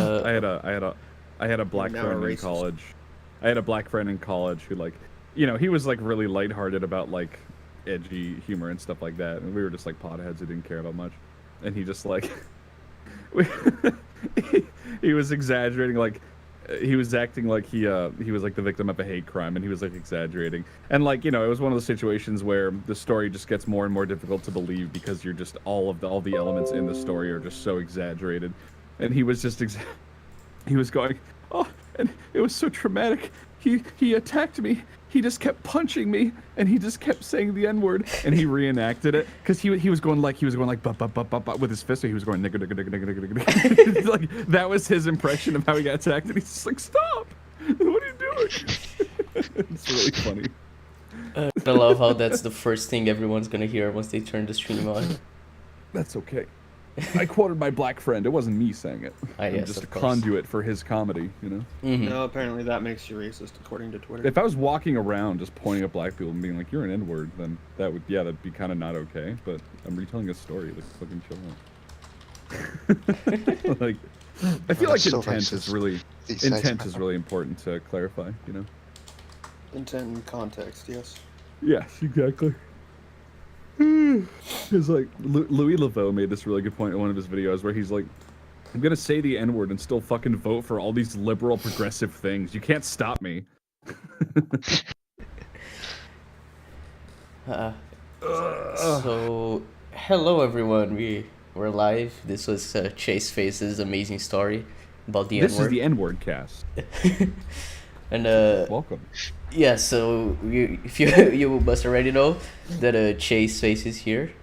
I had a black friend in college. I had a black friend in college who, like, you know, he was like really lighthearted about like edgy humor and stuff like that, and we were just like potheads who didn't care about much, and he just like he was exaggerating, like he was acting like he was like the victim of a hate crime, and he was like exaggerating, and like, you know, it was one of those situations where the story just gets more and more difficult to believe because you're just all the elements in the story are just so exaggerated, and he was just he was going, oh, and it was so traumatic. He attacked me. He just kept punching me, and he just kept saying the N-word, and he reenacted it because he was going like but with his fist. So he was going nigger nigger nigger nigger nigger. Like that was his impression of how he got attacked, and he's just like, stop! What are you doing? It's really funny. I love how that's the first thing everyone's gonna hear once they turn the stream on. That's okay. I quoted my black friend. It wasn't me saying it. I'm yes, just a conduit for his comedy, you know? Mm-hmm. No, apparently that makes you racist, according to Twitter. If I was walking around just pointing at black people and being like, you're an N-word, then that would, yeah, that'd be kind of not okay. But I'm retelling a story. Like, fucking chill out. Like, I feel like intent is really important to clarify, you know? Intent and context, yes. Yes, exactly. It's like Louis Laveau made this really good point in one of his videos where he's like, I'm gonna say the N-word and still fucking vote for all these liberal progressive things. You can't stop me. So hello everyone, we're live. This was ChaseFace's amazing story about the N-word. This is the N-word cast. And welcome. Yeah, so if you must already know that ChaseFace is here.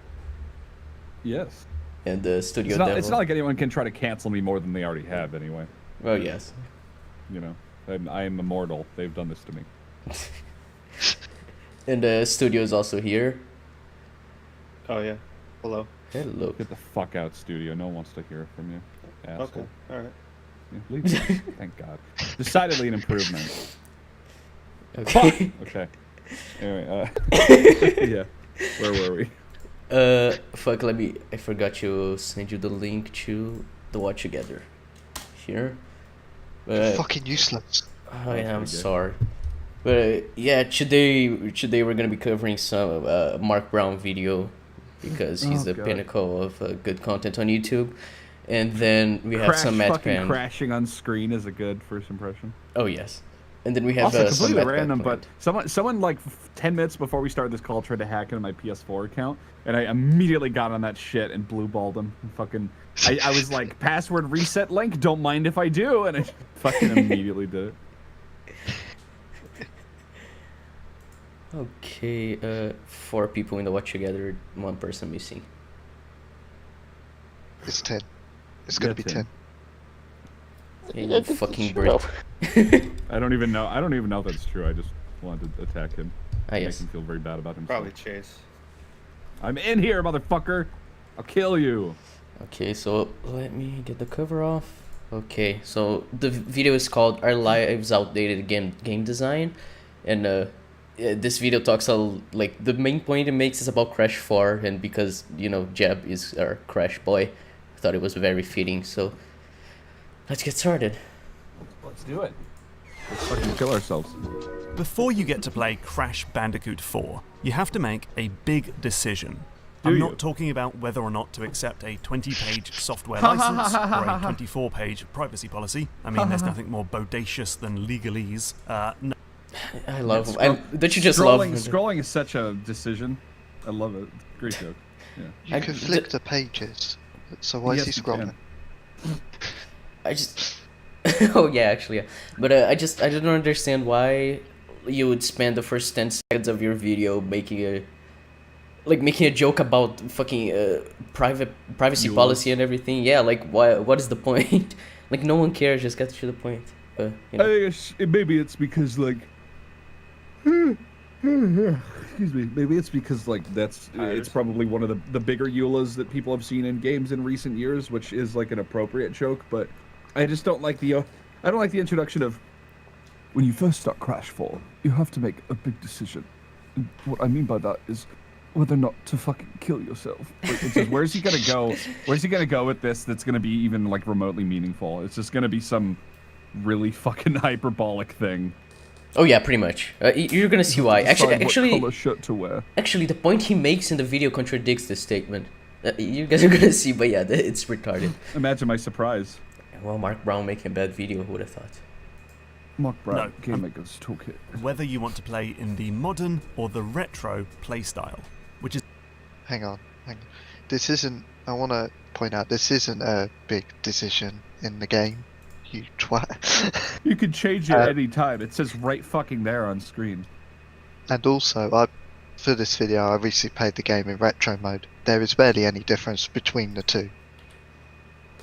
Yes. And the Studio Devil. It's not like anyone can try to cancel me more than they already have, anyway. Oh yes. You know, I am immortal. They've done this to me. And the Studio is also here. Oh yeah. Hello. Hello. Get the fuck out, Studio. No one wants to hear from you. Asshole. Okay. All right. Yeah, leave. Thank God. Decidedly an improvement. Okay. Okay. Anyway, yeah. Where were we? Fuck, I forgot to send you the link to the Watch Together. Here. Fucking useless. Oh yeah, I'm sorry. But yeah, today we're gonna be covering some Mark Brown video because he's the pinnacle of good content on YouTube. And then we have some MatPat. Crashing on screen is a good first impression. Oh yes. And then we have also some completely random, but someone like 10 minutes before we started this call tried to hack into my PS4 account, and I immediately got on that shit and blue balled him. And I was like, password reset link, don't mind if I do, and I fucking immediately did it. Okay, 4 people in the Watch Together, 1 person missing. It's 10. It's gonna be 10. You fucking Brit. I don't even know if that's true. I just wanted to attack him. Yes. Make him feel very bad about himself. Probably Chase. I'm in here, motherfucker. I'll kill you. Okay, so let me get the cover off. Okay, so the video is called "Our Lives Outdated Game Design," and this video talks like the main point it makes is about Crash 4, and because you know Jeb is our Crash boy, I thought it was very fitting. So let's get started. Let's do it. Let's fucking kill ourselves. Before you get to play Crash Bandicoot 4, you have to make a big decision. I'm not talking about whether or not to accept a 20-page software license or a 24-page privacy policy. I mean, there's nothing more bodacious than legalese. No. I love don't you just love scrolling is such a decision. I love it. Great joke. Yeah. You can flip the pages. So why is he scrolling? I just oh yeah, actually, yeah. But I don't understand why you would spend the first 10 seconds of your video making a joke about fucking privacy policy and everything. Yeah, like what is the point? Like no one cares, just get to the point. You know. I guess maybe it's because like excuse me, maybe it's because like it's probably one of the bigger EULAs that people have seen in games in recent years, which is like an appropriate joke, but I just don't like the introduction of when you first start Crash 4, you have to make a big decision. And what I mean by that is whether or not to fucking kill yourself. Like, it's just, where's he gonna go? Where's he gonna go with this? That's gonna be even like remotely meaningful. It's just gonna be some really fucking hyperbolic thing. Oh yeah, pretty much. You're gonna see why. Actually, what color shirt to wear. Actually, the point he makes in the video contradicts this statement. You guys are gonna see, but yeah, it's retarded. Imagine my surprise. Well, Mark Brown making a bad video, who would have thought? Mark Brown, No, Game Maker's Toolkit. Whether you want to play in the modern or the retro playstyle, which is... Hang on. This isn't. I want to point out this isn't a big decision in the game. You twat. You can change it any time. It says right fucking there on screen. And also, for this video, I recently played the game in retro mode. There is barely any difference between the two.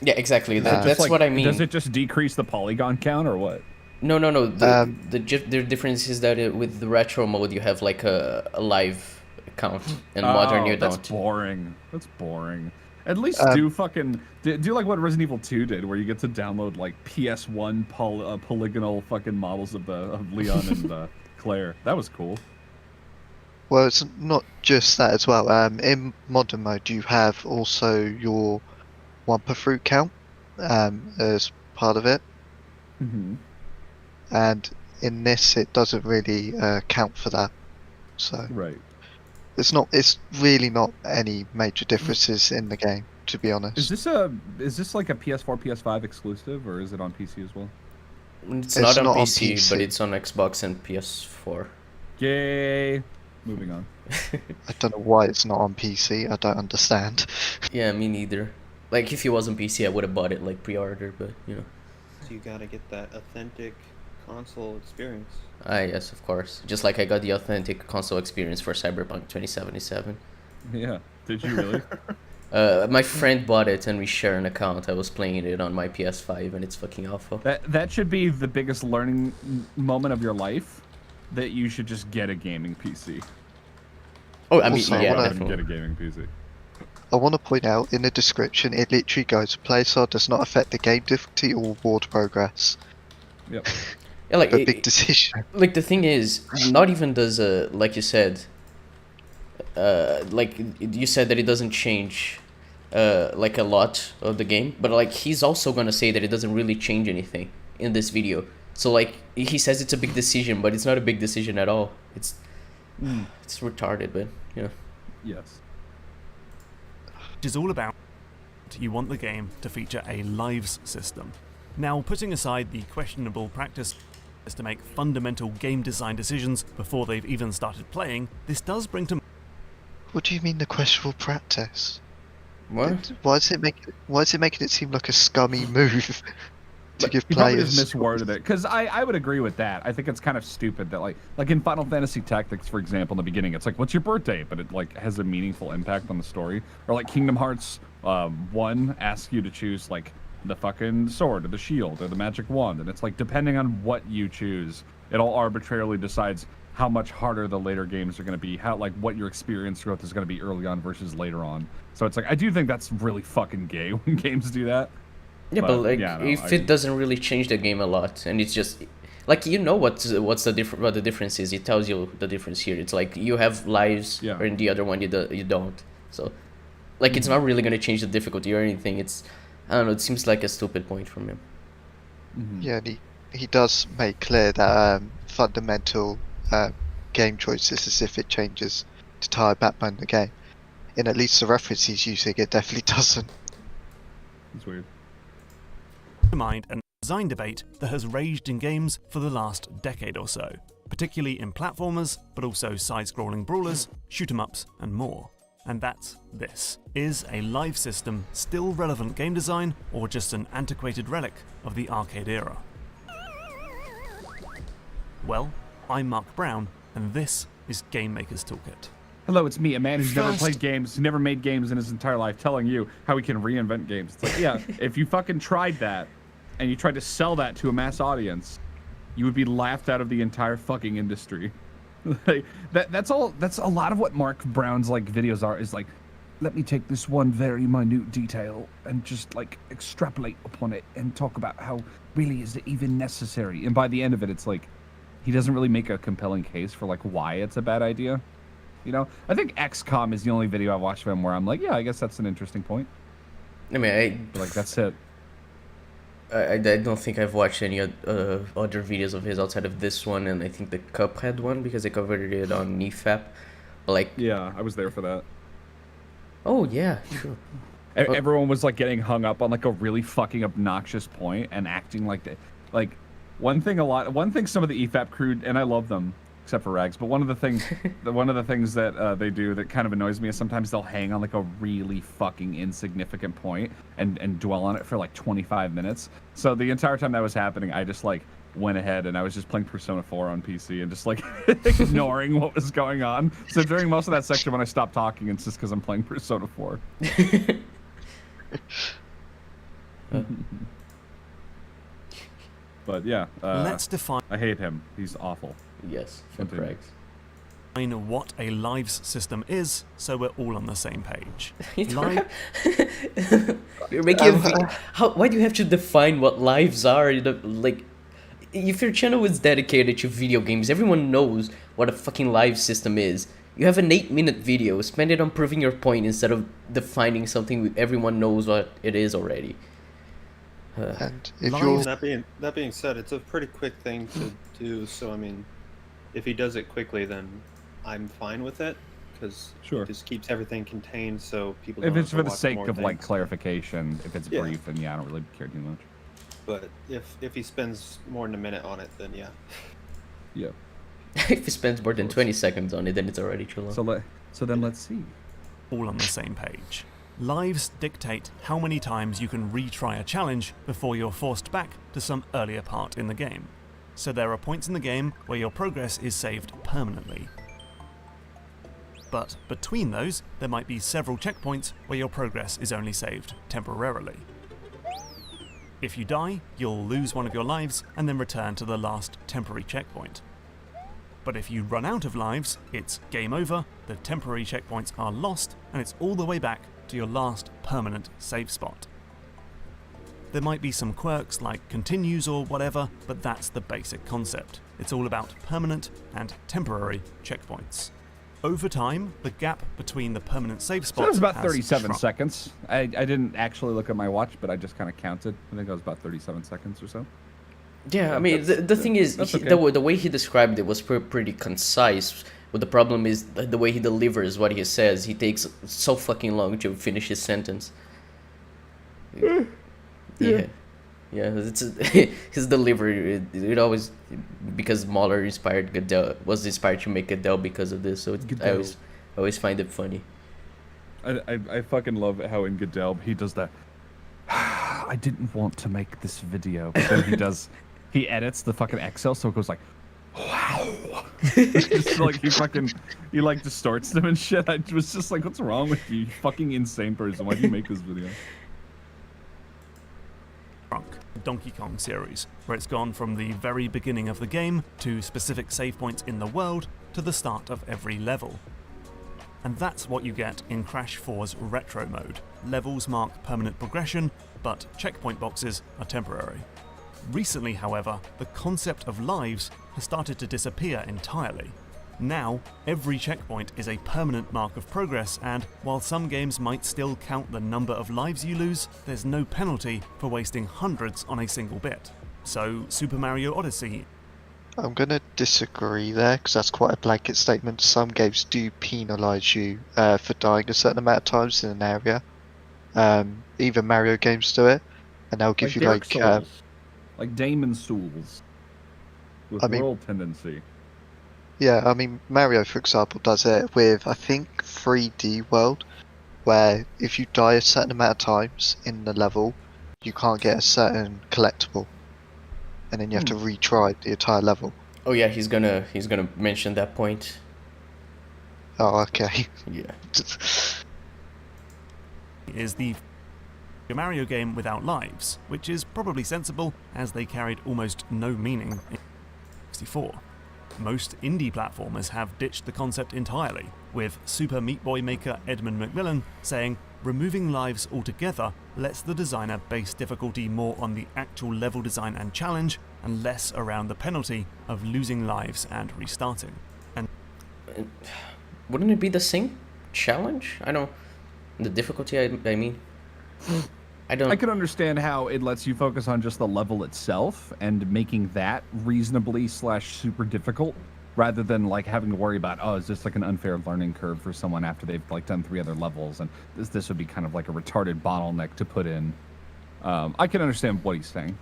Yeah, exactly. That's like, what I mean. Does it just decrease the polygon count or what? No. The difference is that with the retro mode, you have like a live count, and modern you don't. That's boring. That's boring. At least do like what Resident Evil 2 did, where you get to download like PS1 polygonal fucking models of Leon and Claire. That was cool. Well, it's not just that as well. In modern mode, you have also your Wumpa fruit count as part of it. Mm-hmm. And in this, it doesn't really count for that. So right. It's really not any major differences in the game, to be honest. Is this like a PS4, PS5 exclusive, or is it on PC as well? It's not on PC, but it's on Xbox and PS4. Yay! Moving on. I don't know why it's not on PC. I don't understand. Yeah, me neither. Like, if it was on PC, I would have bought it, like, pre-order, but, you know. So you gotta get that authentic console experience. Yes, of course. Just like I got the authentic console experience for Cyberpunk 2077. Yeah. Did you really? My friend bought it and we share an account. I was playing it on my PS5 and it's fucking awful. That should be the biggest learning moment of your life. That you should just get a gaming PC. Oh, I mean, Also, yeah, I wanna definitely. Get a gaming PC. I want to point out in the description, it literally goes, playstyle does not affect the game difficulty or reward progress. Yep. Yeah, like, A big decision. Like, the thing is, not even does, like you said, like, you said that it doesn't change, like, a lot of the game, but, like, he's also gonna say that it doesn't really change anything in this video. So, like, he says it's a big decision, but it's not a big decision at all. It's retarded, but, you know. Yes. Which is all about you want the game to feature a lives system. Now, putting aside the questionable practice is to make fundamental game design decisions before they've even started playing, this does bring to... What do you mean the questionable practice? What? Why is it making it seem like a scummy move to give You probably players? just misworded it, because I would agree with that. I think it's kind of stupid that like in Final Fantasy Tactics, for example, in the beginning, it's like, what's your birthday? But it like has a meaningful impact on the story. Or like Kingdom Hearts 1 asks you to choose like the fucking sword or the shield or the magic wand, and it's like depending on what you choose, it all arbitrarily decides how much harder the later games are going to be, how like what your experience growth is going to be early on versus later on. So it's like, I do think that's really fucking gay when games do that. Yeah, but like, yeah, no, if it doesn't really change the game a lot, and it's just like, you know what the difference is. It tells you the difference here. It's like you have lives, or in the other one you don't. So, like, it's not really gonna change the difficulty or anything. It's, I don't know. It seems like a stupid point from him. Mm-hmm. Yeah, and he does make clear that fundamental game choices as if it changes to tie backbone the game. In at least the reference he's using, it definitely doesn't. It's weird. mind and design debate that has raged in games for the last decade or so, particularly in platformers, but also side-scrolling brawlers, shoot-em-ups, and more. And that's this. Is a live system still relevant game design, or just an antiquated relic of the arcade era? Well, I'm Mark Brown, and this is Game Maker's Toolkit. Hello, it's me, a man who's never First- played games, who never made games in his entire life, telling you how he can reinvent games. It's like, yeah, if you fucking tried that, and you tried to sell that to a mass audience, you would be laughed out of the entire fucking industry. Like, that's all. That's a lot of what Mark Brown's like videos are. Is like, let me take this one very minute detail and just like extrapolate upon it and talk about how really is it even necessary. And by the end of it, it's like he doesn't really make a compelling case for like why it's a bad idea. You know, I think XCOM is the only video I've watched of him where I'm like, yeah, I guess that's an interesting point. I mean, But, like, that's it. I don't think I've watched any other videos of his outside of this one, and I think the Cuphead one, because they covered it on NeFap. But, like... Yeah, I was there for that. Oh, yeah, sure. Everyone was like getting hung up on like a really fucking obnoxious point and acting like like one thing some of the EFAP crew, and I love them except for Rags, but one of the things that they do that kind of annoys me is sometimes they'll hang on like a really fucking insignificant point and dwell on it for like 25 minutes. So the entire time that was happening, I just like went ahead and I was just playing Persona 4 on PC and just like ignoring what was going on. So during most of that section when I stopped talking, it's just because I'm playing Persona 4. But yeah, let's define I hate him. He's awful. Yes, Continue. correct. what a lives system is, so we're all on the same page. You're making why do you have to define what lives are? Like, if your channel is dedicated to video games, everyone knows what a fucking live system is. You have an 8-minute video, spend it on proving your point instead of defining something everyone knows what it is already. And if Live- you're That being said, it's a pretty quick thing to do. So I mean, if he does it quickly, then I'm fine with it because Sure. it just keeps everything contained, so people. If don't it's have to for the watch sake more of like things. clarification, if it's Yeah. brief, and yeah, I don't really care too much. But if he spends more than a minute on it, then yeah. Yeah. If he spends more than 20 seconds on it, then it's already too long. So then let's see. All on the same page. Lives dictate how many times you can retry a challenge before you're forced back to some earlier part in the game. So there are points in the game where your progress is saved permanently. But between those, there might be several checkpoints where your progress is only saved temporarily. If you die, you'll lose one of your lives and then return to the last temporary checkpoint. But if you run out of lives, it's game over, the temporary checkpoints are lost, and it's all the way back to your last permanent save spot. There might be some quirks like continues or whatever, but that's the basic concept. It's all about permanent and temporary checkpoints. Over time, the gap between the permanent save So spots it was about has 37 shrunk. seconds. I didn't actually look at my watch, but I just kind of counted. I think it was about 37 seconds or so. Yeah, I mean, the thing is, that's the okay. way he described it was pretty concise. But the problem is the way he delivers what he says. He takes so fucking long to finish his sentence. Yeah. It's his delivery. It always, because Mahler inspired Goodell, was inspired to make Goodell because of this. So I always find it funny. I fucking love how in Goodell he does that. I didn't want to make this video, but then he edits the fucking Excel so it goes like, wow. It's just like he like distorts them and shit. I was just like, what's wrong with you fucking insane person? Why do you make this video? Donkey Kong series, where it's gone from the very beginning of the game to specific save points in the world to the start of every level. And that's what you get in Crash 4's Retro mode. Levels mark permanent progression, but checkpoint boxes are temporary. Recently, however, the concept of lives has started to disappear entirely. Now, every checkpoint is a permanent mark of progress, and while some games might still count the number of lives you lose, there's no penalty for wasting hundreds on a single bit. So, Super Mario Odyssey. I'm going to disagree there because that's quite a blanket statement. Some games do penalise you for dying a certain amount of times in an area. Even Mario games do it, and they'll give you Dark like Souls. Like Daemon Souls with world tendency. yeah, I mean Mario for example does it with I think 3D World, where if you die a certain amount of times in the level, you can't get a certain collectible, and then you have to retry the entire level. Oh yeah, he's gonna mention that point. Oh, okay. Yeah. Is the Mario game without lives, which is probably sensible as they carried almost no meaning in 64. Most indie platformers have ditched the concept entirely, with Super Meat Boy maker Edmund McMillan saying, removing lives altogether lets the designer base difficulty more on the actual level design and challenge, and less around the penalty of losing lives and restarting. And wouldn't it be the same challenge? I don't. The difficulty. I mean, I don't. I can understand how it lets you focus on just the level itself and making that reasonably / super difficult, rather than like having to worry about, oh, is this like an unfair learning curve for someone after they've like done 3 other levels, and this would be kind of like a retarded bottleneck to put in. I can understand what he's saying.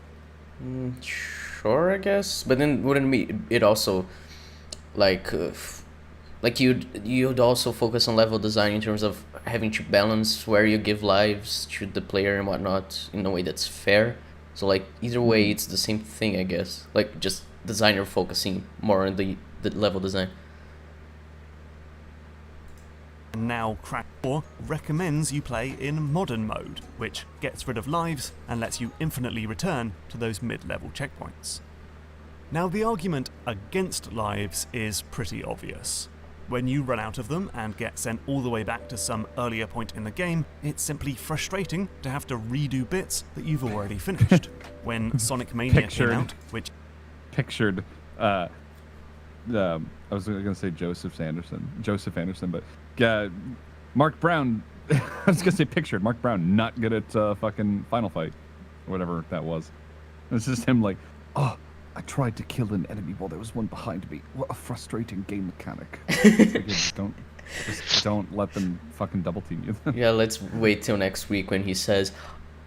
Sure, I guess. But then wouldn't it also like you'd also focus on level design in terms of having to balance where you give lives to the player and whatnot in a way that's fair. So like either way, it's the same thing, I guess. Like just designer focusing more on the level design. Now Crash 4 recommends you play in modern mode, which gets rid of lives and lets you infinitely return to those mid-level checkpoints. Now the argument against lives is pretty obvious. When you run out of them and get sent all the way back to some earlier point in the game, it's simply frustrating to have to redo bits that you've already finished. When Sonic Mania came out, which... Pictured, I was going to say Joseph Anderson, but Mark Brown, I was going to say pictured, Mark Brown not good at fucking Final Fight, or whatever that was. It's just him like, oh, I tried to kill an enemy while there was one behind me. What a frustrating game mechanic. just don't let them fucking double team you. Yeah, let's wait till next week when he says,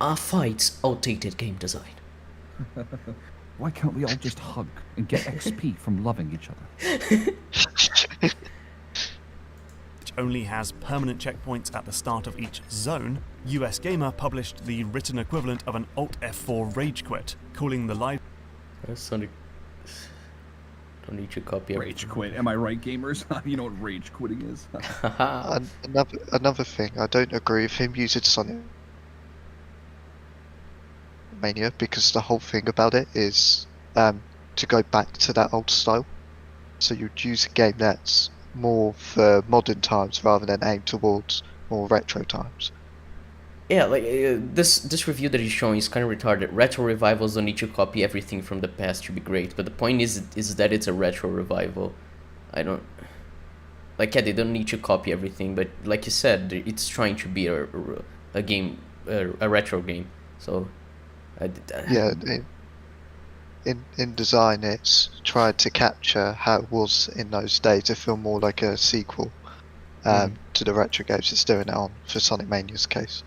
"Our fight's outdated game design." Why can't we all just hug and get XP from loving each other? which only has permanent checkpoints at the start of each zone, US Gamer published the written equivalent of an Alt F4 rage quit, calling the live... Sonic... Don't need to copy Rage quit, am I right, gamers? You know what rage quitting is? Another thing, I don't agree with him using Sonic Mania, because the whole thing about it is to go back to that old style. So you'd use a game that's more for modern times rather than aimed towards more retro times. Yeah, like this review that he's showing is kind of retarded. Retro revivals don't need to copy everything from the past to be great, but the point is that it's a retro revival. I don't... Like, yeah, they don't need to copy everything, but like you said, it's trying to be a game, a retro game. So, yeah, in design, it's tried to capture how it was in those days to feel more like a sequel to the retro games it's doing it on for Sonic Mania's case.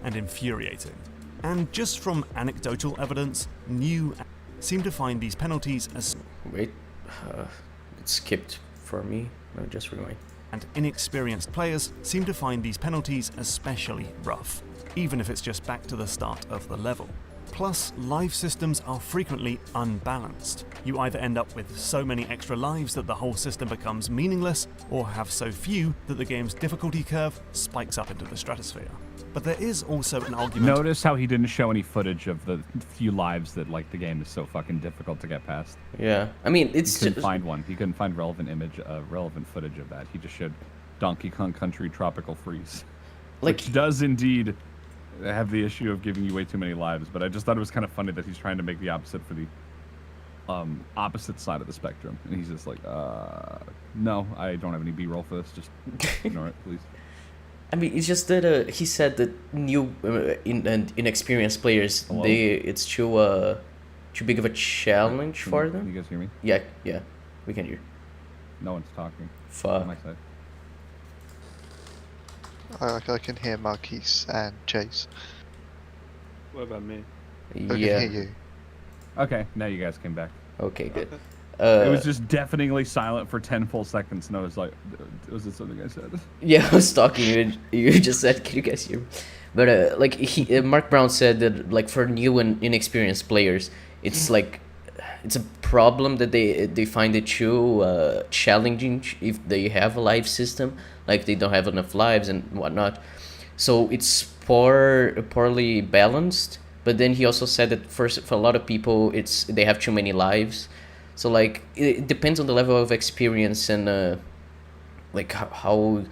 And infuriating. And just from anecdotal evidence, new seem to find these penalties as... Wait, it skipped for me. No, just rewind. And inexperienced players seem to find these penalties especially rough, even if it's just back to the start of the level. Plus, life systems are frequently unbalanced. You either end up with so many extra lives that the whole system becomes meaningless, or have so few that the game's difficulty curve spikes up into the stratosphere. But there is also an argument... Notice how he didn't show any footage of the few lives that, like, the game is so fucking difficult to get past. Yeah, I mean, it's... He couldn't find one. He couldn't find relevant footage of that. He just showed Donkey Kong Country Tropical Freeze. Like, which does indeed have the issue of giving you way too many lives, but I just thought it was kind of funny that he's trying to make the opposite for the opposite side of the spectrum. And he's just like, no, I don't have any B-roll for this. Just ignore it, please. I mean, it's just that he said that new inexperienced players, it's too big of a challenge for them. You guys hear me? Yeah, we can hear. No one's talking. Fuck. On my side. I can hear Marquise and Chase. What about me? I Yeah. can hear you. Okay, now you guys came back. Okay, good. It was just deafeningly silent for 10 full seconds, and I was like, was it something I said? Yeah, I was talking. You just said, "Can you guys hear me?" But like Mark Brown said that like for new and inexperienced players, it's like it's a problem that they find it too challenging if they have a life system, like they don't have enough lives and whatnot. So it's poorly balanced. But then he also said that for a lot of people, they have too many lives. So like it depends on the level of experience and like how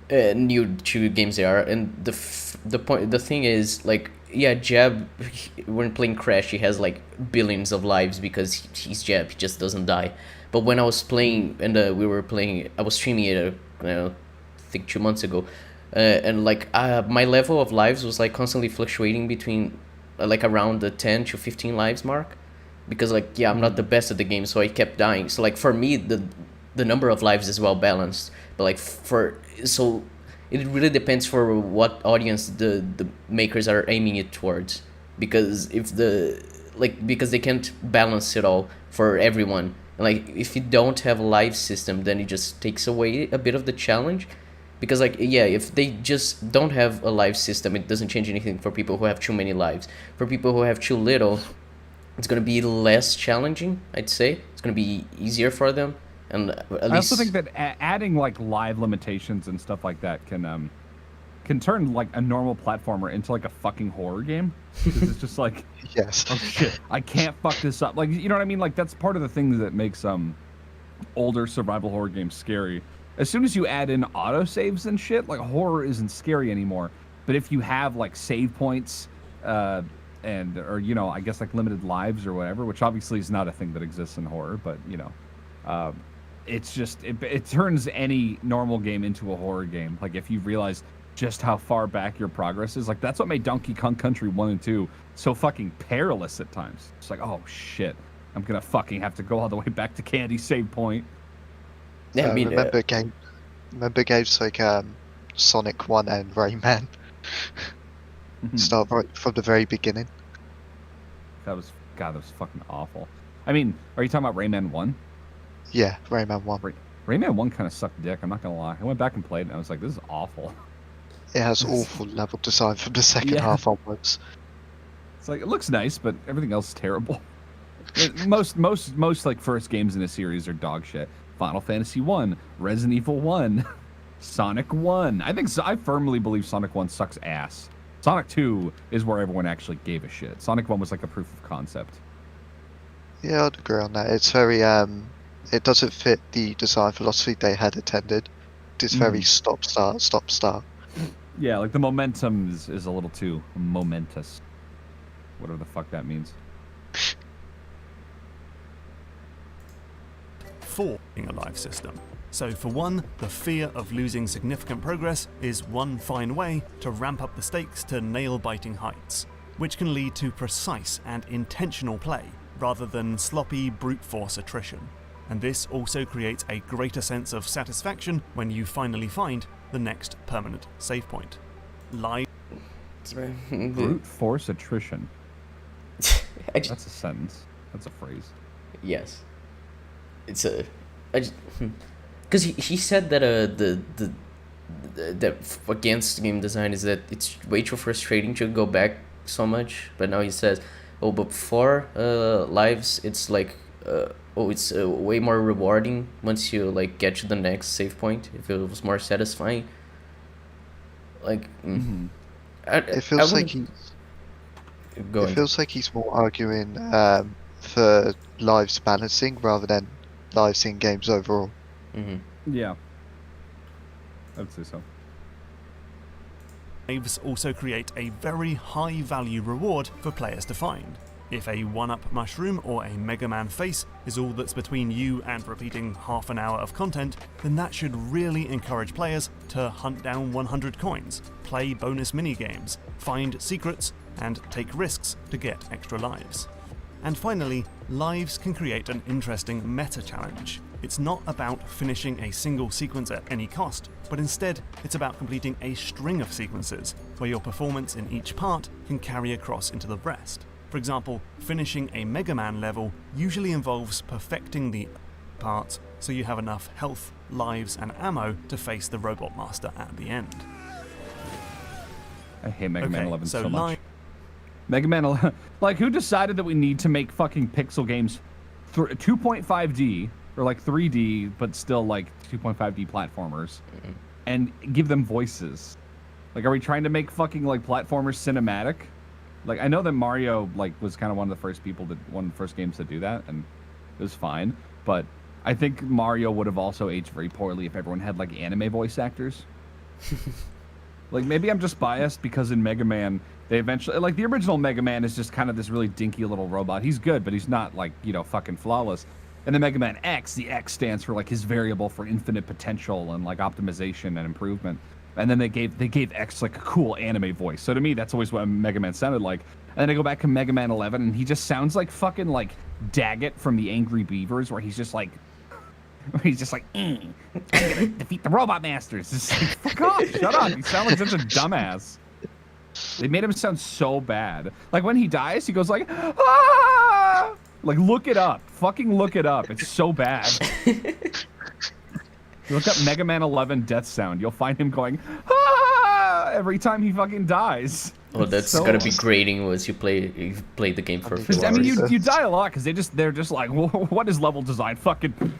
new to games they are, and the thing is, like, yeah, Jeb, when playing Crash, he has like billions of lives because he's Jeb, he just doesn't die. But when I was playing, and I was streaming it, I think 2 months ago, and like my level of lives was like constantly fluctuating between like around the 10 to 15 lives mark, because like, yeah, I'm not the best at the game, so I kept dying. So like for me, the number of lives is well balanced, but like so it really depends for what audience the makers are aiming it towards, because because they can't balance it all for everyone. Like if you don't have a live system, then it just takes away a bit of the challenge, because like, yeah, if they just don't have a live system, it doesn't change anything for people who have too many lives. For people who have too little, it's going to be less challenging, I'd say. It's going to be easier for them. And I also think that adding like live limitations and stuff like that can turn like a normal platformer into like a fucking horror game, because it's just like, Yes. oh shit, I can't fuck this up. Like, you know what I mean? Like that's part of the thing that makes older survival horror games scary. As soon as you add in autosaves and shit, like horror isn't scary anymore. But if you have like save points, or I guess like limited lives or whatever, which obviously is not a thing that exists in horror, but it's just it turns any normal game into a horror game. Like if you realize just how far back your progress is, like that's what made Donkey Kong Country 1 and 2 so fucking perilous at times. It's like, oh shit, I'm gonna fucking have to go all the way back to Candy's save point. Yeah, I mean, remember games like Sonic 1 and Rayman. Start right from the very beginning. That was fucking awful. I mean, are you talking about Rayman 1? Yeah, Rayman 1. Rayman 1 kind of sucked dick, I'm not gonna lie. I went back and played it and I was like, this is awful. It has awful level design from the second half onwards. It's like, it looks nice, but everything else is terrible. Most like first games in a series are dog shit. Final Fantasy 1, Resident Evil 1, Sonic 1. I firmly believe Sonic 1 sucks ass. Sonic 2 is where everyone actually gave a shit. Sonic 1 was like a proof of concept. Yeah, I'd agree on that. It's very it doesn't fit the design philosophy they had intended. It's very stop start. Yeah, like the momentum is a little too momentous. Whatever the fuck that means. For a live system. So for one, the fear of losing significant progress is one fine way to ramp up the stakes to nail-biting heights, which can lead to precise and intentional play rather than sloppy brute force attrition. And this also creates a greater sense of satisfaction when you finally find the next permanent save point. Live brute force attrition. That's a sentence. That's a phrase. Yes. It's because he said that that against game design is that it's way too frustrating to go back so much, but now he says, oh, but for lives it's like it's way more rewarding once you like get to the next save point, if it was more satisfying. Like it feels like he's more arguing for lives balancing rather than lives in games overall. Yeah, I'd say so. lives also create a very high value reward for players to find. If a 1-up mushroom or a Mega Man face is all that's between you and repeating half an hour of content, then that should really encourage players to hunt down 100 coins, play bonus minigames, find secrets, and take risks to get extra lives. And finally, lives can create an interesting meta challenge. It's not about finishing a single sequence at any cost, but instead it's about completing a string of sequences where your performance in each part can carry across into the rest. For example, finishing a Mega Man level usually involves perfecting the parts so you have enough health, lives, and ammo to face the Robot Master at the end. I hate Mega Man 11 so much. Mega Man 11, like, who decided that we need to make fucking pixel games 2.5D or like 3D, but still like 2.5D platformers, and give them voices? Like, are we trying to make fucking like platformers cinematic? Like, I know that Mario like was kind of one of the first games to do that, and it was fine. But I think Mario would have also aged very poorly if everyone had like anime voice actors. Like, maybe I'm just biased because in Mega Man, they eventually... Like, the original Mega Man is just kind of this really dinky little robot. He's good, but he's not, like, you know, fucking flawless. And then Mega Man X, the X stands for, like, his variable for infinite potential and, like, optimization and improvement. And then they gave X, like, a cool anime voice. So to me, that's always what Mega Man sounded like. And then I go back to Mega Man 11, and he just sounds like fucking, like, Daggett from the Angry Beavers, where he's just like... I'm gonna defeat the Robot Masters. Just like, fuck off, shut up. You sound like such a dumbass. They made him sound so bad. Like, when he dies, he goes like, ah! Like, look it up. Fucking look it up. It's so bad. You look up Mega Man 11 death sound. You'll find him going, ah! Every time he fucking dies. Oh, that's so gotta be grating once you've played the game for a few hours. I mean, you die a lot because they're just like, well, what is level design? Fucking...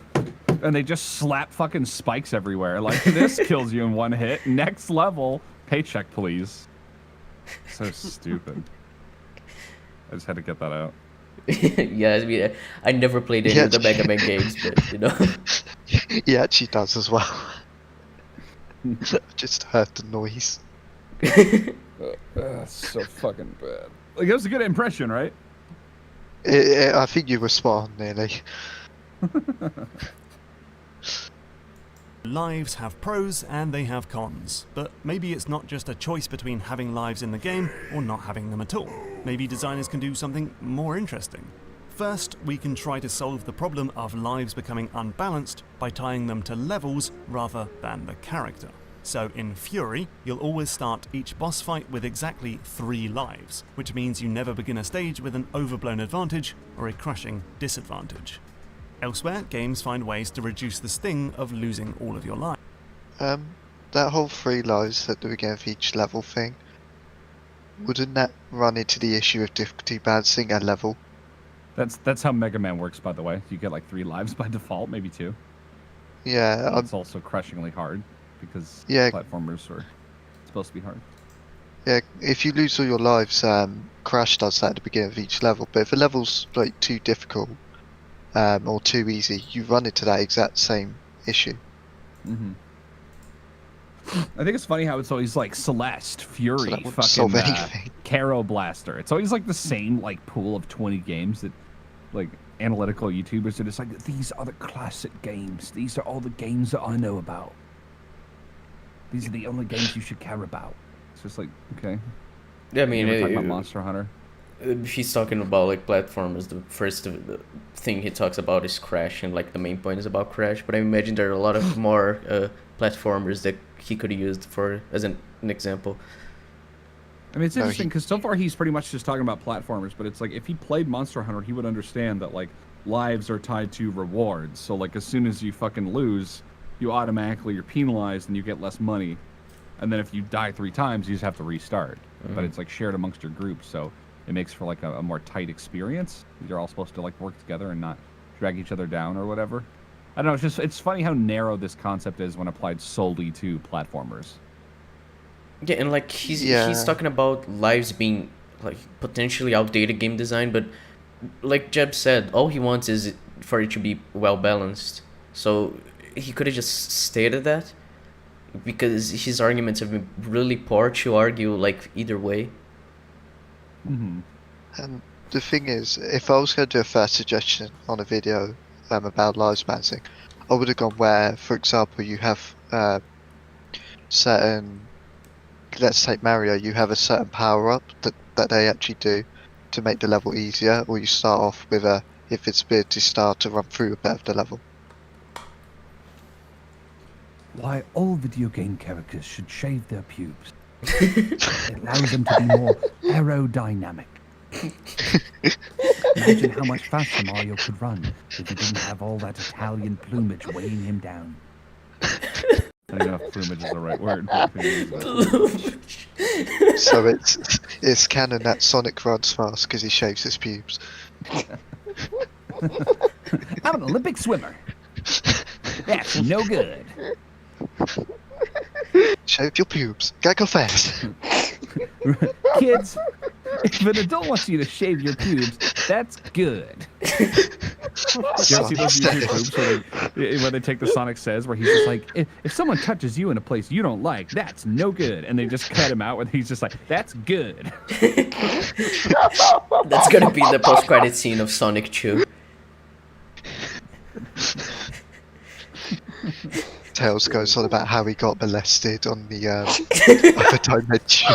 And they just slap fucking spikes everywhere. Like, this kills you in one hit. Next level, paycheck, please. So stupid. I just had to get that out. Yeah, I mean, I never played any of the Mega Man games, but, you know. He actually does as well. Just heard the noise. So fucking bad. Like, it was a good impression, right? I think you were spot on, nearly. Lives have pros and they have cons, but maybe it's not just a choice between having lives in the game or not having them at all. Maybe designers can do something more interesting. First, we can try to solve the problem of lives becoming unbalanced by tying them to levels rather than the character. So in Fury, you'll always start each boss fight with exactly 3 lives, which means you never begin a stage with an overblown advantage or a crushing disadvantage. Elsewhere, games find ways to reduce the sting of losing all of your lives. That whole 3 lives at the beginning of each level thing, wouldn't that run into the issue of difficulty balancing a level? That's how Mega Man works, by the way. You get like 3 lives by default, maybe 2. Yeah, It's also crushingly hard because Yeah. platformers are supposed to be hard. yeah. If you lose all your lives, Crash does that at the beginning of each level. But if a level's like too difficult, or too easy, you run into that exact same issue. Mm-hmm. I think it's funny how it's always like Celeste, Fury, So that wouldn't solve fucking anything. Caro Blaster. It's always like the same like pool of 20 games that like analytical YouTubers are just like, these are the classic games. These are all the games that I know about. These are the only games you should care about. It's just like, okay. Yeah, I mean, You ever talk about Monster Hunter? if he's talking about like platformers, the first thing he talks about is Crash, and like the main point is about Crash. But I imagine there are a lot of more platformers that he could have used for as an example. I mean, it's interesting because so far he's pretty much just talking about platformers, but it's like if he played Monster Hunter, he would understand that like lives are tied to rewards. So like as soon as you fucking lose, you automatically you're penalized and you get less money. And then if you die 3 times, you just have to restart. Mm-hmm. But it's like shared amongst your group, so it makes for like a more tight experience. You're all supposed to like work together and not drag each other down or whatever. I don't know. It's funny how narrow this concept is when applied solely to platformers. Yeah, and like he's talking about lives being like potentially outdated game design, but like Jeb said, all he wants is for it to be well balanced. So he could have just stated that, because his arguments have been really poor to argue like either way. Mm-hmm. And the thing is, if I was going to do a first suggestion on a video about lives balancing, I would have gone where, for example, you have certain, let's take Mario, you have a certain power up that they actually do to make the level easier, or you start off with a, if it's ability start to run through a bit of the level. Why all video game characters should shave their pubes. It allows them to be more aerodynamic. Imagine how much faster Mario could run if he didn't have all that Italian plumage weighing him down. I don't know if plumage is the right word. So it's canon that Sonic runs fast because he shaves his pubes. I'm an Olympic swimmer. That's no good. Shave your pubes. Gotta go fast. Kids, if an adult wants you to shave your pubes, that's good. You ever see those YouTube groups where they take the Sonic Says, where he's just like, if someone touches you in a place you don't like, that's no good. And they just cut him out where he's just like, that's good. That's gonna be the post-credit scene of Sonic 2. Tails goes on about how he got molested on the other dimension.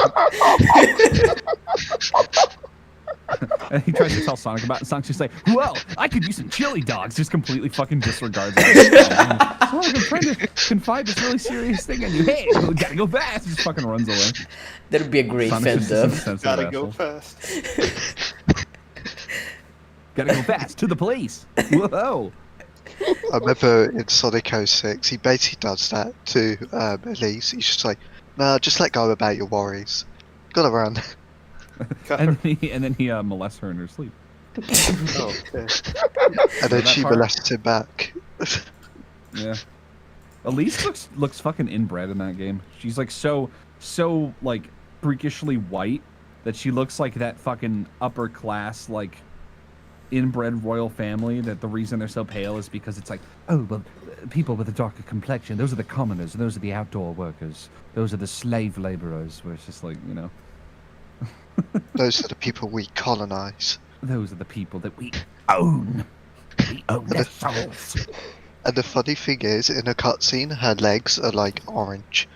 And he tries to tell Sonic about it. Sonic's just like, well, I could use some chili dogs. Just completely fucking disregards it. Sonic, I'm trying to confide this really serious thing on you. Hey, we gotta go fast. Just fucking runs away. That'd be a great fan dub. Gotta go fast. Gotta go fast to the police. Whoa. I remember in Sonic 06, he basically does that to Elise. He's just like, nah, just let go about your worries. Gotta run. And then he molests her in her sleep. Oh, okay. And then she part? molests him back. Yeah. Elise looks fucking inbred in that game. She's like so like freakishly white that she looks like that fucking upper class like inbred royal family, that the reason they're so pale is because it's like, oh, well, people with a darker complexion, those are the commoners, and those are the outdoor workers, those are the slave laborers, where it's just like, you know. Those are the people we colonize. Those are the people that we own. We own their souls. And the funny thing is, in a cutscene, her legs are like orange.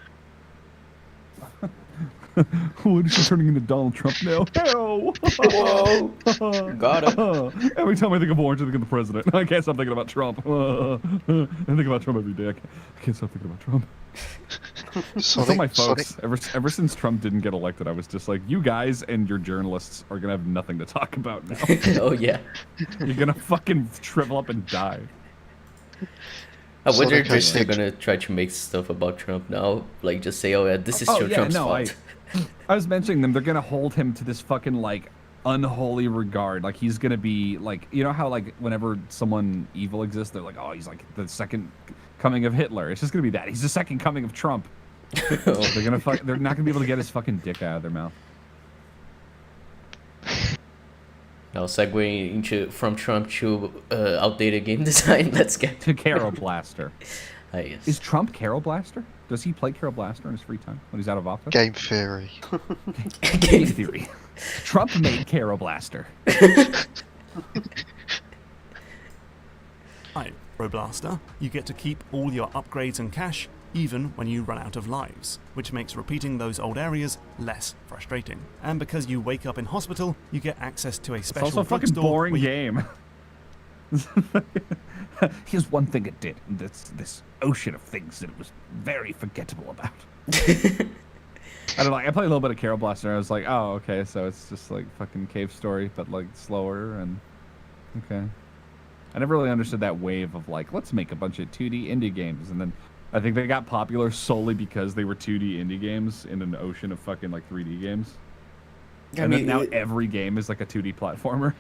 What is she turning into Donald Trump now? Hell! Whoa! Got it. Every time I think of orange, I think of the president. I can't stop thinking about Trump. I think about Trump every day. I can't stop thinking about Trump. So my folks, ever since Trump didn't get elected, I was just like, you guys and your journalists are gonna have nothing to talk about now. Oh yeah. You're gonna fucking shrivel up and die. I wonder if Sonic they're still 06. gonna try to make stuff about Trump now. Like just say, oh yeah, this is Trump's fault. I was mentioning them. They're gonna hold him to this fucking like unholy regard. Like he's gonna be like, you know how like whenever someone evil exists, they're like, oh, he's like the second coming of Hitler. It's just gonna be that. He's the second coming of Trump. They're not gonna be able to get his fucking dick out of their mouth. Now segueing into from Trump to outdated game design. Let's get To Carol Blaster. Yes. Is Trump Carol Blaster? Does he play Carol Blaster in his free time when he's out of office? Game theory. Game theory. Trump made Carol Blaster. Right, Roblaster, you get to keep all your upgrades and cash, even when you run out of lives, which makes repeating those old areas less frustrating. And because you wake up in hospital, you get access to a It's special also a fucking drugstore boring where you- game. Here's one thing it did. This ocean of things that it was very forgettable about. I don't know. I played a little bit of Carol Blaster. And I was like, oh, okay, so it's just like fucking Cave Story, but like slower and okay. I never really understood that wave of like, let's make a bunch of 2D indie games, and then I think they got popular solely because they were 2D indie games in an ocean of fucking like 3D games. And then now every game is like a 2D platformer.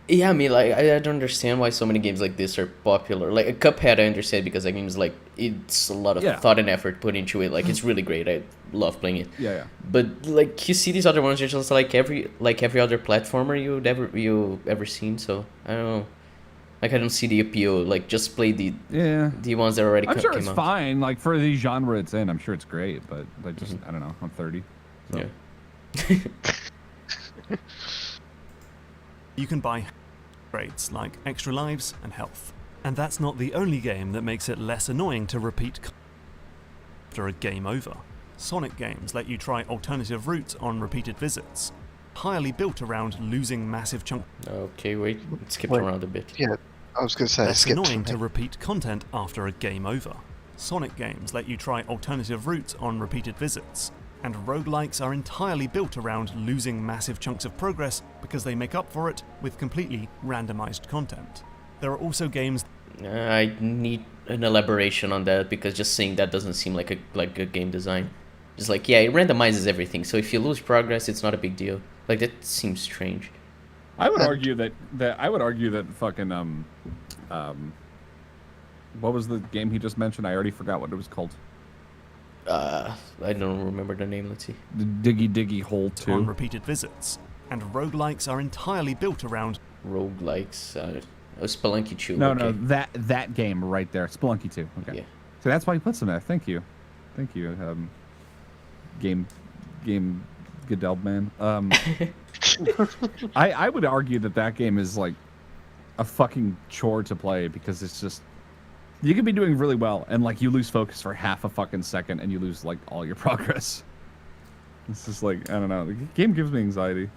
Yeah, I mean, like, I don't understand why so many games like this are popular. Like, a Cuphead, I understand because that game is, like, it's a lot of thought and effort put into it. Like, it's really great. I love playing it. Yeah. But, like, you see these other ones, are just like every other platformer you ever seen. So, I don't know. Like, I don't see the appeal. Like, just play the ones that already I'm sure came it's out. fine. Like, for the genre it's in, I'm sure it's great, but I just, I don't know. I'm 30. So. Yeah. You can buy upgrades like extra lives and health. And that's not the only game that makes it less annoying to repeat after a game over. Sonic games let you try alternative routes on repeated visits, entirely built around losing massive chunks. Okay, wait. Skip Wait. around a bit. Yeah, I was going to say, That's skip annoying to to me. repeat content after a game over. Sonic games let you try alternative routes on repeated visits, and roguelikes are entirely built around losing massive chunks of progress because they make up for it with completely randomized content. There are also games I need an elaboration on that because just saying that doesn't seem like a game design. Just like, yeah, it randomizes everything, so if you lose progress, it's not a big deal. Like, that seems strange. I would argue that fucking what was the game he just mentioned? I already forgot what it was called. I don't remember the name. Let's see. The Diggy Hole 2. on repeated visits, and roguelikes are entirely built around Roguelikes. Spelunky 2. No, okay. no, that game right there, Spelunky 2. Okay. Yeah. So that's why he puts them there. Thank you. Game Godelb man. I would argue that game is like a fucking chore to play because it's just you could be doing really well and like you lose focus for half a fucking second and you lose like all your progress. It's just like I don't know. The game gives me anxiety.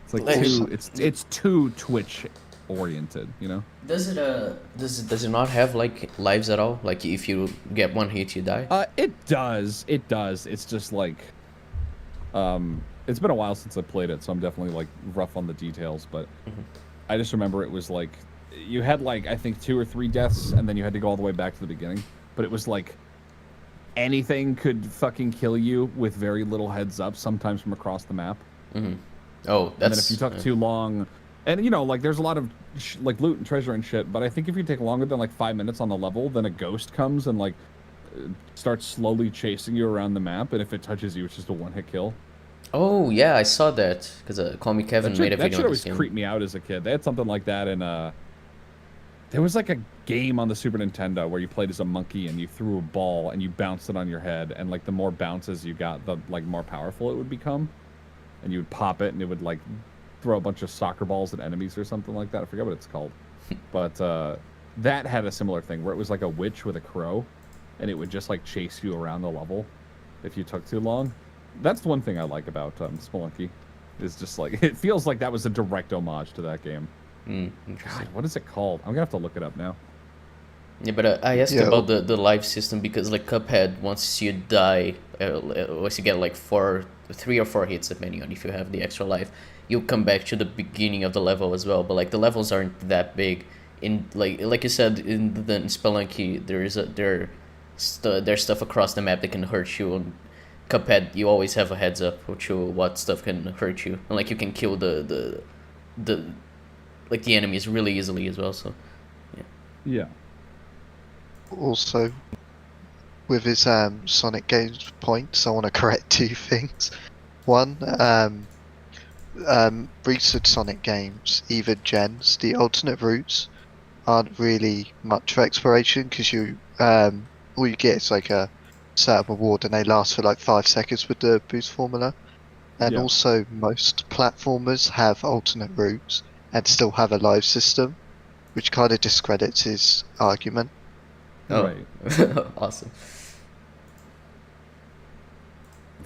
It's like it's too Twitch oriented, you know? Does it not have like lives at all? Like if you get one hit, you die? It does. It's just like it's been a while since I played it, so I'm definitely like rough on the details, but I just remember it was like you had like I think 2 or 3 deaths and then you had to go all the way back to the beginning, but it was like anything could fucking kill you with very little heads up, sometimes from across the map. Oh, that's... And then if you took too long, and you know, like there's a lot of like loot and treasure and shit, but I think if you take longer than like 5 minutes on the level, then a ghost comes and like starts slowly chasing you around the map, and if it touches you, it's just a one-hit kill. Oh yeah, I saw that because Call Me Kevin made a video. That should always creep me out as a kid. They had something like that in there was like a game on the Super Nintendo where you played as a monkey and you threw a ball and you bounced it on your head, and like the more bounces you got, the like more powerful it would become, and you would pop it and it would like throw a bunch of soccer balls at enemies or something like that. I forget what it's called, but that had a similar thing where it was like a witch with a crow, and it would just like chase you around the level if you took too long. That's the one thing I like about Spelunky, is just like it feels like that was a direct homage to that game. God, what is it called? I'm gonna have to look it up now. Yeah, but I asked about the life system because like Cuphead, once you die, once you get like 3 or 4 hits, depending on if you have the extra life, you'll come back to the beginning of the level as well. But like the levels aren't that big. In like you said in Spelunky, there's stuff across the map that can hurt you. On Cuphead, you always have a heads up to what stuff can hurt you, and like you can kill the enemies really easily as well. So yeah. Also, with his Sonic Games points, I want to correct 2 things. One, recent Sonic games, even gens, the alternate routes aren't really much for exploration because you all you get is like a certain reward and they last for like 5 seconds with the boost formula. And also most platformers have alternate routes and still have a live system, which kind of discredits his argument. Oh. Right. Awesome.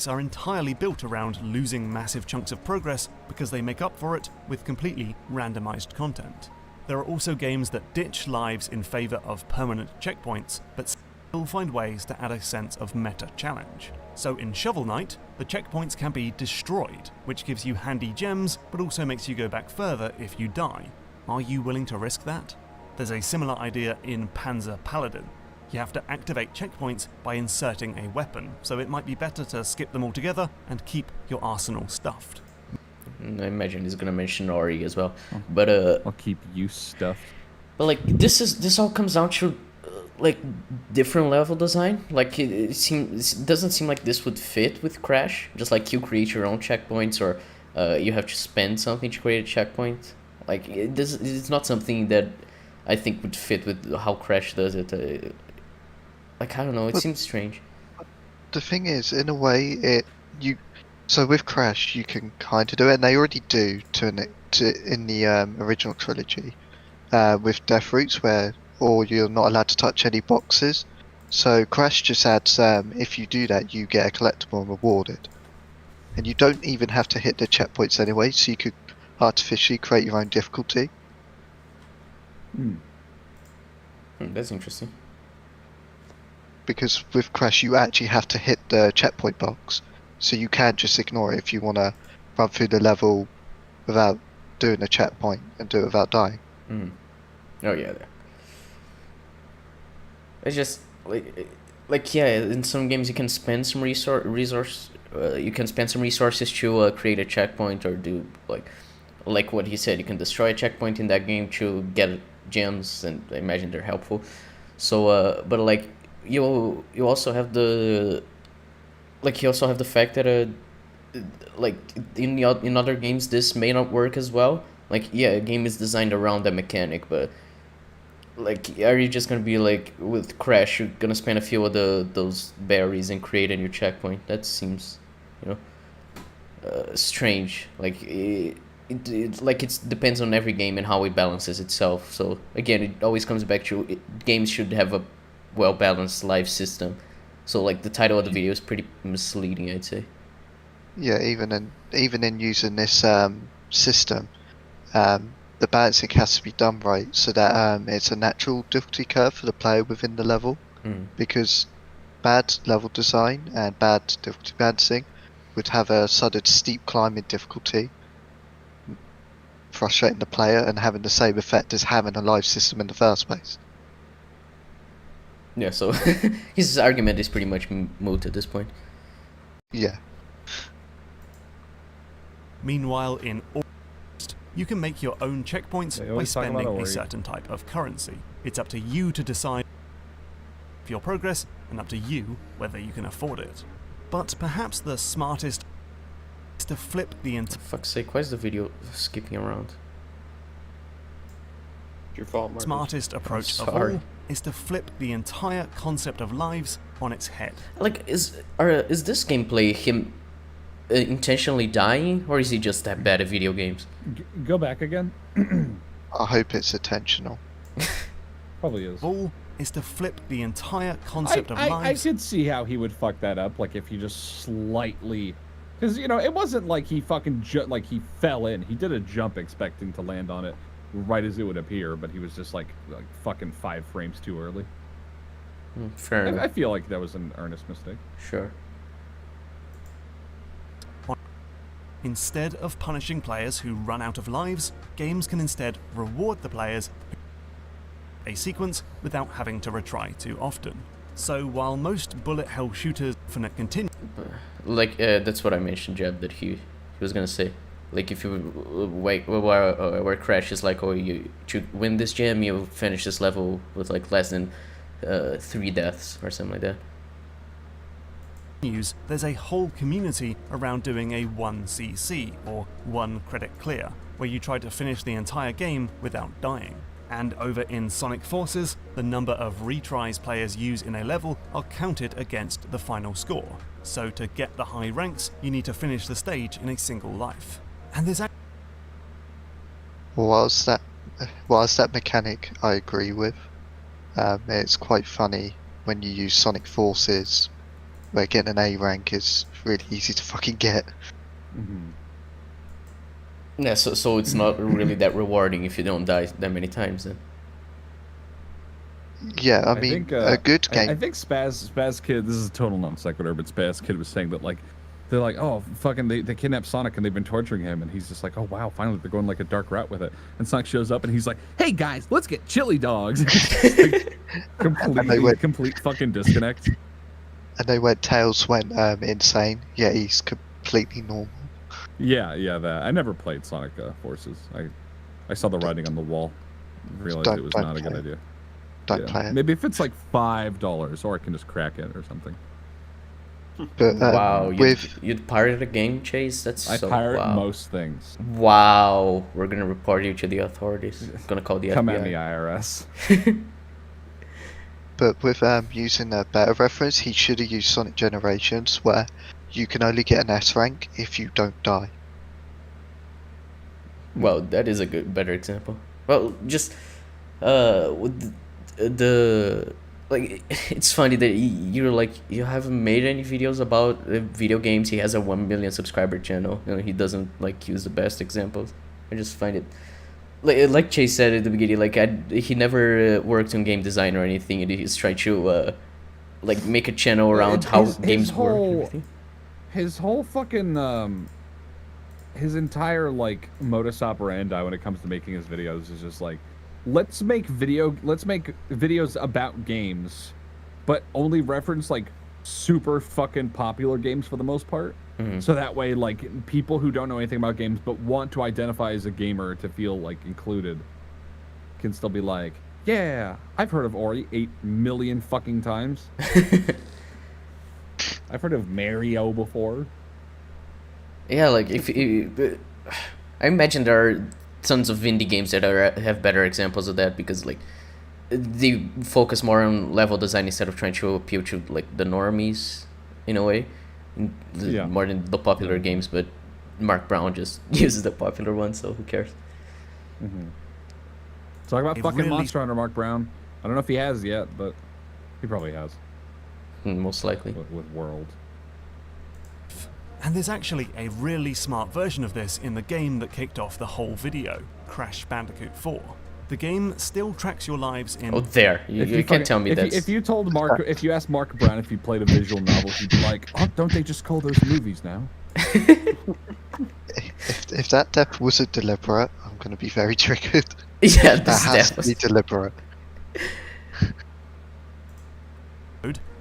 Are entirely built around losing massive chunks of progress because they make up for it with completely randomized content. There are also games that ditch lives in favor of permanent checkpoints, but still find ways to add a sense of meta challenge. So in Shovel Knight, the checkpoints can be destroyed, which gives you handy gems, but also makes you go back further if you die. Are you willing to risk that? There's a similar idea in Panzer Paladin. You have to activate checkpoints by inserting a weapon, so it might be better to skip them altogether and keep your arsenal stuffed. I imagine he's gonna mention Ori as well, but I'll keep you stuffed. But like this all comes down to like different level design. Like it doesn't seem like this would fit with Crash. Just like you create your own checkpoints, or you have to spend something to create a checkpoint. Like it's not something that I think would fit with how Crash does it. Like I don't know, it seems strange. The thing is, in a way, so with Crash you can kind of do it, and they already do in the original trilogy with death routes or you're not allowed to touch any boxes. So Crash just adds if you do that, you get a collectible and rewarded, and you don't even have to hit the checkpoints anyway. So you could artificially create your own difficulty. That's interesting. Because with Crash you actually have to hit the checkpoint box, so you can't just ignore it if you want to run through the level without doing a checkpoint and do it without dying. Oh yeah. It's just like yeah, in some games you can spend some resources to create a checkpoint, or do like what he said, you can destroy a checkpoint in that game to get gems, and I imagine they're helpful. So but like you also have the fact that like in other games this may not work as well, Like, yeah, a game is designed around that mechanic, but like, are you just gonna be like with Crash? You're gonna spend a few of those berries and create a new checkpoint? That seems, you know, strange. Like it depends on every game and how it balances itself. So again, it always comes back to games should have a well balanced life system. So like the title of the video is pretty misleading, I'd say. Yeah, even in using this system, the balancing has to be done right so that it's a natural difficulty curve for the player within the level. Because bad level design and bad difficulty balancing would have a sudden steep climb in difficulty, frustrating the player and having the same effect as having a life system in the first place. Yeah, so his argument is pretty much moot at this point. Yeah. Meanwhile, in August, you can make your own checkpoints They by always talk about spending a Ori. certain type of currency. It's up to you to decide your progress, and up to you whether you can afford it. But perhaps the smartest is to flip the entire For fuck's sake, why is the video skipping around? It's your fault, Marcus. smartest approach of sorry. all is to flip the entire concept of lives on its head. Like, is this gameplay him intentionally dying, or is he just that bad at video games? Go back again. I hope it's intentional. Probably is. All is to flip the entire concept of I lives. could see how he would fuck that up, like if you just slightly, because you know it wasn't like he fucking like he fell in. He did a jump expecting to land on it right as it would appear, but he was just like fucking 5 frames too early. Fair I enough. feel like that was an earnest mistake. Sure. Instead of punishing players who run out of lives, games can instead reward the players a sequence without having to retry too often. So while most bullet hell shooters often continue, Like, that's what I mentioned, Jeb, that he was gonna say. Like, if you wait, where Crash is like, oh, you to win this gem, you finish this level with like less than 3 deaths or something like that. there's a whole community around doing a 1cc, or 1 credit clear, where you try to finish the entire game without dying. And over in Sonic Forces, the number of retries players use in a level are counted against the final score. So to get the high ranks, you need to finish the stage in a single life. And there's Whilst that mechanic I agree with, it's quite funny when you use Sonic Forces, where getting an A rank is really easy to fucking get. Yeah, so it's not really that rewarding if you don't die that many times then. Yeah, I I mean, think, a good game. I think Spaz Kid, this is a total non sequitur, but Spaz Kid was saying that like they're like, oh fucking they kidnapped Sonic and they've been torturing him, and he's just like, oh wow, finally they're going like a dark route with it. And Sonic shows up and he's like, hey guys, let's get chili dogs. Like, complete fucking disconnect. And they went, Tails went insane. Yeah, he's completely normal. Yeah, that. I never played Sonic Forces. I saw the writing on the wall, realized Don't- it was don't not a good play it. idea. Don't play it. Maybe if it's like $5, or I can just crack it or something. But Wow, with you'd pirate a game, Chase? That's I so pirate wow. most things. Wow, we're gonna report you to the authorities. Gonna call the Come FBI. at me, IRS. But with using a better reference, he should have used Sonic Generations, where you can only get an S rank if you don't die. Well, that is a better example. Well, just with the like, it's funny that you're like, you haven't made any videos about video games. He has a 1 million subscriber channel. You know, he doesn't like use the best examples. I just find it like Chase said at the beginning. Like, he never worked on game design or anything, and he's tried to like make a channel around how games work. and everything. His whole fucking his entire like modus operandi when it comes to making his videos is just like, let's make videos about games, but only reference like super fucking popular games for the most part. So that way, like, people who don't know anything about games but want to identify as a gamer to feel like included can still be like, yeah, I've heard of Ori 8 million fucking times. I've heard of Mario before. Yeah, like, I imagine there are tons of indie games that have better examples of that, because like they focus more on level design instead of trying to appeal to like the normies in a way, more than the popular games. But Mark Brown just uses the popular ones, so who cares? Talk about It fucking really- Monster Hunter, Mark Brown. I don't know if he has yet, but he probably has Most likely. with World. And there's actually a really smart version of this in the game that kicked off the whole video, Crash Bandicoot 4. The game still tracks your lives in... Oh, there. You can't tell me that. If you told Mark, if you asked Mark Brown if he played a visual novel, he'd be like, "Oh, don't they just call those movies now?" If that death wasn't deliberate, I'm going to be very triggered. Yeah, That this has death to be deliberate.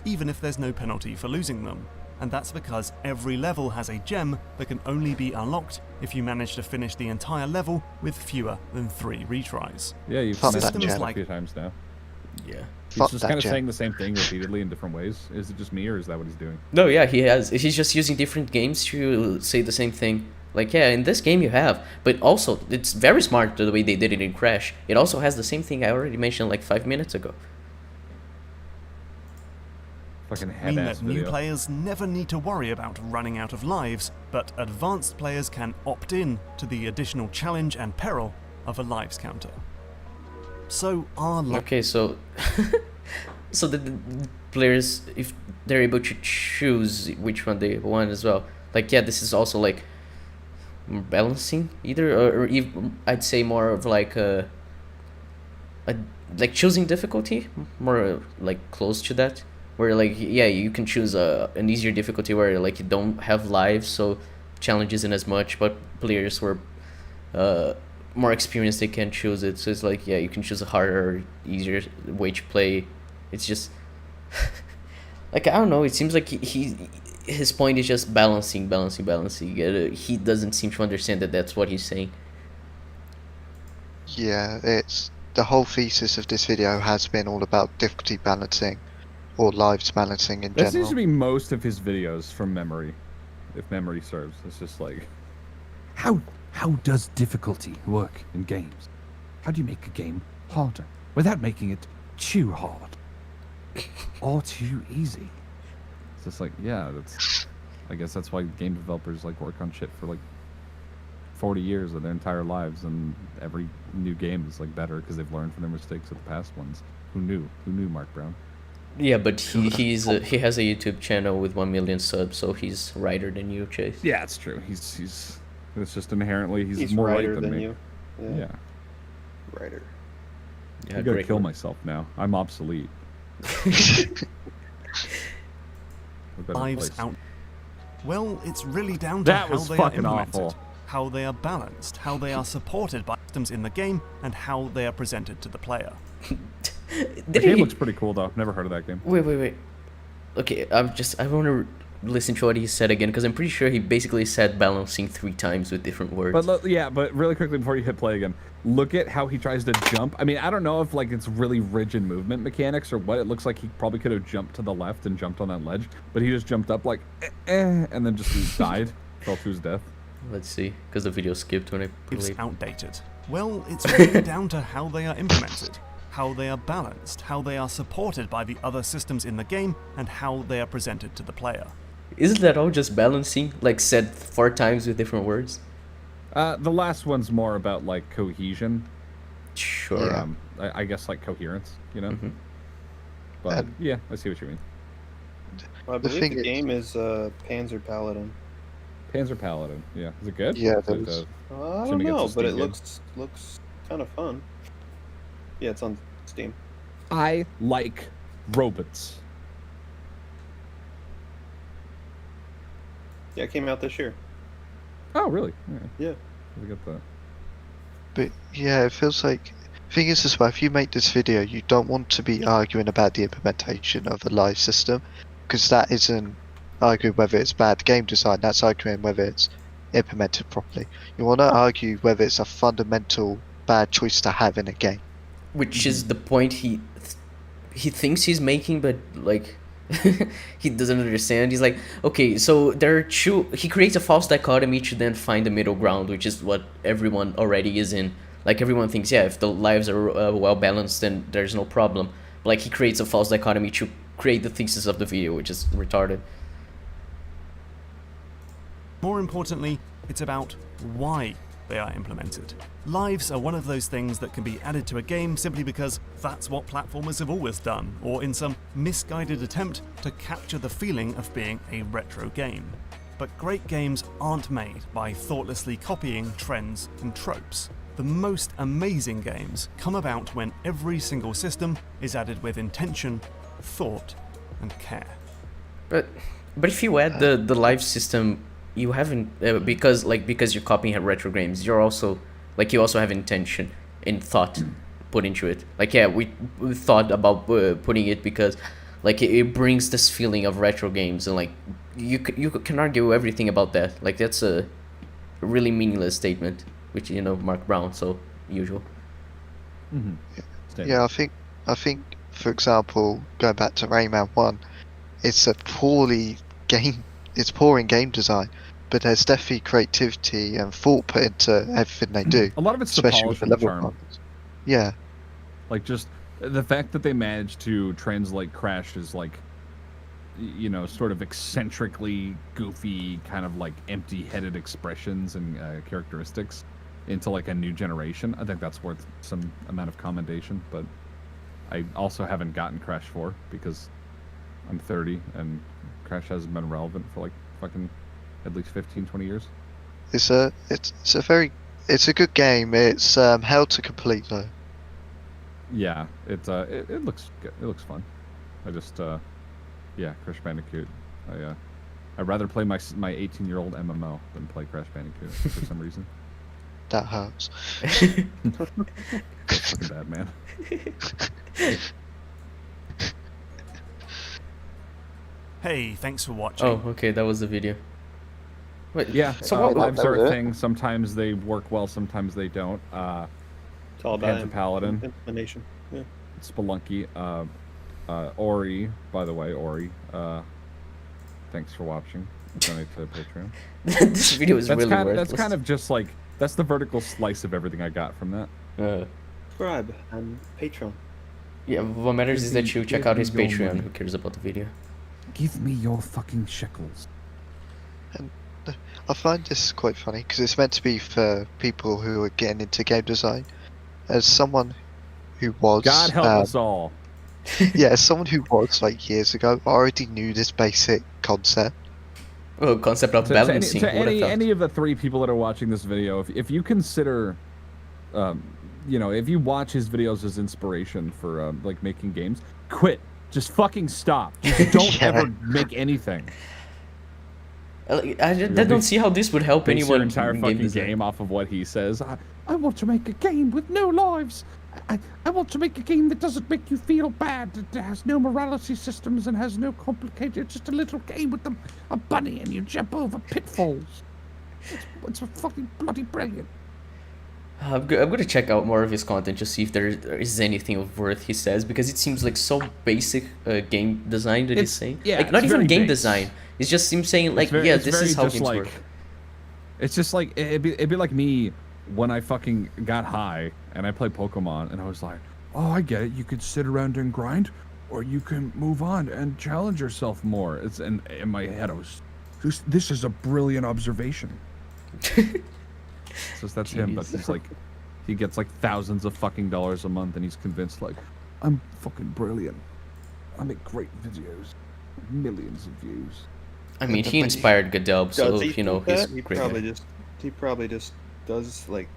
even if there's no penalty for losing them. And that's because every level has a gem that can only be unlocked if you manage to finish the entire level with fewer than 3 retries. Yeah, you've Fuck said that that gem. a few times now. Yeah. He's Fuck just that kind of gem. saying the same thing repeatedly in different ways. Is it just me, or is that what he's doing? No, yeah, he has. He's just using different games to say the same thing. Like, yeah, in this game you have, but also it's very smart the way they did it in Crash. It also has the same thing I already mentioned like 5 minutes ago. Fucking Mean head-ass that new video. players never need to worry about running out of lives, but advanced players can opt in to the additional challenge and peril of a lives counter. So are Okay, so so the players, if they're able to choose which one they want as well, like, yeah, this is also like balancing either, or even, I'd say more of like a like choosing difficulty, more like close to that, where like, yeah, you can choose an easier difficulty where like you don't have lives, so challenge isn't as much, but players who are more experienced, they can choose it. So it's like, yeah, you can choose a harder, easier way to play. It's just like, I don't know, it seems like his point is just balancing. He doesn't seem to understand that that's what he's saying. Yeah, it's the whole thesis of this video has been all about difficulty balancing, or lives balancing in That seems general. to be most of his videos from memory, if memory serves. It's just like, How does difficulty work in games? How do you make a game harder without making it too hard or too easy? it's just like, yeah, that's. I guess that's why game developers like work on shit for like 40 years of their entire lives, and every new game is like better because they've learned from their mistakes of the past ones. Who knew? Who knew, Mark Brown? Yeah, but he has a YouTube channel with 1 million subs, so he's righter than you, Chase. Yeah, it's true. He's. It's just inherently he's more righter right than me. you. Yeah. Righter. Yeah, I gotta great kill one. myself now. I'm obsolete. A better lives place. out. Well, it's really down to That how was they are fucking implemented, awful. how they are balanced, how they are supported by systems in the game, and how they are presented to the player. The Did game he? looks pretty cool though. Never heard of that game. Wait. Okay, I want to listen to what he said again, because I'm pretty sure he basically said balancing 3 times with different words. But really quickly before you hit play again, look at how he tries to jump. I mean, I don't know if like it's really rigid movement mechanics or what. It looks like he probably could have jumped to the left and jumped on that ledge, but he just jumped up like, and then just died, fell to his death. Let's see, because the video skipped when I It's played. outdated. Well, it's really down to how they are implemented, how they are balanced, how they are supported by the other systems in the game, and how they are presented to the player. Isn't that all just balancing, like said 4 times with different words? The last one's more about like cohesion, Sure. or Yeah. I guess like coherence, you know. Mhm. But yeah, I see what you mean. Well, I The believe thing the is- game is Panzer Paladin. Panzer Paladin, yeah, is it good? Yeah, Is that it, was- I don't Assuming it's a know, but it Steam game. looks kind of fun. Yeah, it's on Steam. I like robots. Yeah, it came out this year. Oh, really? Yeah. I get that. But yeah, it feels like. Thing is as well, if you make this video, you don't want to be arguing about the implementation of a live system, because that isn't arguing whether it's bad game design. That's arguing whether it's implemented properly. You want to argue whether it's a fundamental bad choice to have in a game. Which is the point he thinks he's making, but like he doesn't understand. He's like, okay, so there are two. He creates a false dichotomy to then find the middle ground, which is what everyone already is in. Like everyone thinks, yeah, if the lives are well balanced, then there's no problem. But like he creates a false dichotomy to create the thesis of the video, which is retarded. More importantly, it's about why they are implemented. Lives are one of those things that can be added to a game simply because that's what platformers have always done, or in some misguided attempt to capture the feeling of being a retro game. But great games aren't made by thoughtlessly copying trends and tropes. The most amazing games come about when every single system is added with intention, thought, and care. But if you add the live system, you haven't because you're copying retro games. You're also like you also have intention and thought put into it. Like yeah, we thought about putting it because like it brings this feeling of retro games, and like you can argue everything about that. Like that's a really meaningless statement, which you know Mark Brown, so usual. Yeah, I think for example, going back to Rayman 1, it's poor in game design, but there's definitely creativity and thought put into everything they do. A lot of it's especially the with polish the and the level charm. partners. Yeah, Like just the fact that they managed to translate Crash as like, you know, sort of eccentrically goofy, kind of like empty-headed expressions and characteristics into like a new generation. I think that's worth some amount of commendation. But I also haven't gotten Crash 4 because I'm 30 and Crash hasn't been relevant for like fucking at least 15-20 years. it's a good game. It's hell to complete though. Yeah, it looks good. It looks fun. I just yeah, Crash Bandicoot. I'd rather play my 18-year-old MMO than play Crash Bandicoot for some reason. That hurts. That's fucking bad, man. Hey, thanks for watching. Oh, okay, that was the video. Wait, Yeah, so what? lives that are was a it? thing. Sometimes they work well, sometimes they don't. It's all about Panther Paladin, implementation. Yeah. Spelunky, Ori, by the way, Ori. Thanks for watching. Donate to Patreon. This video is really worthless. That's kind of just like that's the vertical slice of everything I got from that. Subscribe and Patreon. Yeah, what matters is that you check give out me his your Patreon. money. Who cares about the video? Give me your fucking shekels. I find this quite funny because it's meant to be for people who are getting into game design. As someone who was, God help us all. yeah, as someone who was like years ago, I already knew this basic concept. Oh, concept of balancing. To who would've thought? any of the 3 people that are watching this video, if you consider, you know, if you watch his videos as inspiration for like making games, quit. Just fucking stop. Just don't Yeah. ever make anything. I don't see how this would help Base anyone your entire in fucking design. game off of what he says. I want to make a game with no lives. I want to make a game that doesn't make you feel bad. That has no morality systems and has no complicated. It's just a little game with a bunny and you jump over pitfalls. It's fucking bloody brilliant. I'm gonna check out more of his content to see if there is anything of worth he says, because it seems like so basic game design that he's saying. yeah, like not it's even very game base. design. It's just him saying like, yeah, this is how games work. It's just like it'd be like me when I fucking got high and I played Pokemon and I was like, Oh, I get it. You could sit around and grind, or you can move on and challenge yourself more. It's and in my head I was, this is a brilliant observation. so that's him, but he's like, he gets like thousands of fucking dollars a month and he's convinced like, I'm fucking brilliant. I make great videos, millions of views. I mean, he inspired Goodell, so Does he you know think he's that? great. He probably just does like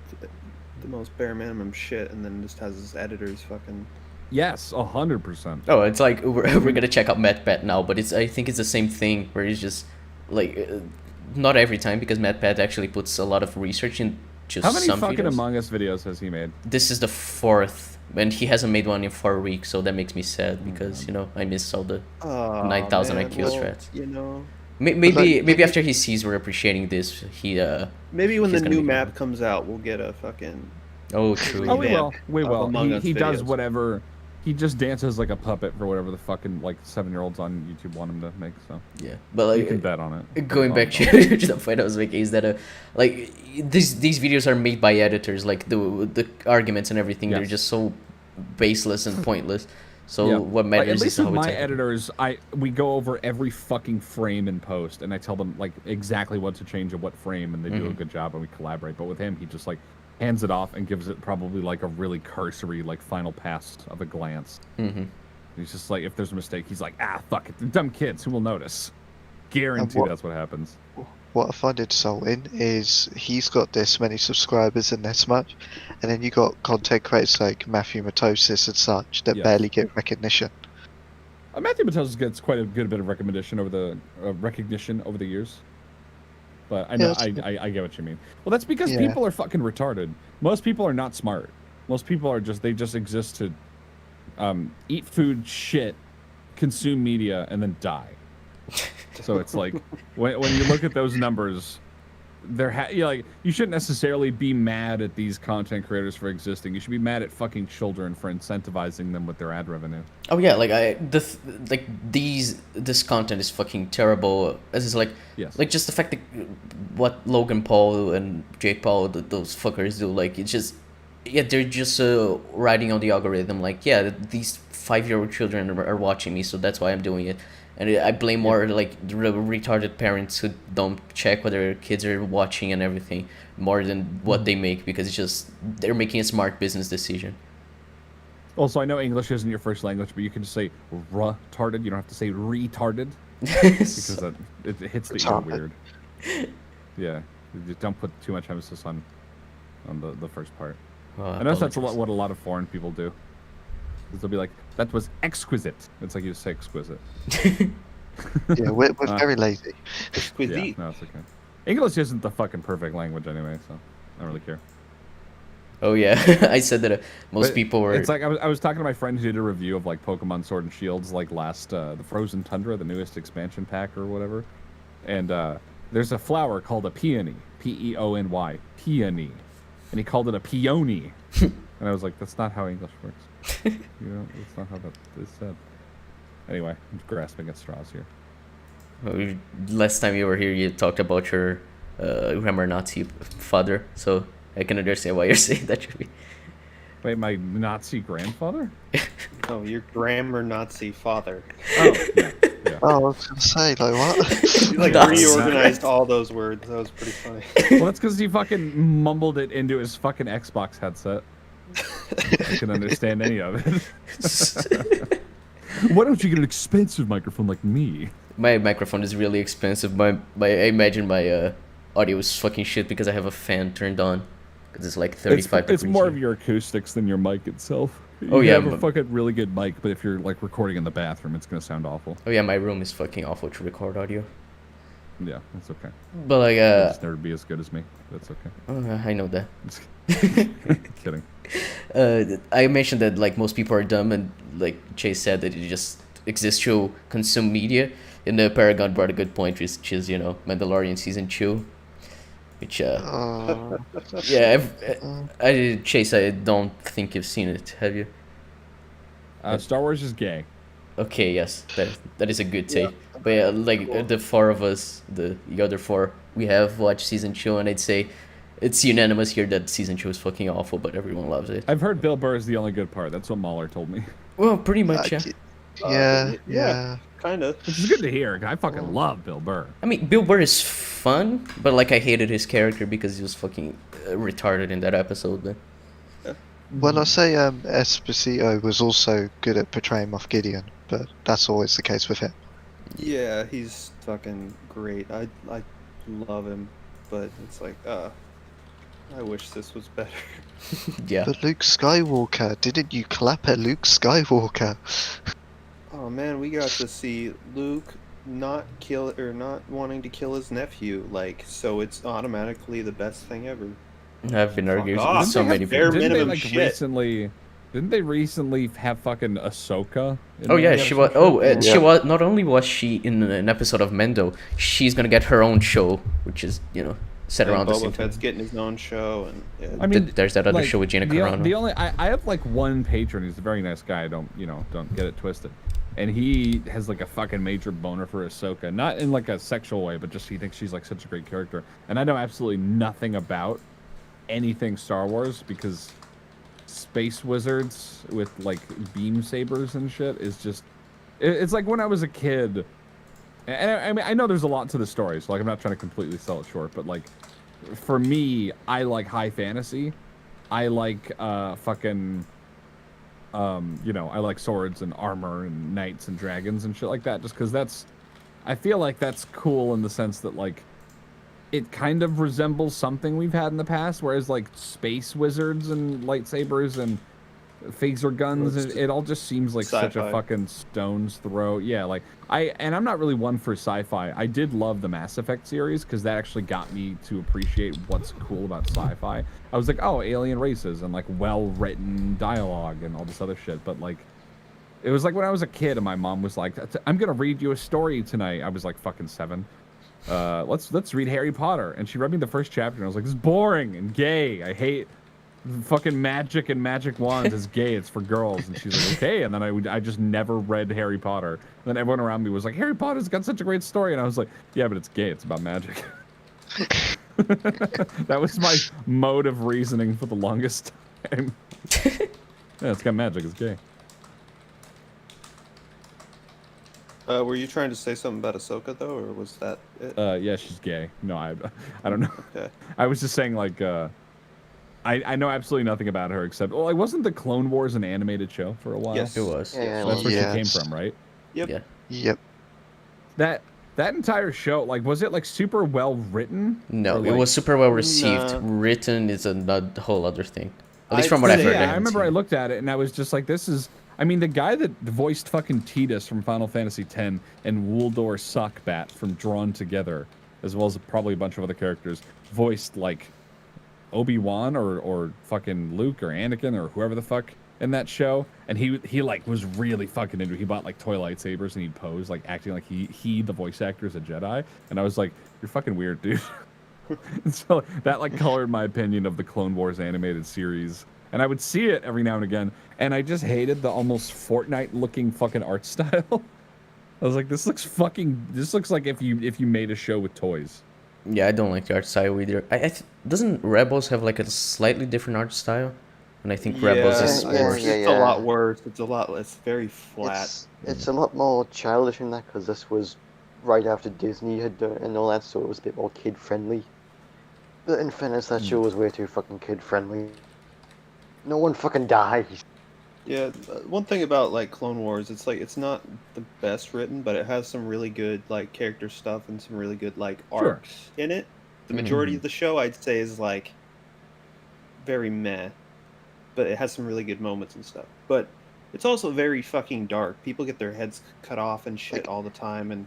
the most bare minimum shit, and then just has his editors fucking. yes, 100%. Oh, it's like we're gonna check out MatPat now, but I think it's the same thing where he's just like not every time, because MatPat actually puts a lot of research into How many some fucking videos. Among Us videos has he made? This is the 4th, and he hasn't made one in 4 weeks, so that makes me sad because you know I miss all the Oh, 9,000 man, IQ well, strats. You know, Maybe after he sees we're appreciating this, he maybe when he's the gonna new make map comes out, we'll get a fucking. oh true. Oh, we Revamp will. We of will. Among Us He does videos. he just dances like a puppet for whatever the fucking like 7-year-olds on YouTube want him to make. So Yeah, but like you can bet on it. going back to the point I was making is that like these videos are made by editors, like the arguments and everything. They're Yes. just so baseless and pointless. So Yeah. what Like, matters at is least how with it's my edited. editors, we go over every fucking frame in post, and I tell them like exactly what to change at what frame, and they do a good job, and we collaborate. But with him, he just like hands it off and gives it probably like a really cursory like final pass of a glance. He's just like, if there's a mistake, he's like, fuck it, they're dumb kids who will notice. Guarantee that's what happens. What I find insulting is he's got this many subscribers and this much, and then you got content creators like Matthew Matosis and such that Yes. barely get recognition. Matthew Matosis gets quite a good bit of recognition over the years. But I know I get what you mean. Well, that's because people are fucking retarded. Most people are not smart. Most people are they just exist to eat food, shit, consume media, and then die. So it's like when you look at those numbers, you shouldn't necessarily be mad at these content creators for existing. You should be mad at fucking children for incentivizing them with their ad revenue. Oh yeah, like this content is fucking terrible. As is like, Yes. like just the fact that what Logan Paul and Jake Paul, those fuckers do, like it's just, they're just riding on the algorithm. Like, these 5-year-old children are watching me, so that's why I'm doing it. And I blame more like the retarded parents who don't check what their kids are watching and everything more than what they make, because it's just they're making a smart business decision. Also, I know English isn't your first language, but you can just say retarded. You don't have to say retarded because it hits the ear weird. Yeah, you don't put too much emphasis on the first part. I know that's what a lot of foreign people do. They'll be like, that was exquisite. It's like you say exquisite. Yeah, we're very lazy. Exquisite. Yeah, no, it's okay. English isn't the fucking perfect language anyway, so I don't really care. Oh yeah, I said that most people were. It's like I was talking to my friend who did a review of like Pokemon Sword and Shields like last the Frozen Tundra, the newest expansion pack or whatever, and there's a flower called a peony, Peony, peony, and he called it a peony, and I was like, that's not how English works. You know, that's not how that is said. Anyway, I'm grasping at straws here. Last time you were here, you talked about your grammar Nazi father, so I can understand why you're saying that should be. Wait, my Nazi grandfather? Oh, your grammar Nazi father. Oh, yeah. Oh, I was gonna say, like what? You like Nazi. reorganized all those words. That was pretty funny. Well, that's because he fucking mumbled it into his fucking Xbox headset. I can understand any of it. Why don't you get an expensive microphone like me? My microphone is really expensive. I imagine my audio is fucking shit because I have a fan turned on. Because it's like 35 degrees. It's more here. of your acoustics than your mic itself. Oh, You yeah, have a but- fucking really good mic, but if you're like recording in the bathroom, it's gonna sound awful. Oh yeah, my room is fucking awful to record audio. Yeah, that's okay. But like, It's never be as good as me. That's okay. I know that. Kidding. I mentioned that like most people are dumb, and like Chase said that it just exists to consume media. And the Paragon brought a good point, which is Mandalorian season 2, which Chase, I don't think you've seen it, have you? Star Wars is gay. Okay, yes, that is a good take. But yeah, like the four of us, the other four, we have watched season 2, and I'd say it's unanimous here that season 2 is fucking awful, but everyone loves it. I've heard Bill Burr is the only good part. That's what Mahler told me. Well, pretty much, yeah. Yeah. Kind of. Which is good to hear. I fucking love Bill Burr. I mean, Bill Burr is fun, but like I hated his character because he was fucking retarded in that episode. But Well, I say Esposito was also good at portraying Moff Gideon, but that's always the case with him. Yeah, he's fucking great. I love him, but it's like, I wish this was better. yeah, But Luke Skywalker, didn't you clap at Luke Skywalker? Oh man, we got to see Luke not wanting to kill his nephew, like, so it's automatically the best thing ever. I've been arguing off. with so many Bare people. Didn't they minimum like shit. Didn't they recently have fucking Ahsoka? in Oh that yeah, episode? she was. Oh, she was. Not only was she in an episode of Mendo, she's gonna get her own show, which is set around the same Boba time. Fett's getting his own show, and yeah. I mean, There's that other like, show with Gina the, Carano. the only I have like one patron. He's a very nice guy. Don't get it twisted. And he has like a fucking major boner for Ahsoka, not in like a sexual way, but just he thinks she's like such a great character. And I know absolutely nothing about anything Star Wars because space wizards with like beam sabers and shit is just it's like when I was a kid. And I mean, I know there's a lot to the story, so like I'm not trying to completely sell it short, but like for me, I like high fantasy. I like fucking I like swords and armor and knights and dragons and shit like that, just because I feel like that's cool in the sense that like it kind of resembles something we've had in the past, whereas like space wizards and lightsabers and phaser guns, it all just seems like such a fucking stone's throw. Yeah, like I'm not really one for sci-fi. I did love the Mass Effect series because that actually got me to appreciate what's cool about sci-fi. I was like, oh, alien races and like well-written dialogue and all this other shit. But like, it was like when I was a kid and my mom was like, I'm gonna read you a story tonight. I was like fucking 7. Let's read Harry Potter, and she read me the first chapter and I was like, this is boring and gay. I hate fucking magic and magic wands is gay. It's for girls. And she's like, okay. And then I just never read Harry Potter. And then everyone around me was like, Harry Potter's got such a great story. And I was like, yeah, but it's gay. It's about magic. That was my mode of reasoning for the longest time. Yeah, it's got magic. It's gay. Were you trying to say something about Ahsoka though, or was that it? Yeah, she's gay. No, I don't know. Okay. I was just saying like, I know absolutely nothing about her except, well, like, wasn't the Clone Wars an animated show for a while? Yes. It was. Yeah, So that's where yes. she came from, right? Yep. Yeah. Yep. That entire show, like, was it like super well written? No, Or, it like- was super well received. Nah. Written is a whole other thing. At least I'd from what I've say- heard. Yeah, I haven't remember seen I it. looked at it and I was just like, this is. I mean, the guy that voiced fucking Tidus from Final Fantasy X and Wuldor Sockbat from Drawn Together, as well as probably a bunch of other characters, voiced like Obi-Wan or fucking Luke or Anakin or whoever the fuck in that show. And he like was really fucking into it. He bought like toy lightsabers and he'd pose like acting like he the voice actor is a Jedi. And I was like, you're fucking weird, dude. And so that like colored my opinion of the Clone Wars animated series. And I would see it every now and again, and I just hated the almost Fortnite-looking fucking art style. I was like, this looks like if you made a show with toys. Yeah, I don't like the art style either. Doesn't Rebels have like a slightly different art style? And I think Rebels is Yeah, worse. yeah, It's a lot worse. It's a lot less. Very flat. It's a lot more childish in that because this was right after Disney had done it and all that, so it was a bit more kid friendly. But in fairness, that show was way too fucking kid friendly. No one fucking dies. Yeah, one thing about like Clone Wars, it's like it's not the best written, but it has some really good like character stuff and some really good like arcs in it. The majority of the show, I'd say, is like very meh, but it has some really good moments and stuff. But it's also very fucking dark. People get their heads cut off and shit all the time, and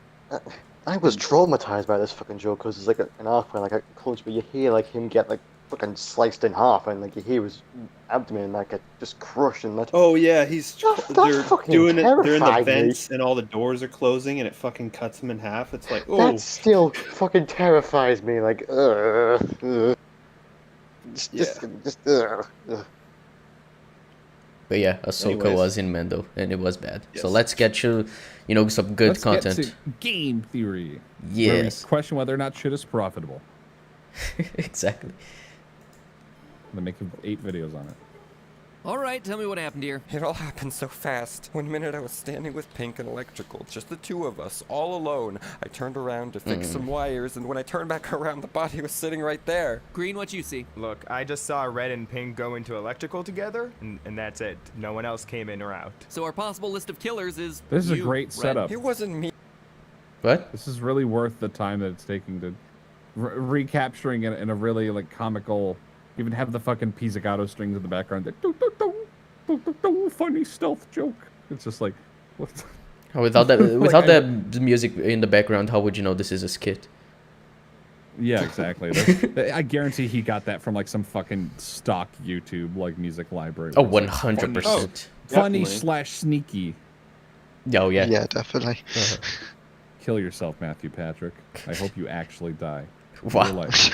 I was traumatized by this fucking show because it's like an arc where like a close, but you hear like him get like fucking sliced in half, and like you hear his abdomen like get just crushed and that. oh yeah, they're fucking doing it. They're in the terrified me. vents, and all the doors are closing, and it fucking cuts them in half. It's like, oh, That still fucking terrifies me. Like, just. But yeah, Ahsoka Anyways. was in Mando, and it was bad. So Yes. let's get you, some good Let's content. get to game theory. Where Yes, we question whether or not shit is profitable. exactly. I'm gonna make 8 videos on it. All right, tell me what happened here. It all happened so fast. One minute I was standing with Pink and Electrical, just the two of us, all alone. I turned around to fix some wires, and when I turned back around, the body was sitting right there. Green, what you see? Look, I just saw Red and Pink go into electrical together, and that's it. No one else came in or out. So our possible list of killers is This is a you, great Red. setup. It wasn't me. What? This is really worth the time that it's taking to recapturing it in a really like comical. Even have the fucking pizzicato strings in the background. That, funny stealth joke. It's just like, what? Without that, Like, without the music in the background, how would you know this is a skit? Yeah, exactly. I guarantee he got that from like some fucking stock YouTube like music library. Oh, where it's like, 100%. Funny Definitely. / sneaky. Oh yeah. Yeah, definitely. Kill yourself, Matthew Patrick. I hope you actually die. in Wow. real life.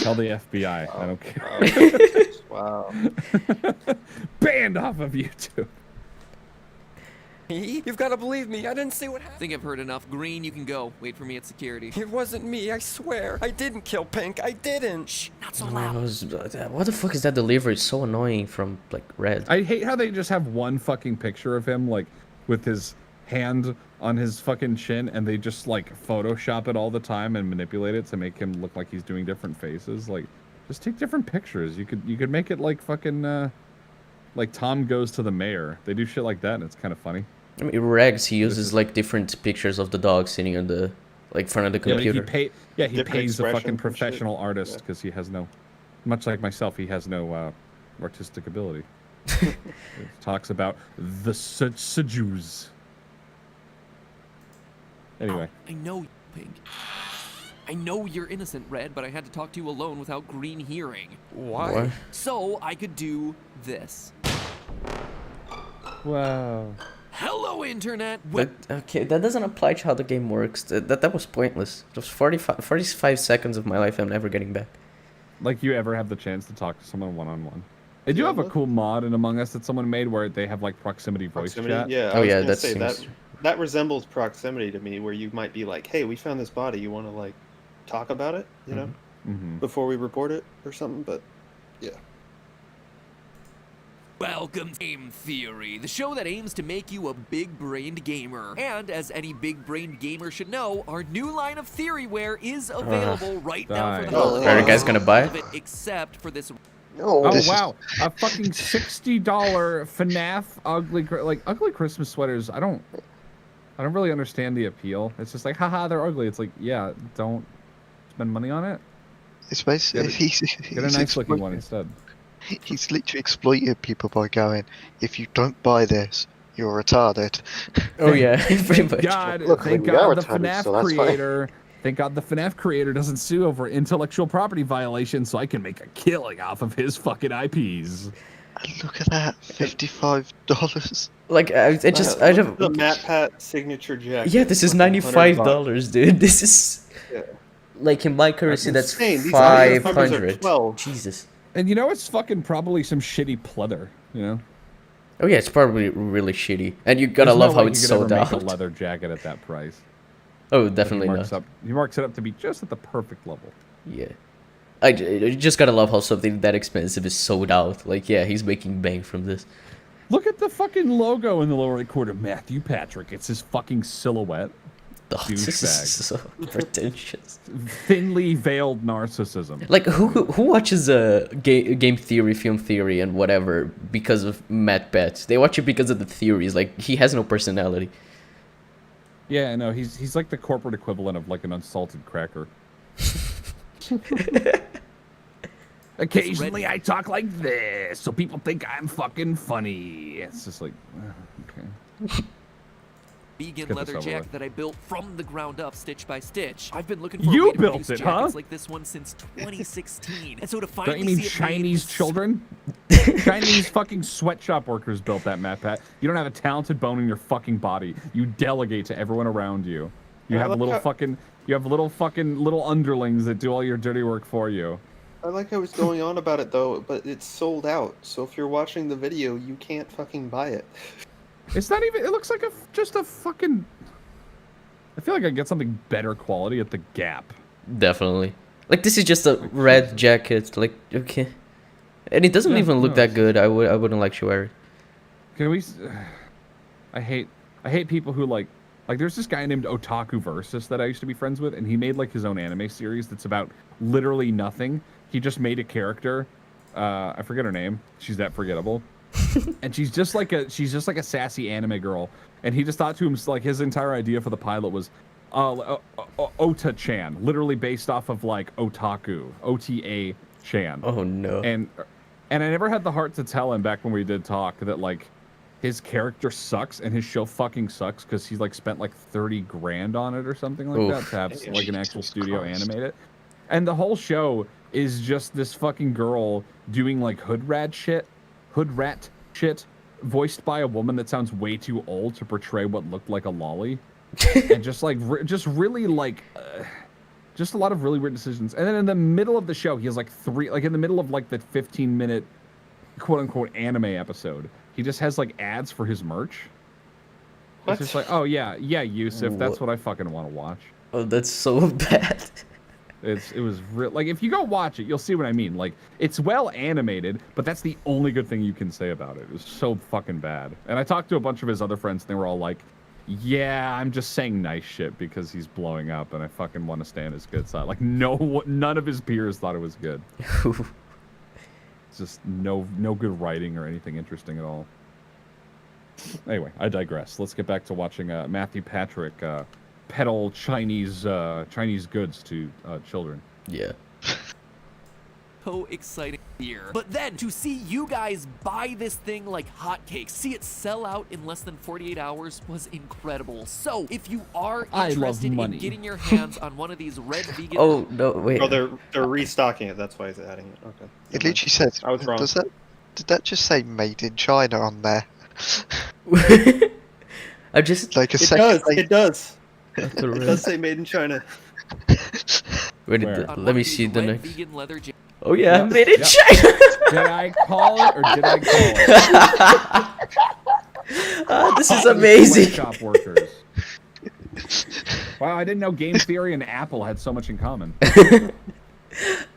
Tell the FBI. I don't care. Wow. Banned off of YouTube. You've got to believe me. I didn't see what happened. Think I've heard enough. Green, you can go. Wait for me at security. It wasn't me. I swear. I didn't kill Pink. I didn't. Shh. Not so loud. What the fuck is that delivery? It's so annoying from like Red. I hate how they just have one fucking picture of him, like, with his hand on his fucking chin, and they just, like, Photoshop it all the time and manipulate it to make him look like he's doing different faces. Like, just take different pictures. You could make it like fucking, like Tom Goes to the Mayor. They do shit like that, and it's kind of funny. I mean, Regs, he uses like different pictures of the dog sitting on the like front of the computer. He Different pays a fucking expressions and professional shit. artist Yeah. because he has no, much like myself, he has no artistic ability. It talks about the Jews. Anyway, I know, Pink. I know you're innocent, Red, but I had to talk to you alone without Green hearing. Why? What? So I could do this. wow. Hello, Internet. But okay, that doesn't apply to how the game works. That was pointless. It was 45 seconds of my life I'm never getting back. Like you ever have the chance to talk to someone one-on-one. They do have a cool mod in Among Us that someone made where they have like proximity voice chat. Yeah. Oh, I was yeah, gonna that say seems- that resembles proximity to me, where you might be like, "Hey, we found this body. You want to like talk about it? You know, Mm-hmm. before we report it or something." But yeah. Welcome to Game Theory, the show that aims to make you a big-brained gamer. And as any big-brained gamer should know, our new line of theoryware is available right now for the Oh, holidays. are you guys gonna buy it? Except for this. No. Oh This is- wow, a fucking $60 FNAF ugly Christmas sweaters. I don't really understand the appeal. It's just like, haha, they're ugly. It's like, yeah, don't spend money on it. It's basically Get a nice looking one instead. He's literally exploiting people by going, if you don't buy this, you're retarded. Oh yeah, pretty much. God, Luckily, thank we are God the retarded, FNAF so that's fine. creator. Thank God the FNAF creator doesn't sue over intellectual property violations, so I can make a killing off of his fucking IPs. And look at that, $55. Like I just I don't. The MatPat signature jacket. Yeah, this is fucking $95, dude. This is Yeah. like in my currency, That's that's insane. These numbers are 500. 12. Jesus. And you know it's fucking probably some shitty pleather, you know? Oh yeah, it's probably really shitty, and you gotta There's love no how way it's you could ever sold make out. a leather jacket at that price. Oh, But definitely he not. marks it up to be just at the perfect level. Yeah. You just gotta love how something that expensive is sold out. Like, yeah, he's making bank from this. Look at the fucking logo in the lower right corner. Matthew Patrick. It's his fucking silhouette. Oh, this is Douchebag. so pretentious. Thinly veiled narcissism. Like, who watches game theory, film theory, and whatever because of MatPat? They watch it because of the theories. Like, he has no personality. Yeah, no, he's like the corporate equivalent of like an unsalted cracker. Occasionally I talk like this, so people think I'm fucking funny. It's just like, okay. Vegan Get leather this over jacket with. that I built from the ground up, stitch by stitch. I've been looking for You a way to built produce it, jackets huh? like this one since 2016. And so to finally Don't you mean see it made Chinese was children? Chinese fucking sweatshop workers built that, MatPat. You don't have a talented bone in your fucking body. You delegate to everyone around you. You I have like little how- fucking, little underlings that do all your dirty work for you. I like how it's going on about it though, but it's sold out. So if you're watching the video, you can't fucking buy it. It's not even. It looks like just a fucking. I feel like I get something better quality at the Gap. Definitely. Like, this is just a red jacket. Like, okay. And it doesn't Yeah, even look no, that it's- good. I wouldn't like to wear it. Can we? I hate people who like. There's this guy named Otaku Versus that I used to be friends with, and he made like his own anime series that's about literally nothing. He just made a character. I forget her name. She's that forgettable. And she's just like a sassy anime girl. And he just thought to himself, like, his entire idea for the pilot was Ota-chan, literally based off of like otaku, OTA-chan. Oh no. And I never had the heart to tell him back when we did talk that like his character sucks and his show fucking sucks because he's like spent like 30 grand on it or something like that to have like an actual studio animate it. And the whole show is just this fucking girl doing like hood rat shit, voiced by a woman that sounds way too old to portray what looked like a lolly. And just like just really like Just a lot of really weird decisions. And then in the middle of the show, he has like in the middle of like the 15-minute quote-unquote anime episode, he just has like ads for his merch. What? It's just like, oh yeah, Yusuf, that's what I fucking want to watch. Oh, that's so bad. It was real. Like, if you go watch it, you'll see what I mean. Like, it's well animated, but that's the only good thing you can say about it. It was so fucking bad. And I talked to a bunch of his other friends, and they were all like, yeah, I'm just saying nice shit because he's blowing up, and I fucking want to stay on his good side. Like, none of his peers thought it was good. It's just no good writing or anything interesting at all. Anyway, I digress. Let's get back to watching Matthew Patrick peddle Chinese goods to children. Yeah. So exciting here. But then to see you guys buy this thing like hotcakes, see it sell out in less than 48 hours was incredible. So if you are interested in getting your hands on one of these red vegan... Oh, no, wait. Oh, they're restocking it. That's why he's adding it. Okay. It literally says. I was wrong. Did that just say "Made in China" on there? I just like a It does. It does. It does say "Made in China." Wait, let me see the next. Vegan leather Oh yeah, made in China. Did I call it or did I call it? This is amazing. Shop workers. Wow, I didn't know game theory and Apple had so much in common.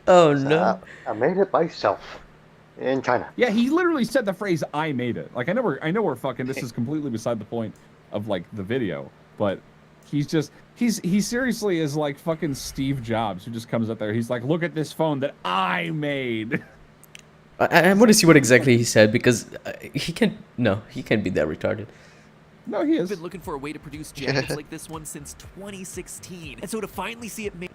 Oh no! I made it myself in China. Yeah, he literally said the phrase "I made it." Like, I know we're fucking. This is completely beside the point of like the video, but he seriously is like fucking Steve Jobs, who just comes up there. He's like, "Look at this phone that I made." I want to see what exactly he said because he can't be that retarded. No, he is. I've been looking for a way to produce jackets like this one since 2016, and so to finally see it made.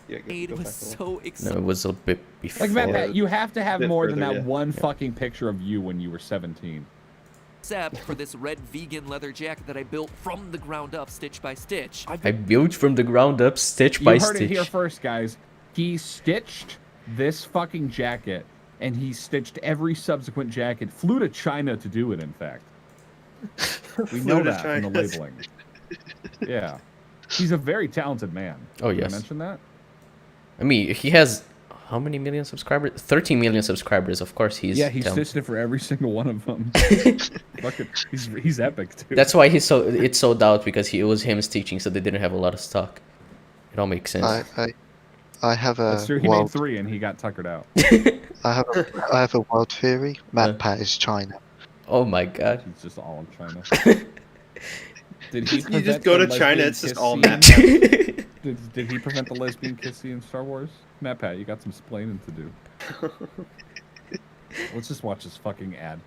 It was so exciting. No, it was a bit before. Like, Matt, you have to have more than that one Yeah. fucking picture of you when you were 17. Except for this red vegan leather jacket that I built from the ground up, stitch by stitch. I built from the ground up, stitch by You heard stitch. it here first, guys. He stitched this fucking jacket, and he stitched every subsequent jacket. Flew to China to do it, in fact. We know Flew to that from the China. labeling. Yeah. He's a very talented man. Oh, Did I yes. mention that? I mean, he has how many million subscribers? 13 million subscribers. Of course, he's Yeah, he talented. stitched it for every single one of them. Fucking, he's epic, too. That's why it sold out because it was him stitching, so they didn't have a lot of stock. It all makes sense. I have a That's true. He wild, made 3 and he got tuckered out. I have a wild theory. MatPat is China. Oh my god. He's just all in China. Did he You just go to China, it's just all Matt. Did he prevent the lesbian kiss scene in Star Wars? MatPat, you got some splaining to do. Let's just watch this fucking ad.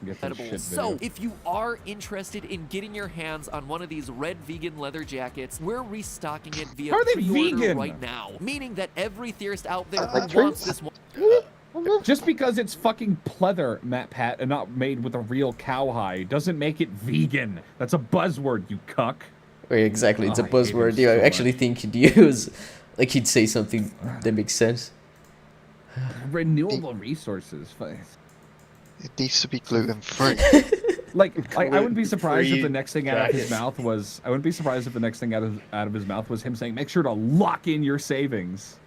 Get this shit So, video. if you are interested in getting your hands on one of these red vegan leather jackets, we're restocking it via How are they pre-order vegan? right now. Meaning that every theorist out there like who wants trees. this one. Just because it's fucking pleather, MatPat, and not made with a real cowhide doesn't make it vegan. That's a buzzword, you cuck. Wait, exactly. It's a Oh, I hate him buzzword. Yeah, I so actually much. think he'd use, like, he'd say something that makes sense. Renewable resources. It needs to be gluten free. Like, I wouldn't be surprised if the Gluten-free next thing out of his jackets. mouth was. I wouldn't be surprised if the next thing out of his mouth was him saying, "Make sure to lock in your savings."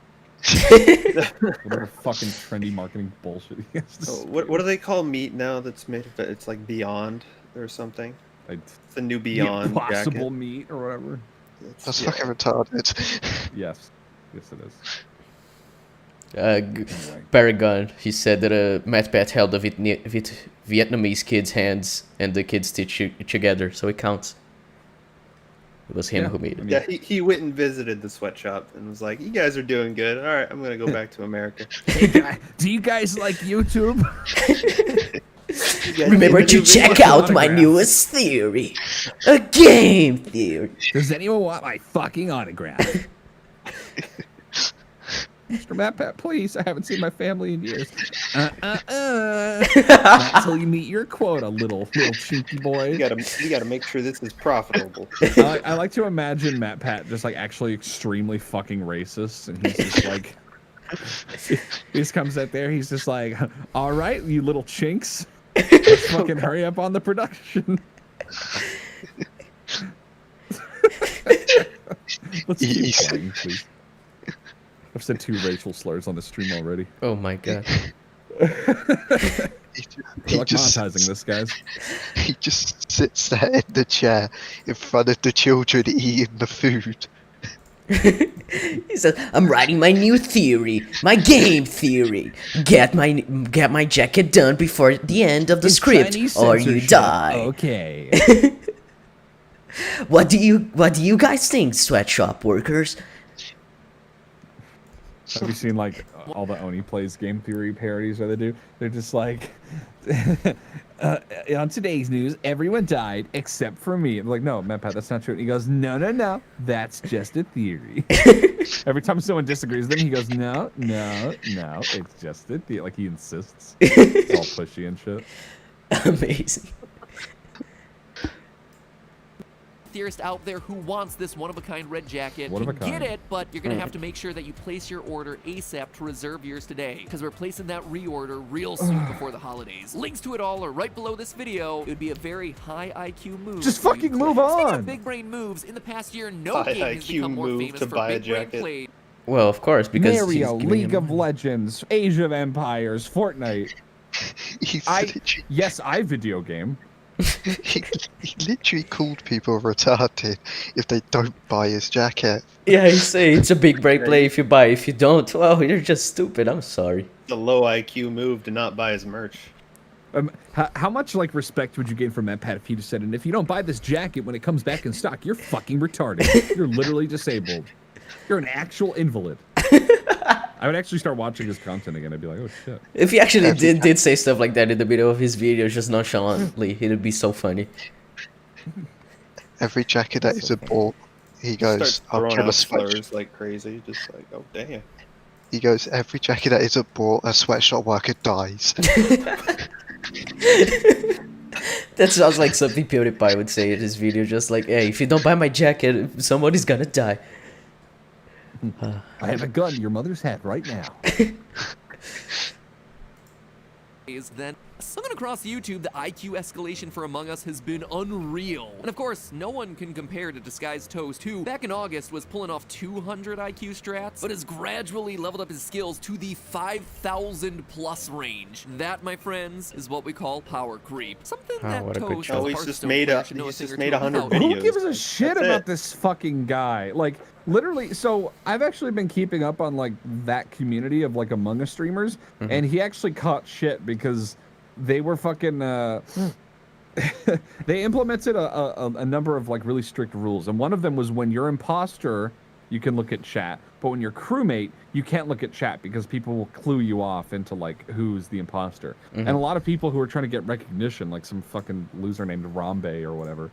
Whatever fucking trendy marketing bullshit he has to Oh, what do they call meat now that's made of it? It's like Beyond or something. It's the new Beyond possible jacket. meat or whatever. That's fucking retarded. Yes, it is. Paragon, he said that MatPat held the Vietnamese kid's hands and the kids stitched together, so it counts. It was him who made it. Yeah, he went and visited the sweatshop and was like, "You guys are doing good. All right, I'm gonna go back to America." Do you guys like YouTube? Remember to check out my newest theory, a game theory. Does anyone want my fucking autograph? Mr. MatPat, please. I haven't seen my family in years. Not until you meet your quota, little cheeky boy. You gotta make sure this is profitable. I like to imagine MatPat just like actually extremely fucking racist, and he's just like, he just comes out there. He's just like, "All right, you little chinks, let's fucking hurry up on the production." Let's keep playing, please. I've said 2 racial slurs on the stream already. Oh my god. He like monetizing this, guys. He just sits there in the chair in front of the children eating the food. He says, "I'm writing my new theory, my game theory. Get my jacket done before the end of the script, or you die." Okay. What do you guys think, sweatshop workers? Have you seen like all the Oni Plays game theory parodies where they do? They're just like, on today's news, everyone died except for me. I'm like, no, MatPat, that's not true. And he goes, no, that's just a theory. Every time someone disagrees with him, he goes, no, it's just a theory. Like he insists. It's all pushy and shit. Amazing. Theorist out there who wants this one-of-a-kind red jacket One of a can get kind. it, but you're gonna have to make sure that you place your order ASAP to reserve yours today, because we're placing that reorder real soon before the holidays. Links to it all are right below this video. It would be a very high IQ move. Just for you fucking to move play. Speaking on. of big brain moves, in the past year, no High game has IQ become more move famous to for buy a big brain jacket. play. Well, of course, because Mario, he's League of Legends, Age of Empires, Fortnite. He's I literally, yes, I video game. he literally called people retarded if they don't buy his jacket. Yeah, I say it's a big break play if you buy. If you don't, well, you're just stupid. I'm sorry. It's a low IQ move to not buy his merch. How much like respect would you gain from MatPat if he just said, and if you don't buy this jacket when it comes back in stock, you're fucking retarded. You're literally disabled. You're an actual invalid. I would actually start watching his content again. I'd be like, oh shit. If he actually did say stuff like that in the middle of his videos, just nonchalantly, it'd be so funny. Every jacket that is bought, he goes, Starts I'll throwing kill a out sweatshop. slurs like crazy. Just like, oh damn. He goes, every jacket that isn't bought, a sweatshop worker dies. That sounds like something PewDiePie would say in his video, just like, hey, if you don't buy my jacket, somebody's gonna die. I have a gun to your mother's head right now. Then, someone across YouTube, the IQ escalation for Among Us has been unreal. And of course, no one can compare to Disguised Toast, who back in August was pulling off 200 IQ strats, but has gradually leveled up his skills to the 5,000 plus range. That, my friends, is what we call power creep. Something that what a good Toast, show. as He's Hearthstone just made player, a- should know he's thing just or made two 100 about. videos. Who gives a shit That's about it. this fucking guy? Like, literally, so I've actually been keeping up on like that community of like Among Us streamers, and he actually caught shit because they were fucking they implemented a number of like really strict rules, and one of them was when you're imposter, you can look at chat, but when you're crewmate, you can't look at chat because people will clue you off into like who's the imposter. And a lot of people who are trying to get recognition, like some fucking loser named Rambe or whatever,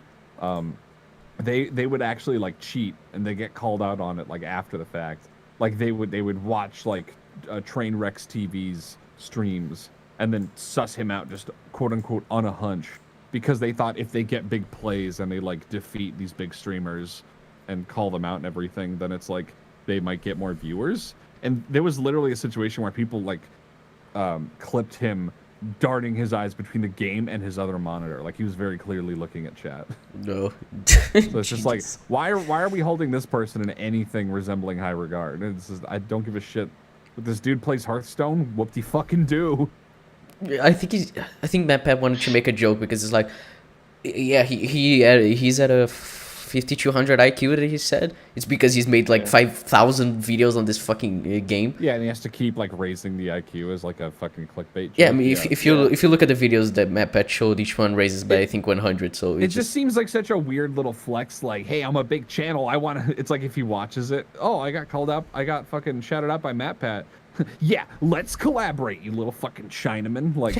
they would actually like cheat, and they get called out on it like after the fact. Like they would watch like Trainwreck's TV's streams and then suss him out just quote unquote on a hunch, because they thought if they get big plays and they like defeat these big streamers and call them out and everything, then it's like they might get more viewers. And there was literally a situation where people like clipped him darting his eyes between the game and his other monitor, like he was very clearly looking at chat. No. So it's just like, why are we holding this person in anything resembling high regard? And it's just, I don't give a shit. But this dude plays Hearthstone, whoop-de-fucking-do. I think MatPat wanted to make a joke because it's like, yeah, he's at a 5200 IQ that he said. It's because he's made like 5,000 videos on this fucking game. Yeah, and he has to keep like raising the IQ as like a fucking clickbait. Yeah, I joke. mean, if you look at the videos that MatPat showed, each one raises by I think 100. So it just seems like such a weird little flex. Like, hey, I'm a big channel. I want to. It's like if he watches it. Oh, I got called up. I got fucking shouted out by MatPat. Yeah, let's collaborate, you little fucking Chinaman. Like,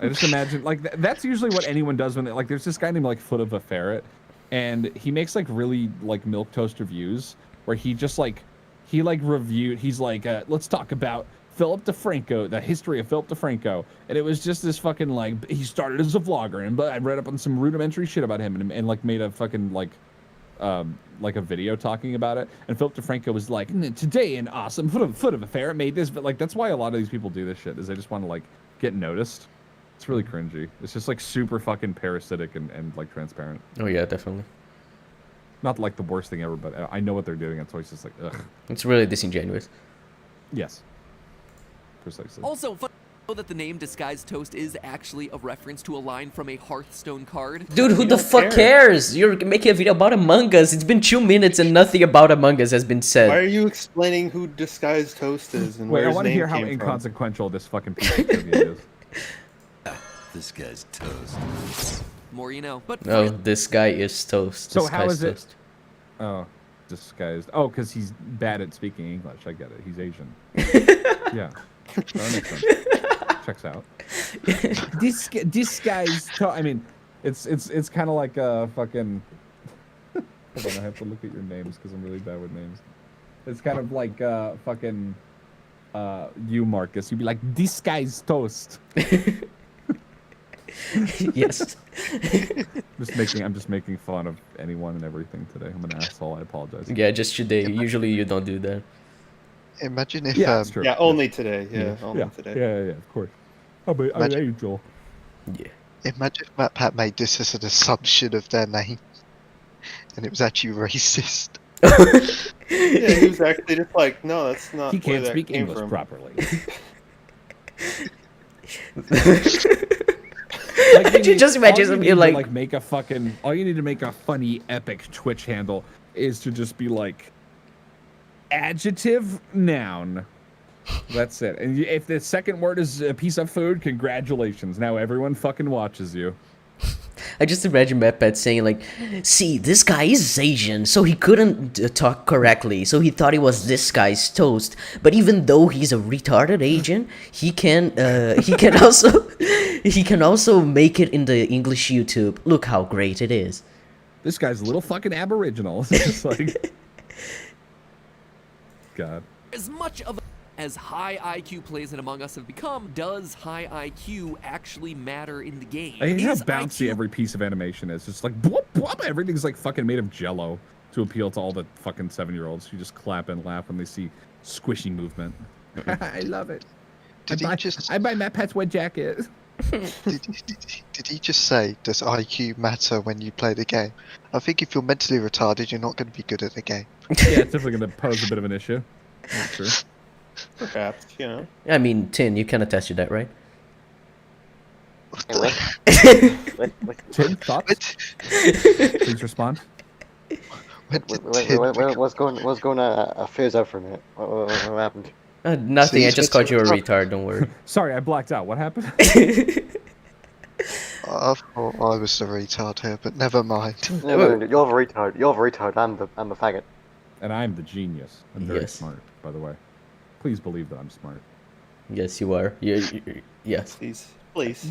I just imagine like that's usually what anyone does when they, like. There's this guy named like Foot of a Ferret, and he makes like really like milquetoast reviews where he just like reviewed. He's like, let's talk about Philip DeFranco, the history of Philip DeFranco, and it was just this fucking like he started as a vlogger, and but I read up on some rudimentary shit about him and like made a fucking like a video talking about it, and Philip DeFranco was like, today an awesome foot of a ferret made this, but like that's why a lot of these people do this shit, is they just want to like get noticed. It's really cringy. It's just like super fucking parasitic and like transparent. Oh yeah, definitely. Not like the worst thing ever, but I know what they're doing, and so it's just like, ugh. It's really disingenuous. Yes. Precisely. Also, fun know that the name Disguised Toast is actually a reference to a line from a Hearthstone card. Dude, who the fuck cares? You're making a video about Among Us. It's been 2 minutes and nothing about Among Us has been said. Why are you explaining who Disguised Toast is and Wait, where I his want to name hear how came from? inconsequential this fucking piece of trivia is. This guy's toast. More you know. But Oh, this guy is toast. So This how guy's is it? toast. Oh, disguised. Oh, because he's bad at speaking English. I get it. He's Asian. Yeah. That makes sense. Checks out. Disguised. I mean, it's kind of like a fucking. Hold on, I have to look at your names because I'm really bad with names. It's kind of like fucking you, Marcus. You'd be like, this guy's toast. Yes. I'm just making fun of anyone and everything today. I'm an asshole. I apologize. Yeah, just today. Usually you don't do that. Imagine if Yeah, that's true. Yeah, only today. Yeah, only Yeah, today. yeah, of course. I'm an angel. Yeah. imagine if MatPat made this as an assumption of their name, and it was actually racist. Yeah, he was actually just like, no, that's not. He where can't that speak came English from. properly. Just imagine all you something need to, like make a fucking. All you need to make a funny epic Twitch handle is to just be like, adjective, noun. That's it. And if the second word is a piece of food, congratulations. Now everyone fucking watches you. I just imagine MatPat saying like, see, this guy is Asian, so he couldn't talk correctly, so he thought he was this guy's toast. But even though he's a retarded Asian, he can also make it in the English YouTube. Look how great it is. This guy's a little fucking aboriginal. It's just like, God. as much of as high IQ plays in Among Us have become, does high IQ actually matter in the game? I hate how Is bouncy IQ every piece of animation is. It's like, bloop, bloop, everything's like fucking made of jello to appeal to all the fucking 7-year-olds who just clap and laugh when they see squishy movement. I love it. I buy MatPat's wet jacket. Did he just say, does IQ matter when you play the game? I think if you're mentally retarded, you're not going to be good at the game. Yeah, it's definitely going to pose a bit of an issue. That's true. Perhaps, you know. I mean, Tin, you can attest to that, right? Tim, thoughts? Please respond. What's going on? I phased out for a minute. What happened? Nothing, I just called you a retard, don't worry. Sorry, I blacked out. What happened? I thought I was the retard here, but never mind. No, you're the retard. You're the retard. I'm the faggot. And I'm the genius. I'm very Yes. smart, by the way. Please believe that I'm smart. Yes, you are. Yes. Please.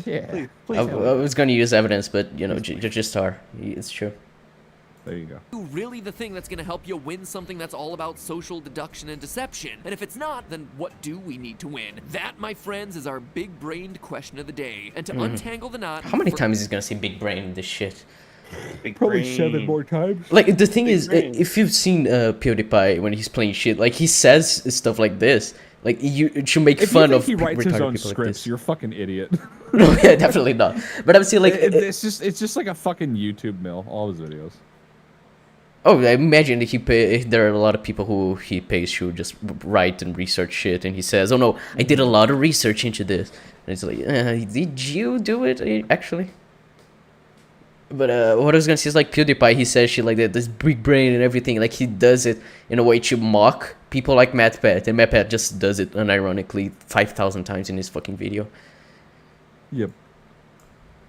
Yeah. Please. I was going to use evidence, but, you know, you just are. It's true. There you go. really the thing that's going to help you win something that's all about social deduction and deception? And if it's not, then what do we need to win? That, my friends, is our big-brained question of the day. And to untangle the knot... How many times is he going to say big brain in this shit? Probably 7 more times. Like, the thing is, if you've seen PewDiePie when he's playing shit, like, he says stuff like this. Like, you should make fun of he writes his retarded own people like scripts, this. you're a fucking idiot. No, yeah, definitely not. But I'm saying, like... it's just like a fucking YouTube mill, all his videos. Oh, I imagine there are a lot of people who he pays who just write and research shit, and he says, "Oh no, I did a lot of research into this." And it's like, did you do it actually? But what I was gonna say is like PewDiePie, he says shit like that, this big brain and everything. Like he does it in a way to mock people like MatPat, and MatPat just does it unironically 5,000 times in his fucking video. Yep.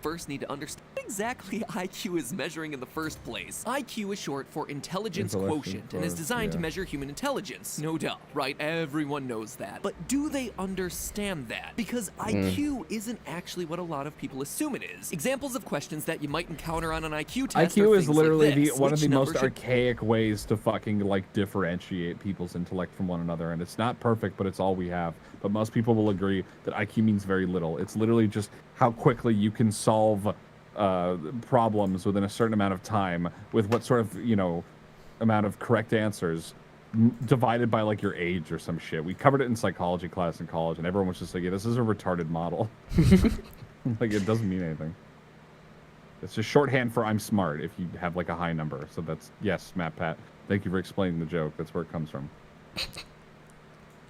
First need to understand what exactly IQ is measuring in the first place. IQ is short for intelligence quotient and is designed to measure human intelligence. No doubt, right? Everyone knows that. But do they understand that? Because IQ isn't actually what a lot of people assume it is. Examples of questions that you might encounter on an IQ test IQ are is things literally like this. one of Which the most number should- archaic ways to fucking like differentiate people's intellect from one another, and it's not perfect, but it's all we have. But most people will agree that IQ means very little. It's literally just how quickly you can solve problems within a certain amount of time with what sort of, you know, amount of correct answers divided by like your age or some shit. We covered it in psychology class in college, and everyone was just like, yeah, this is a retarded model. Like, it doesn't mean anything. It's just shorthand for I'm smart if you have like a high number. So that's yes, MatPat. Thank you for explaining the joke. That's where it comes from.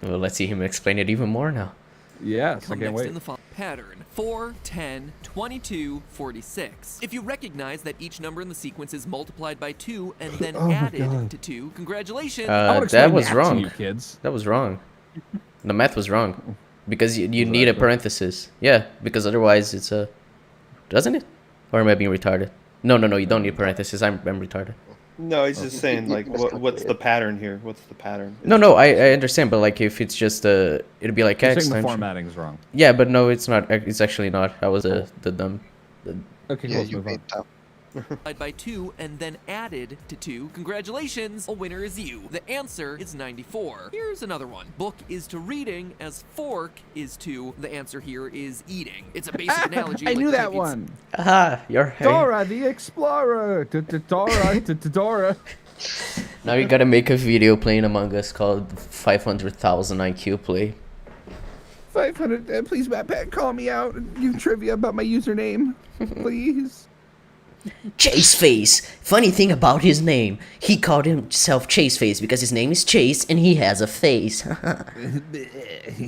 Well, let's see him explain it even more now. Yes, I Come can't next wait. in the pattern 4, 10, 22, 46. If you recognize that each number in the sequence is multiplied by 2 and then added to 2, congratulations. That was wrong. You kids. That was wrong. The math was wrong. Because you need a parenthesis. Yeah, because otherwise it's a... Doesn't it? Or am I being retarded? No, you don't need parenthesis. I'm retarded. No, he's just saying like, what's the pattern here? What's the pattern? No, I understand, but like if it's just it'd be like You're X saying the times. formatting's wrong. Yeah, but no, it's not. It's actually not. I was the dumb. Okay, Yeah, let's you move on. made that. Multiplied by 2 and then added to 2. Congratulations, a winner is you. The answer is 94. Here's another one. Book is to reading as fork is to. The answer here is eating. It's a basic analogy. I like knew the that type you'd one. Aha, you're Dora the Explorer. Dora, Dora. Now you gotta make a video playing Among Us called 500,000 IQ play. 500. Please, MatPat, call me out. Give trivia about my username, please. ChaseFace. Funny thing about his name, he called himself ChaseFace because his name is Chase and he has a face.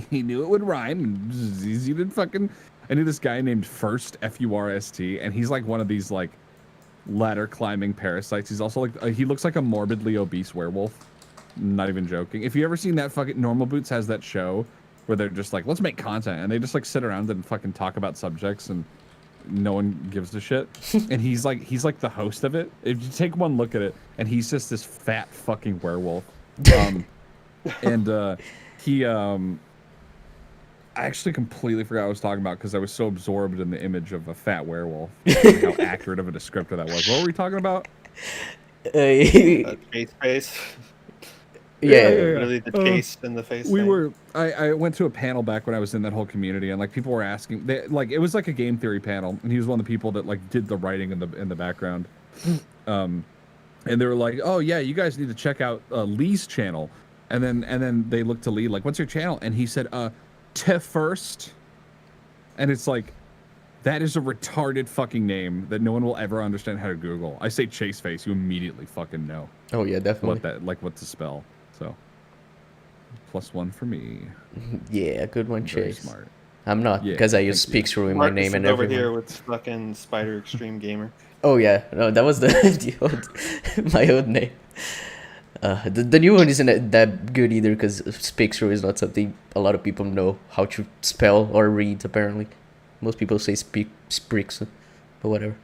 He knew it would rhyme. It was easy to fucking. I knew this guy named First Furst, and he's like one of these like ladder climbing parasites. He's also like he looks like a morbidly obese werewolf. Not even joking. If you ever seen that fucking Normal Boots has that show where they're just like, let's make content, and they just like sit around and fucking talk about subjects and no one gives a shit. And he's like the host of it. If you take one look at it, and he's just this fat fucking werewolf. He I actually completely forgot what I was talking about because I was so absorbed in the image of a fat werewolf. How accurate of a descriptor that was. What were we talking about? Chase face. Yeah. Really the chase in the face. We thing. were. I went to a panel back when I was in that whole community, and like people were asking, like it was like a game theory panel, and he was one of the people that like did the writing in the background. And they were like, "Oh yeah, you guys need to check out Lee's channel." And then they looked to Lee like, "What's your channel?" And he said, First. And it's like, that is a retarded fucking name that no one will ever understand how to Google. I say ChaseFace, you immediately fucking know. Oh yeah, definitely. What to spell. So, +1 for me. Yeah, good one, Very Chase. smart. I'm not Yeah, because I use speak through in my Marcus name and is over everything. here with fucking Spider Extreme Gamer. Oh yeah, no, that was the old, my old name. The new one isn't that good either because speak through is not something a lot of people know how to spell or read. Apparently, most people say speaks, but whatever.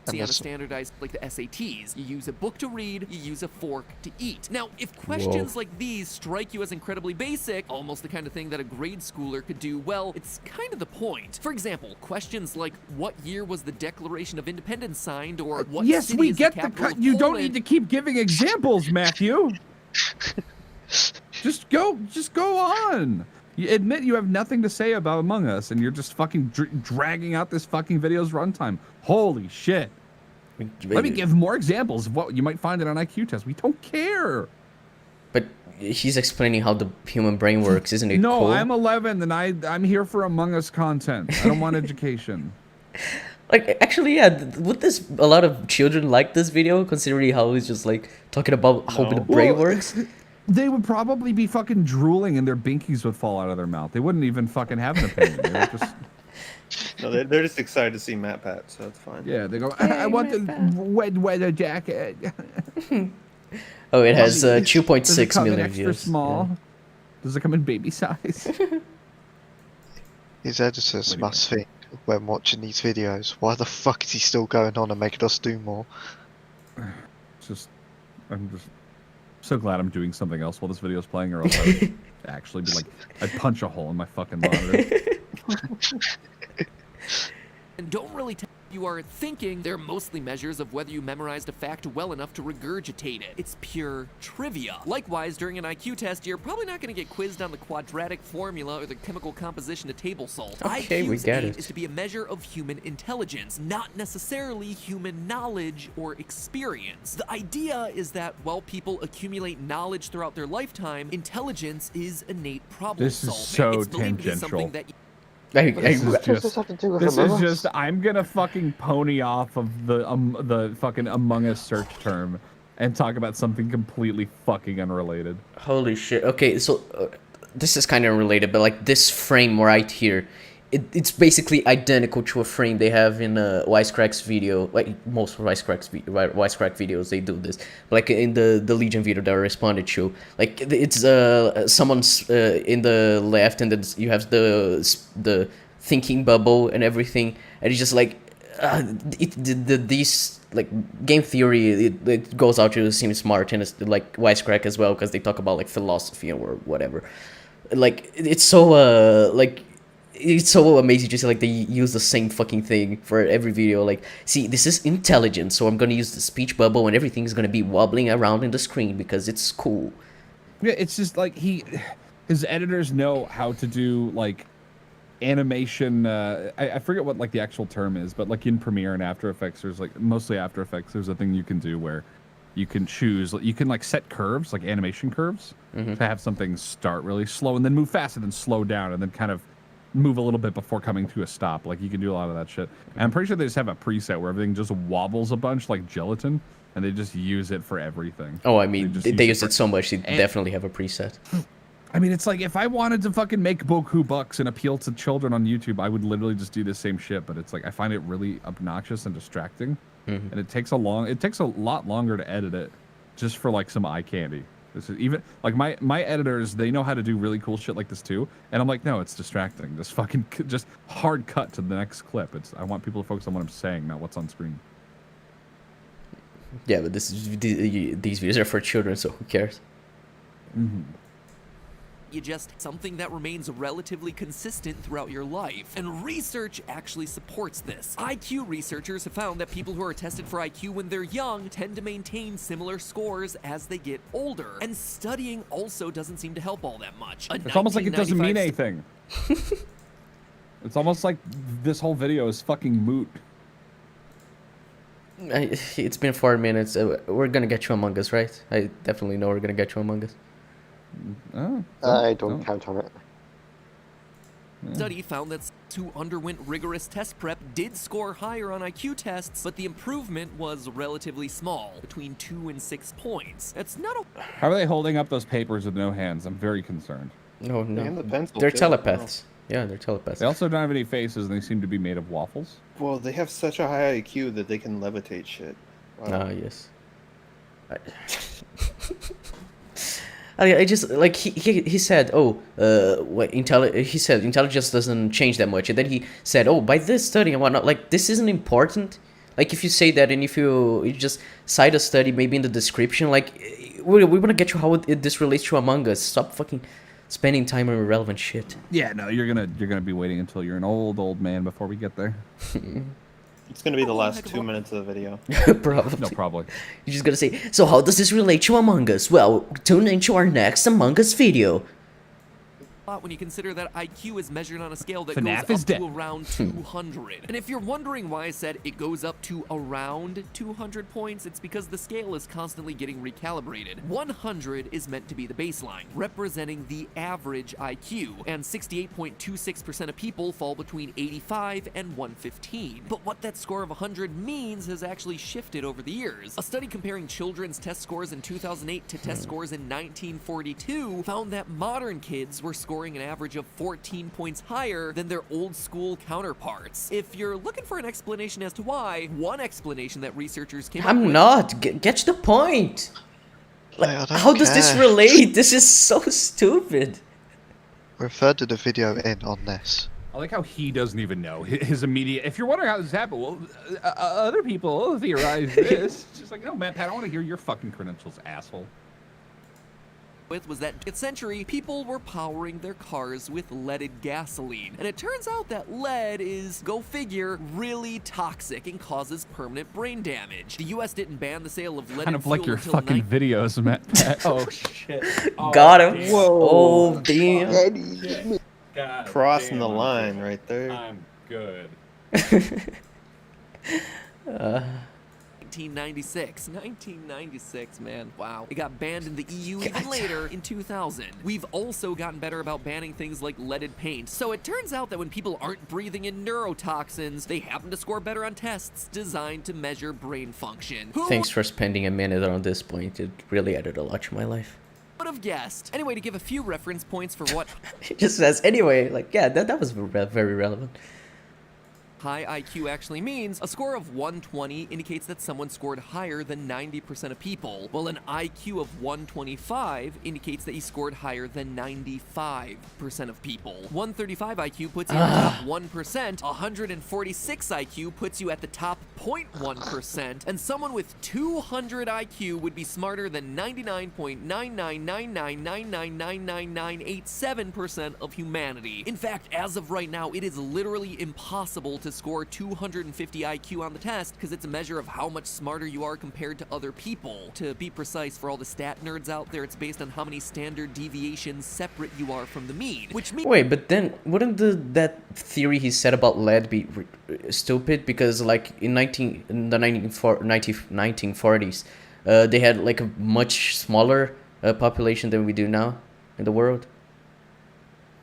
See, on a standardized, like the SATs, you use a book to read, you use a fork to eat. Now, if questions like these strike you as incredibly basic, almost the kind of thing that a grade schooler could do, well, it's kind of the point. For example, questions like, what year was the Declaration of Independence signed, or what Yes, city we is get the the capital cut. of You don't Poland? need to keep giving examples, Matthew. Just go on. You admit you have nothing to say about Among Us, and you're just fucking dragging out this fucking video's runtime. Holy shit. Let me give more examples of what you might find in an IQ test. We don't care. But he's explaining how the human brain works, isn't it? No, cool? I'm 11, and I'm here for Among Us content. I don't want education. Like, actually, yeah, would a lot of children like this video, considering how he's just like talking about how the brain works? They would probably be fucking drooling, and their binkies would fall out of their mouth. They wouldn't even fucking have an opinion. They would just... No, they're just excited to see MatPat, so it's fine. Yeah, they go, I want the wet weather jacket. Oh, it has Does it 2.6 come in million extra views. small? Yeah. Does it come in baby size? His editors must think when watching these videos, why the fuck is he still going on and making us do more? I'm just so glad I'm doing something else while this video's playing, or else I would actually be like, I'd punch a hole in my fucking monitor. And don't really tell you are thinking. They're mostly measures of whether you memorized a fact well enough to regurgitate it. It's pure trivia. Likewise, during an IQ test, you're probably not going to get quizzed on the quadratic formula or the chemical composition of table salt. Okay, we IQ's get aim it. is to be a measure of human intelligence, not necessarily human knowledge or experience. The idea is that while people accumulate knowledge throughout their lifetime, intelligence is innate problem This is solving. so It's believed to be something tangential. that This is What does this have to do with This Among is Us? just, I'm gonna fucking pony off of the fucking Among Us search term and talk about something completely fucking unrelated. Holy shit. Okay, so this is kind of unrelated, but like this frame right here, it's basically identical to a frame they have in Wisecrack's video. Like most Wisecrack videos, they do this. Like in the Legion video that I responded to, like it's someone's in the left, and then you have the thinking bubble and everything, and it's just like these like game theory. It goes out to seem smart, and it's like Wisecrack as well because they talk about like philosophy or whatever. Like it's so like. It's so amazing to see like they use the same fucking thing for every video. Like, see, this is intelligent, so I'm gonna use the speech bubble and everything is gonna be wobbling around in the screen because it's cool. Yeah, it's just like his editors know how to do like animation. I forget what like the actual term is, but like in Premiere and After Effects, there's like mostly After Effects. There's a thing you can do where you can choose, you can like set curves, like animation curves, to have something start really slow and then move fast and then slow down and then kind of move a little bit before coming to a stop. Like you can do a lot of that shit. And I'm pretty sure they just have a preset where everything just wobbles a bunch like gelatin, and they just use it for everything. Oh, I mean, they use it so much, they definitely have a preset. I mean, it's like if I wanted to fucking make Boku bucks and appeal to children on YouTube, I would literally just do the same shit. But it's like I find it really obnoxious and distracting, and it takes a lot longer to edit it, just for like some eye candy. This is even like my editors, they know how to do really cool shit like this too, and I'm like, no, it's distracting. Just fucking just hard cut to the next clip. I want people to focus on what I'm saying, not what's on screen. Yeah, but these videos are for children, so who cares? You just something that remains relatively consistent throughout your life. And research actually supports this. IQ researchers have found that people who are tested for IQ when they're young tend to maintain similar scores as they get older. And studying also doesn't seem to help all that much. It's almost like it doesn't mean anything. It's almost like this whole video is fucking moot. It's been 4 minutes. We're gonna get you Among Us, right? I definitely know we're gonna get you Among Us. Oh, I don't count on it. Study found that who underwent rigorous test prep did score higher on IQ tests, but the improvement was relatively small, between 2 and 6 points. It's not a... How are they holding up those papers with no hands? I'm very concerned. No, no. And the pencil, They're too. telepaths. Yeah, they're telepaths. They also don't have any faces, and they seem to be made of waffles. Well, they have such a high IQ that they can levitate shit. Wow. Ah, yes. I just like he said, oh, he said intelligence doesn't change that much, and then he said, oh, by this study and whatnot, like this isn't important. Like if you say that, and if you just cite a study maybe in the description, like we want to get you how this relates to Among Us. Stop fucking spending time on irrelevant shit. Yeah, no, you're gonna be waiting until you're an old man before we get there. It's gonna be the last 2 minutes of the video. Probably. No, probably. You're just gonna say, so how does this relate to Among Us? Well, tune into our next Among Us video. When you consider that IQ is measured on a scale that FNAF goes is up dead. to around 200. And if you're wondering why I said it goes up to around 200 points, it's because the scale is constantly getting recalibrated. 100 is meant to be the baseline, representing the average IQ, and 68.26% of people fall between 85 and 115. But what that score of 100 means has actually shifted over the years. A study comparing children's test scores in 2008 to test scores in 1942 found that modern kids were scoring an average of 14 points higher than their old school counterparts. If you're looking for an explanation as to why, one explanation that researchers came up with... I'm not. Get to the point. Like, I don't how does this care. relate? This is so stupid. We're a third of the video in on this. I like how he doesn't even know. His immediate... If you're wondering how this happened, well, other people theorize this. It's just like, no, MatPat, I want to hear your fucking credentials, asshole. Was that in century, people were powering their cars with leaded gasoline. And it turns out that lead is, go figure, really toxic and causes permanent brain damage. The US didn't ban the sale of leaded Kind of like fuel your until fucking videos, MatPat. Oh, shit. Oh, Got him. damn. Whoa. Oh, damn. God Crossing damn, the I'm line good. right there. I'm good. 1996. 1996, man. Wow. It got banned in the EU even later in 2000. We've also gotten better about banning things like leaded paint. So it turns out that when people aren't breathing in neurotoxins, they happen to score better on tests designed to measure brain function. Thanks for spending a minute on this point. It really added a lot to my life. Would have guessed. Anyway, to give a few reference points for what It just says, anyway, like, yeah, that was very relevant. high IQ actually means, a score of 120 indicates that someone scored higher than 90% of people, while an IQ of 125 indicates that you scored higher than 95% of people. 135 IQ puts you in the top 1%, 146 IQ puts you at the top 0.1%, and someone with 200 IQ would be smarter than 99.99999999987% of humanity. In fact, as of right now, it is literally impossible to score 250 IQ on the test because it's a measure of how much smarter you are compared to other people. To be precise, for all the stat nerds out there, it's based on how many standard deviations separate you are from the mean, which means— Wait, but then wouldn't that theory he said about lead be stupid? Because like in the 1940s, they had like a much smaller population than we do now in the world.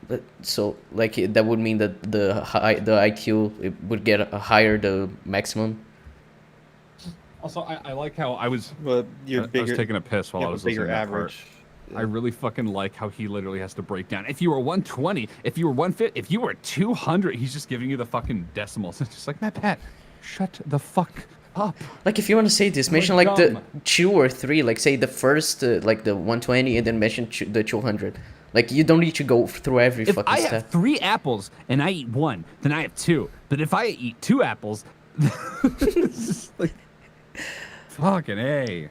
But, so like that would mean that the IQ it would get higher, the maximum. Also, I like how I was taking a piss while I was listening to that part. I really fucking like how he literally has to break down. If you were 120, if you were 150, if you were 200, he's just giving you the fucking decimals. It's just like, MatPat, shut the fuck up. Like if you want to say this, mention like the 2 or 3. Like say the first, like the 120, and then mention the 200. Like, you don't need to go through every fucking step. If I have 3 apples and I eat 1, then I have 2. But if I eat 2 apples, it's just like, fucking A.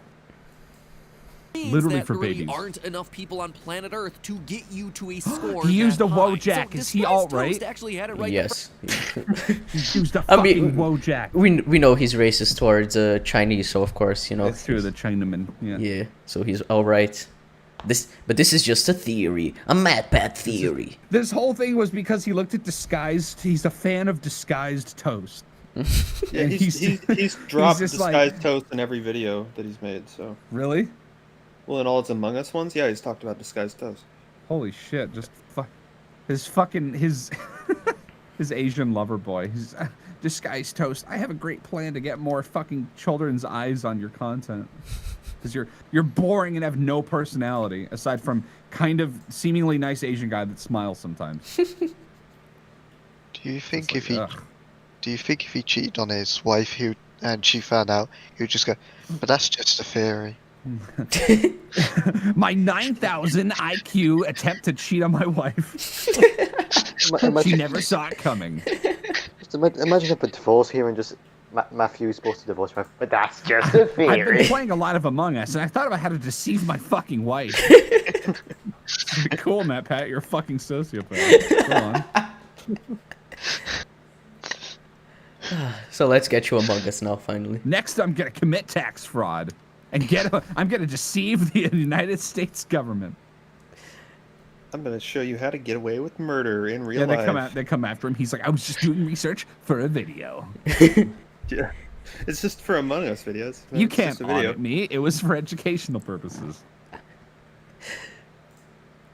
Literally for babies. Aren't enough people on planet Earth to get you to a score. He used a high. Wojak. So is he alt-right? Actually had it right. Yes. He used a fucking Wojak. We know he's racist towards Chinese, so of course, you know. That's true, the Chinaman. Yeah. Yeah, so he's alright. But this is just a theory, a MatPat theory. This whole thing was because he looked at disguised. He's a fan of disguised toast. Yeah, he's dropped disguised toast in every video that he's made. So really? Well, in all its Among Us ones, yeah, he's talked about disguised toast. Holy shit! Just his his Asian lover boy. He's disguised toast. I have a great plan to get more fucking children's eyes on your content. Because you're boring and have no personality aside from kind of seemingly nice Asian guy that smiles sometimes. Do you think if he cheated on his wife and she found out, he would just go, but that's just a theory. My 9,000 IQ attempt to cheat on my wife. She never saw it coming. Just imagine if a divorce here and just Matthew's supposed to divorce my, but that's just a theory. I've been playing a lot of Among Us, and I thought about how to deceive my fucking wife. Cool, MatPat, you're a fucking sociopath. Go on. So let's get you Among Us now, finally. Next, I'm gonna commit tax fraud, and I'm gonna deceive the United States government. I'm gonna show you how to get away with murder in real life. They come after him. He's like, I was just doing research for a video. Yeah, it's just for Among Us videos. You can't audit me. It was for educational purposes.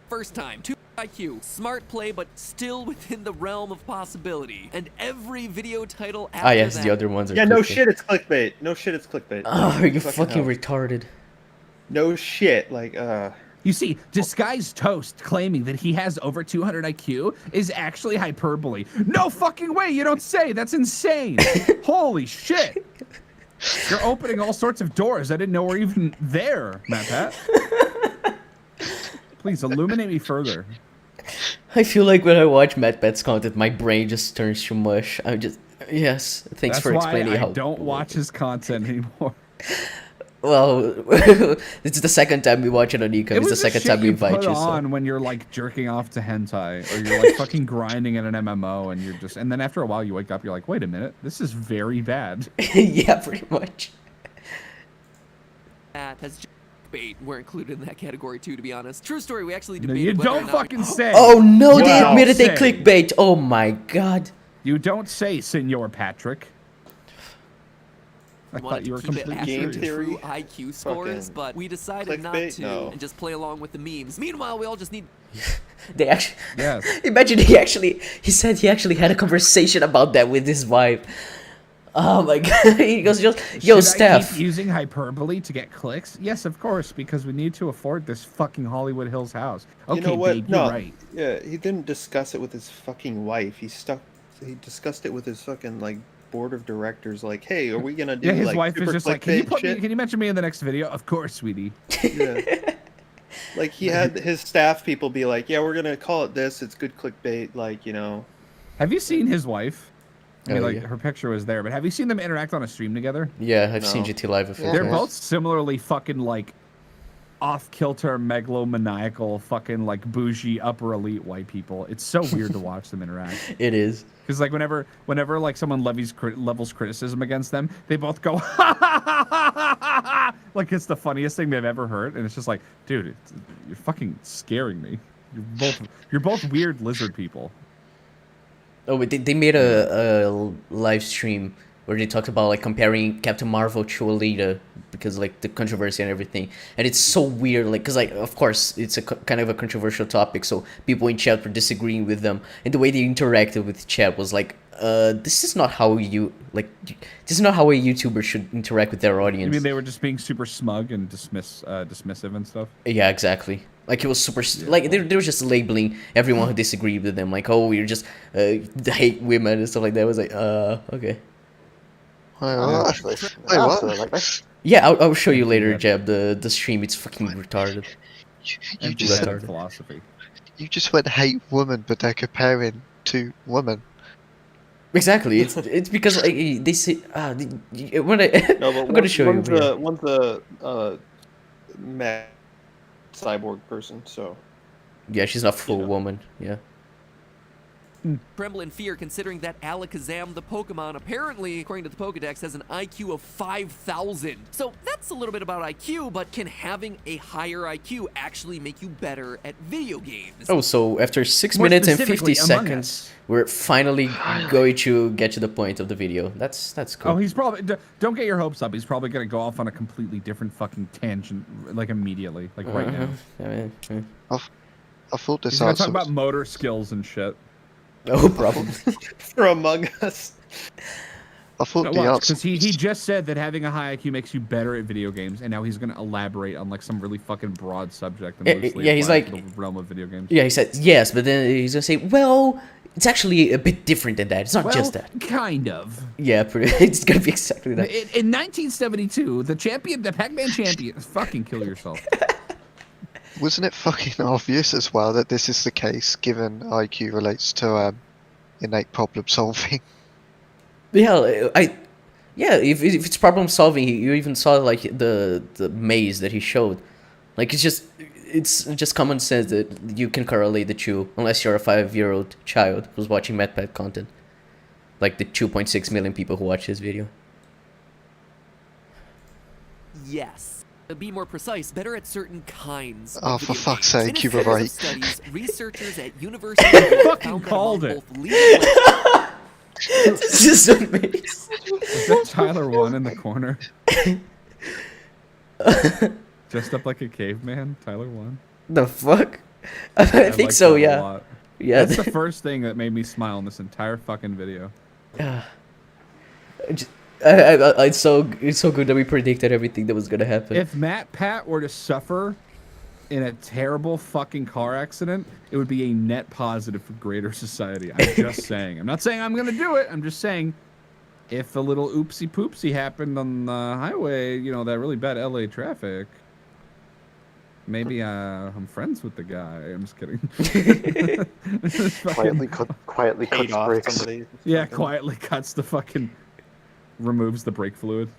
First time, 2 IQ, smart play, but still within the realm of possibility. And every video title after yes, that. the other ones are Yeah, clickbait. no shit, it's clickbait. No shit, it's clickbait. Oh, you fucking retarded. No shit, like, You see, disguised toast claiming that he has over 200 IQ is actually hyperbole. No fucking way, you don't say. That's insane. Holy shit. You're opening all sorts of doors I didn't know were even there, MatPat. Please illuminate me further. I feel like when I watch MatPat's content, my brain just turns to mush. I'm just, yes, thanks for explaining how. I don't watch his content anymore. Well, it's the second time we watch it on ECUM. It's the second time we invite you. On when you're like jerking off to hentai, or you're like fucking grinding in an MMO, and you're just, and then after a while you wake up, you're like, wait a minute, this is very bad. Yeah, pretty much. Has bait were included in that category too, to be honest. True story, we actually No, debated you whether or don't not fucking say. Oh no, You they don't admitted they say. clickbait. Oh my god. You don't say, Senor Patrick. I We wanted thought you were to keep it completely Game accurate to theory. true IQ scores, Fucking but we decided not clickbait? to No. and just play along with the memes. Meanwhile, we all just need They actually. Yes. Imagine he said he actually had a conversation about that with his wife. Oh my god. He goes, yo, Should I Steph. keep using hyperbole to get clicks? Yes, of course, because we need to afford this fucking Hollywood Hills house. Okay, You know what? babe, No, you're right. yeah, he didn't discuss it with his fucking wife. He discussed it with his fucking like board of directors. Like, hey, are we gonna do Yeah, his like wife is super just like, can you clickbait shit? mention me in the next video? Of course, sweetie. Yeah. Like he had his staff people be like, yeah, we're gonna call it this. It's good clickbait. Like, you know. Have you seen his wife? I mean, Oh, like, yeah. her picture was there, but have you seen them interact on a stream together? Yeah, I've seen No. GT Live a few They're times. both similarly fucking, like, off-kilter, megalomaniacal, fucking, like, bougie, upper elite white people. It's so weird to watch them interact. It is. Because, like, whenever like, someone levels criticism against them, they both go, like, it's the funniest thing they've ever heard. And it's just like, dude, you're fucking scaring me. You're both weird lizard people. Oh, but they made a live stream where they talked about like comparing Captain Marvel to Alita because like the controversy and everything, and it's so weird, like because like of course it's a kind of a controversial topic, so people in chat were disagreeing with them, and the way they interacted with chat was like, this is not how this is not how a YouTuber should interact with their audience. You mean they were just being super smug and dismissive and stuff? Yeah, exactly. Like it was super like they were just labeling everyone who disagreed with them, like, oh, you're just hate women and stuff like that. I was like, okay. Actually, Wait, I what? also like that. Yeah, I'll show you later, Jeb. The stream, it's fucking retarded. You just said, Retarded. Philosophy. you just went hate woman, but they're comparing to women. Exactly. It's because like they say when I No, but I'm gonna show you. one's Yeah. one's a mad cyborg person. So Yeah, she's not full Yeah. woman. Yeah. tremble in fear considering that Alakazam, the Pokemon, apparently, according to the Pokedex, has an IQ of 5,000. So that's a little bit about IQ, but can having a higher IQ actually make you better at video games? Oh, so after 6 More minutes and 50 specifically, Among seconds, Us. we're finally going to get to the point of the video. That's cool. Oh, he's probably don't get your hopes up. He's probably gonna go off on a completely different fucking tangent, like immediately, like right now. I mean, I thought this He's gonna talk answer about was, motor skills and shit. no problem. for Among Us. I thought No, the watch, answer because he just said that having a high IQ makes you better at video games, and now he's gonna elaborate on like some really fucking broad subject. And loosely yeah, he's apply it like- to the realm of video games. Yeah, he said yes, but then he's gonna say, well, it's actually a bit different than that. It's not just that. Kind of. Yeah, it's gonna be exactly that. In 1972, the Pac-Man champion, fucking kill yourself. wasn't it fucking obvious as well that this is the case, given IQ relates to innate problem solving. Yeah, if it's problem solving, you even saw like the maze that he showed. Like it's just common sense that you can correlate the two, unless you're a 5-year-old child who's watching MatPat content, like the 2.6 million people who watch this video. Yes. To be more precise, better at certain kinds of Oh, for video fuck's games. sake, In you a were series of right. Studies, researchers at universities Fucking found that called among it. both leading This is amazing. Is that Tyler 1 in the corner? Dressed up like a caveman, Tyler 1. The fuck? I think like so. that a Yeah. lot. Yeah. That's the first thing that made me smile in this entire fucking video. It's so good that we predicted everything that was gonna happen. If MatPat were to suffer in a terrible fucking car accident, it would be a net positive for greater society. I'm just saying. I'm not saying I'm gonna do it. I'm just saying, if a little oopsie poopsie happened on the highway, you know, that really bad LA traffic, maybe I'm friends with the guy. I'm just kidding. Quietly Paid cuts off brakes. somebody. Yeah, quietly cuts the fucking, removes the brake fluid.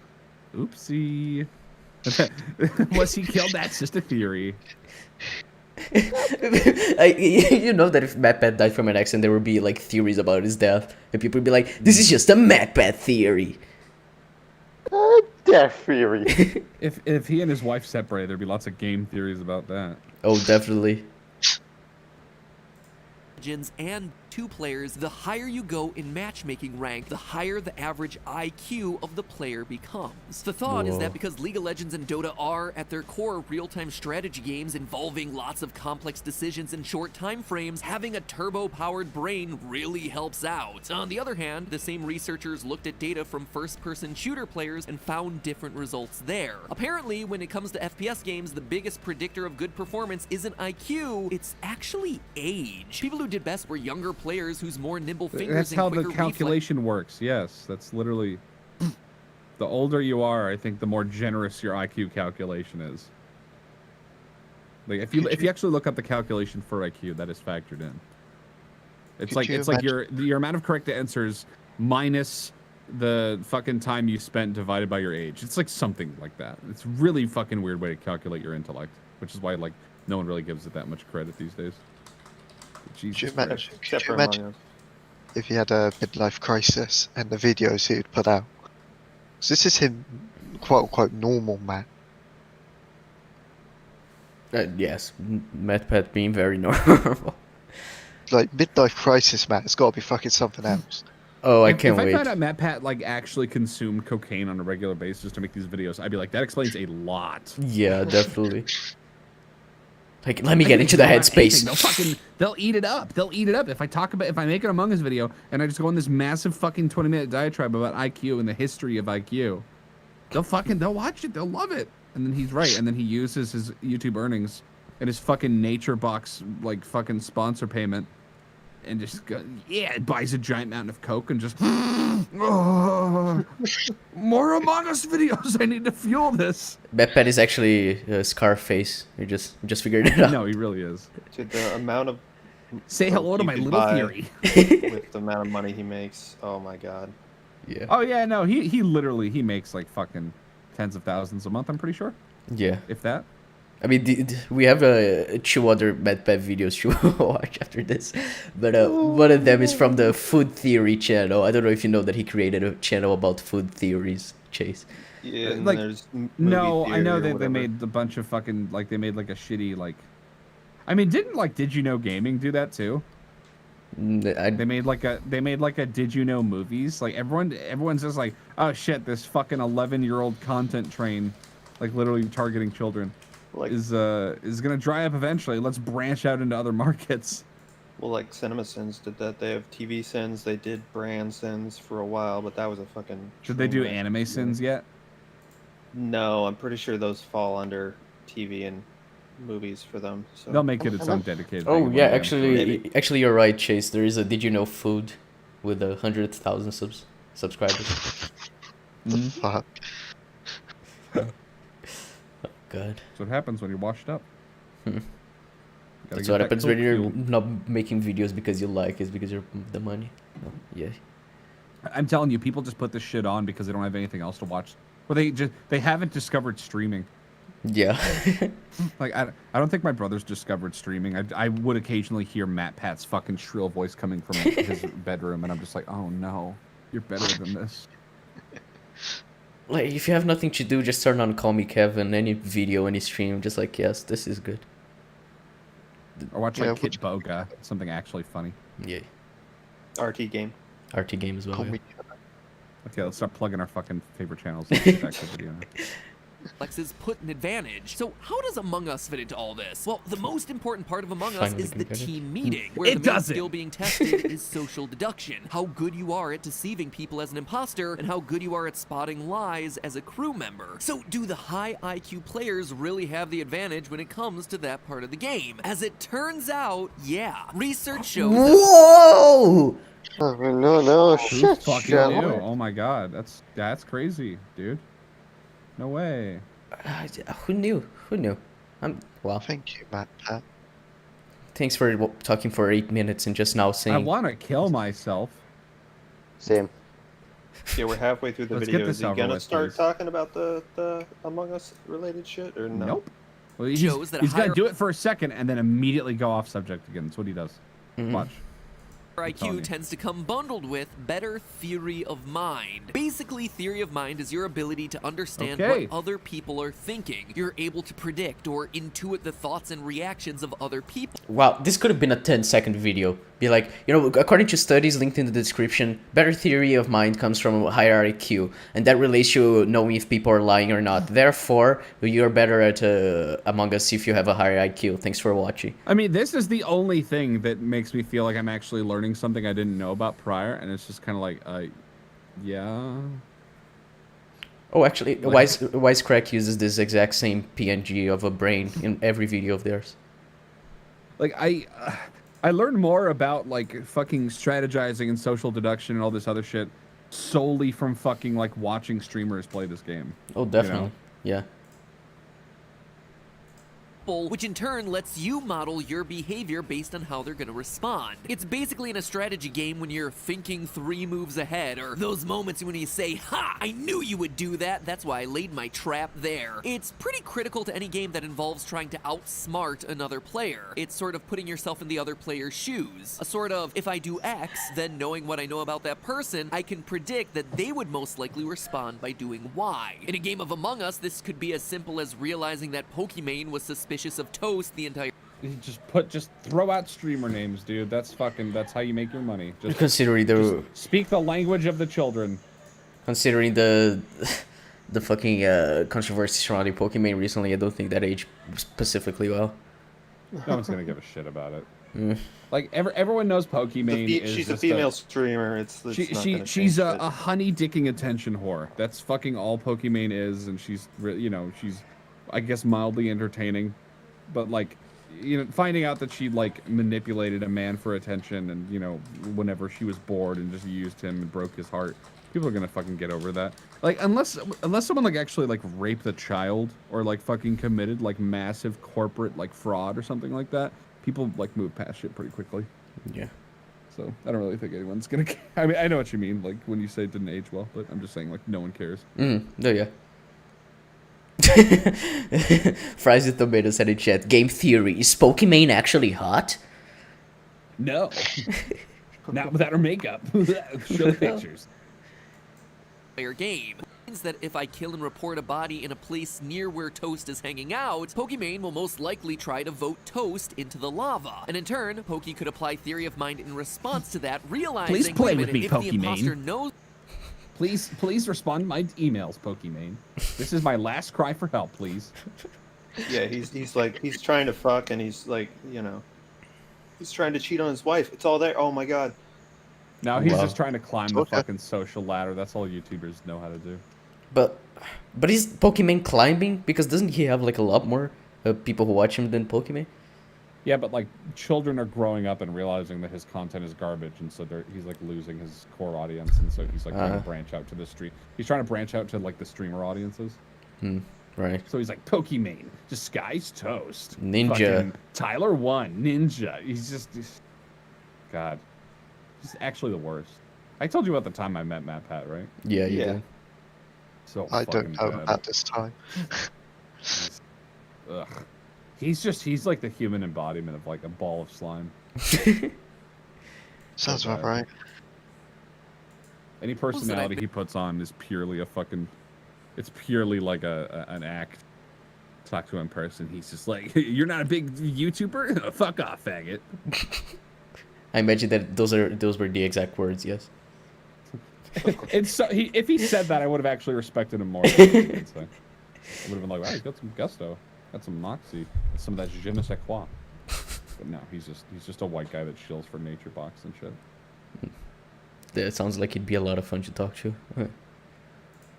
Oopsie. Was he killed? That's just a theory. You know that if MatPat died from an accident, there would be like theories about his death, and people would be like, "This is just a MatPat theory." Death theory. If he and his wife separated, there'd be lots of game theories about that. Oh, definitely. and 2 players, the higher you go in matchmaking rank, the higher the average IQ of the player becomes. The thought is that because League of Legends and Dota are, at their core, real-time strategy games involving lots of complex decisions in short time frames, having a turbo-powered brain really helps out. On the other hand, the same researchers looked at data from first-person shooter players and found different results there. Apparently, when it comes to FPS games, the biggest predictor of good performance isn't IQ, it's actually age. People who did best were younger players whose more nimble fingers That's and how the quicker calculation works. Yes, that's literally. The older you are, I think the more generous your IQ calculation is. Like if you actually look up the calculation for IQ, that is factored in. It's like your amount of correct answers minus the fucking time you spent divided by your age. It's like something like that. It's really fucking weird way to calculate your intellect, which is why like no one really gives it that much credit these days. Jesus Christ. Except for imagine Among Us. if he had a midlife crisis and the videos he'd put out? So this is him, quote unquote, normal man. Yes, MatPat being very normal. Like midlife crisis, Matt. It's got to be fucking something else. Oh, I can't If wait. I found out MatPat like actually consumed cocaine on a regular basis to make these videos, I'd be like, that explains a lot. Yeah, definitely. Like, let me get into the headspace. They'll eat it up. They'll eat it up. If I make an Among Us video and I just go on this massive fucking 20-minute diatribe about IQ and the history of IQ, they'll watch it. They'll love it. And then he's right. And then he uses his YouTube earnings and his fucking Nature Box like fucking sponsor payment, and just buys a giant mountain of Coke and just more Among Us videos. I need to fuel this. MatPat is actually Scarface. You just figured it out. No, he really is. Dude, the amount of Say hello to my little theory. with the amount of money he makes. Oh my god. Yeah. Oh yeah, no, he literally makes like fucking tens of thousands a month. I'm pretty sure. Yeah. If that. I mean, we have 2 other MatPat videos to watch after this, but one of them is from the Food Theory channel. I don't know if you know that he created a channel about food theories, Chase. Yeah, and like there's no, I know that that they made a bunch of fucking like they made like a shitty like. I mean, didn't like Did You Know Gaming do that too? They made like a Did You Know Movies? Like everyone's just like, oh shit, this fucking 11-year-old content train, like literally targeting children. Like, is gonna dry up eventually. Let's branch out into other markets. Well, like CinemaSins did that. They have TV sins. They did brand sins for a while, but that was a fucking. Should they do anime sins yet? No, I'm pretty sure those fall under TV and movies for them. So they'll make it its own dedicated. Oh thing yeah, one day. actually you're right, Chase. There is a Did You Know Food with 100,000 subscribers. The fuck. God. That's what happens when you're washed up. That's what happens when you're not making videos because you like, it's because you're the money. Oh, yeah. I'm telling you, people just put this shit on because they don't have anything else to watch. Or they haven't discovered streaming. Yeah. Like I don't think my brother's discovered streaming. I would occasionally hear MatPat's fucking shrill voice coming from his bedroom, and I'm just like, oh no, you're better than this. Like, if you have nothing to do, just turn on Call Me Kevin, any video, any stream, just like, yes, this is good. Or watch like Kid Boga, something actually funny. Yeah. RT game. RT game as well. Yeah. Okay, let's start plugging our fucking favorite channels. Video. Flexes put an advantage. So how does Among Us fit into all this? Well, the most important part of Among Us is the team meeting, where the main skill being tested is social deduction. How good you are at deceiving people as an imposter, and how good you are at spotting lies as a crew member. So do the high IQ players really have the advantage when it comes to that part of the game? As it turns out, yeah. Research shows Whoa! Oh, no, shit, Fucking knew. Oh my god, that's crazy, dude. No way. Who knew? Who knew? Well. Thank you, MatPat. Thanks for talking for 8 minutes and just now saying. I want to kill myself. Same. Yeah, we're halfway through the Let's video. get this Is he over gonna with, start please. talking about the Among Us related shit or no? Nope. Well, Shows that he's higher- gonna do it for a second and then immediately go off subject again. That's what he does. Watch. IQ tends to come bundled with better theory of mind. Basically, theory of mind is your ability to understand what other people are thinking. You're able to predict or intuit the thoughts and reactions of other people. Wow, this could have been a 10-second video Be like, according to studies linked in the description, better theory of mind comes from a higher IQ, and that relates to knowing if people are lying or not. Therefore, you're better at Among Us if you have a higher IQ. Thanks for watching. I mean, this is the only thing that makes me feel like I'm actually learning something I didn't know about prior, and it's just kind of like, yeah. Oh, actually, Wisecrack uses this exact same PNG of a brain in every video of theirs. Like, I learned more about, like, fucking strategizing and social deduction and all this other shit solely from fucking, like, watching streamers play this game. Oh, definitely. Yeah. Which in turn lets you model your behavior based on how they're gonna respond. It's basically in a strategy game when you're thinking 3 moves ahead, or those moments when you say, "Ha! I knew you would do that, that's why I laid my trap there." It's pretty critical to any game that involves trying to outsmart another player. It's sort of putting yourself in the other player's shoes. A sort of, if I do X, then knowing what I know about that person, I can predict that they would most likely respond by doing Y. In a game of Among Us, this could be as simple as realizing that Pokimane was suspicious of Toast the entire. Just throw out streamer names, dude. That's how you make your money. Just speak the language of the children. Considering the fucking controversy surrounding Pokimane recently, I don't think that aged specifically well. No one's gonna give a shit about it. Like everyone knows Pokimane she's a female streamer. She's a honey dicking attention whore. That's fucking all Pokimane is, and she's I guess mildly entertaining. But, like, finding out that she, like, manipulated a man for attention and, whenever she was bored and just used him and broke his heart, people are gonna fucking get over that. Like, unless someone, like, actually, like, raped a child or, like, fucking committed, like, massive corporate, like, fraud or something like that, people, like, move past shit pretty quickly. Yeah. So, I don't really think anyone's gonna care. I mean, I know what you mean, like, when you say it didn't age well, but I'm just saying, like, no one cares. No, yeah. Fries with Tomato said in chat, game theory, is Pokimane actually hot? No. Not without her makeup. Show the pictures. Game means that if I kill and report a body in a place near where Toast is hanging out, Pokimane will most likely try to vote Toast into the lava. And in turn, Poki could apply theory of mind in response to that, realizing Please play with me, if the Pokimane. imposter knows. Please respond to my emails, Pokimane. This is my last cry for help, please. Yeah, he's trying to fuck, and he's like, he's trying to cheat on his wife. It's all there. Oh my god. Now he's just trying to climb the fucking social ladder. That's all YouTubers know how to do. But is Pokimane climbing? Because doesn't he have like a lot more people who watch him than Pokimane? Yeah, but like children are growing up and realizing that his content is garbage, and so he's like losing his core audience, and so he's like trying to branch out to the street. He's trying to branch out to like the streamer audiences. Right. So he's like Pokimane, Disguised Toast, Ninja, Tyler 1, Ninja. He's God, he's actually the worst. I told you about the time I met MatPat, right? Yeah, you did. So I don't know about this time. Ugh. He's like the human embodiment of like a ball of slime. Sounds about right. Any personality he puts on is purely a fucking. It's purely like an act. Talk to him in person. He's just like, "You're not a big YouTuber? Fuck off, faggot." I imagine that those were the exact words. Yes. If he said that, I would have actually respected him more. I would have been like, "Wow, he's got some gusto." Got some moxie, some of that je ne sais quoi. But no, he's just a white guy that shills for Nature Box and shit. That sounds like he'd be a lot of fun to talk to.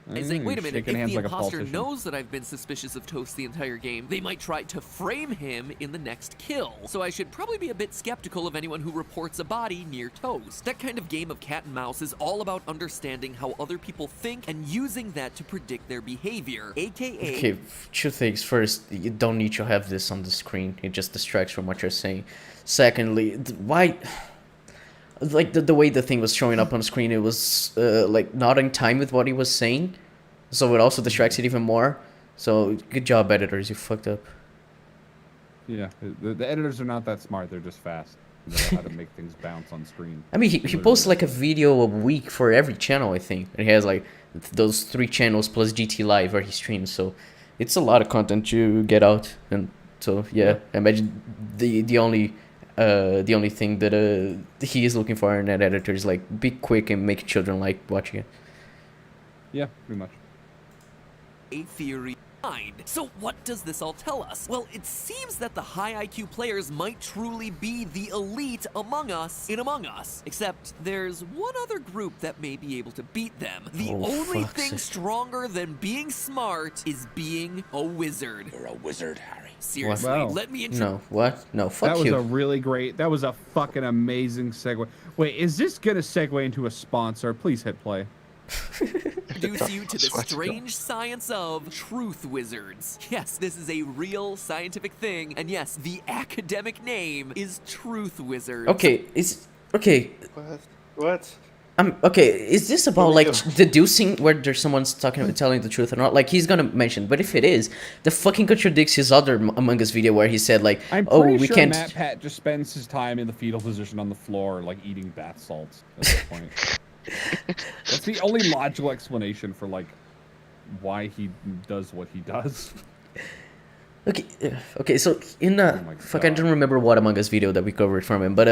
Wait a minute, if the imposter knows that I've been suspicious of Toast the entire game, they might try to frame him in the next kill. So I should probably be a bit skeptical of anyone who reports a body near Toast. That kind of game of cat and mouse is all about understanding how other people think and using that to predict their behavior, aka... Okay, 2 things. First, you don't need to have this on the screen. It just distracts from what you're saying. Secondly, why... Like, the way the thing was showing up on screen, it was, like, not in time with what he was saying. So it also distracts it even more. So, good job, editors. You fucked up. Yeah, the editors are not that smart. They're just fast. They know how to make things bounce on screen. I mean, he posts, like, a video a week for every channel, I think. And he has, like, those 3 channels plus GT Live where he streams. So, it's a lot of content to get out. And so, yeah, I imagine the only The only thing that he is looking for in an editor is like be quick and make children like watching it. Yeah, pretty much. A theory. So what does this all tell us? Well, it seems that the high IQ players might truly be the elite among us in Among Us. Except there's one other group that may be able to beat them. The only thing stronger than being smart is being a wizard. You're a wizard, Harry. Seriously, Wow. let me introduce. No, what? No, fuck That you. was a really great. That was a fucking amazing segue. Wait, is this gonna segue into a sponsor? Please hit play. Introduce you to the strange science of truth wizards. Yes, this is a real scientific thing, and yes, the academic name is truth wizards. Okay, okay. What? Okay, is this about What like are we deducing whether someone's telling the truth or not? Like he's gonna mention, but if it is, the fucking contradicts his other Among Us video where he said like, I'm "Oh, pretty we sure can't." MatPat just spends his time in the fetal position on the floor, like eating bath salts. At this point, that's the only logical explanation for like why he does what he does. Okay, okay. So in my fuck, I God. don't remember what Among Us video that we covered from him, but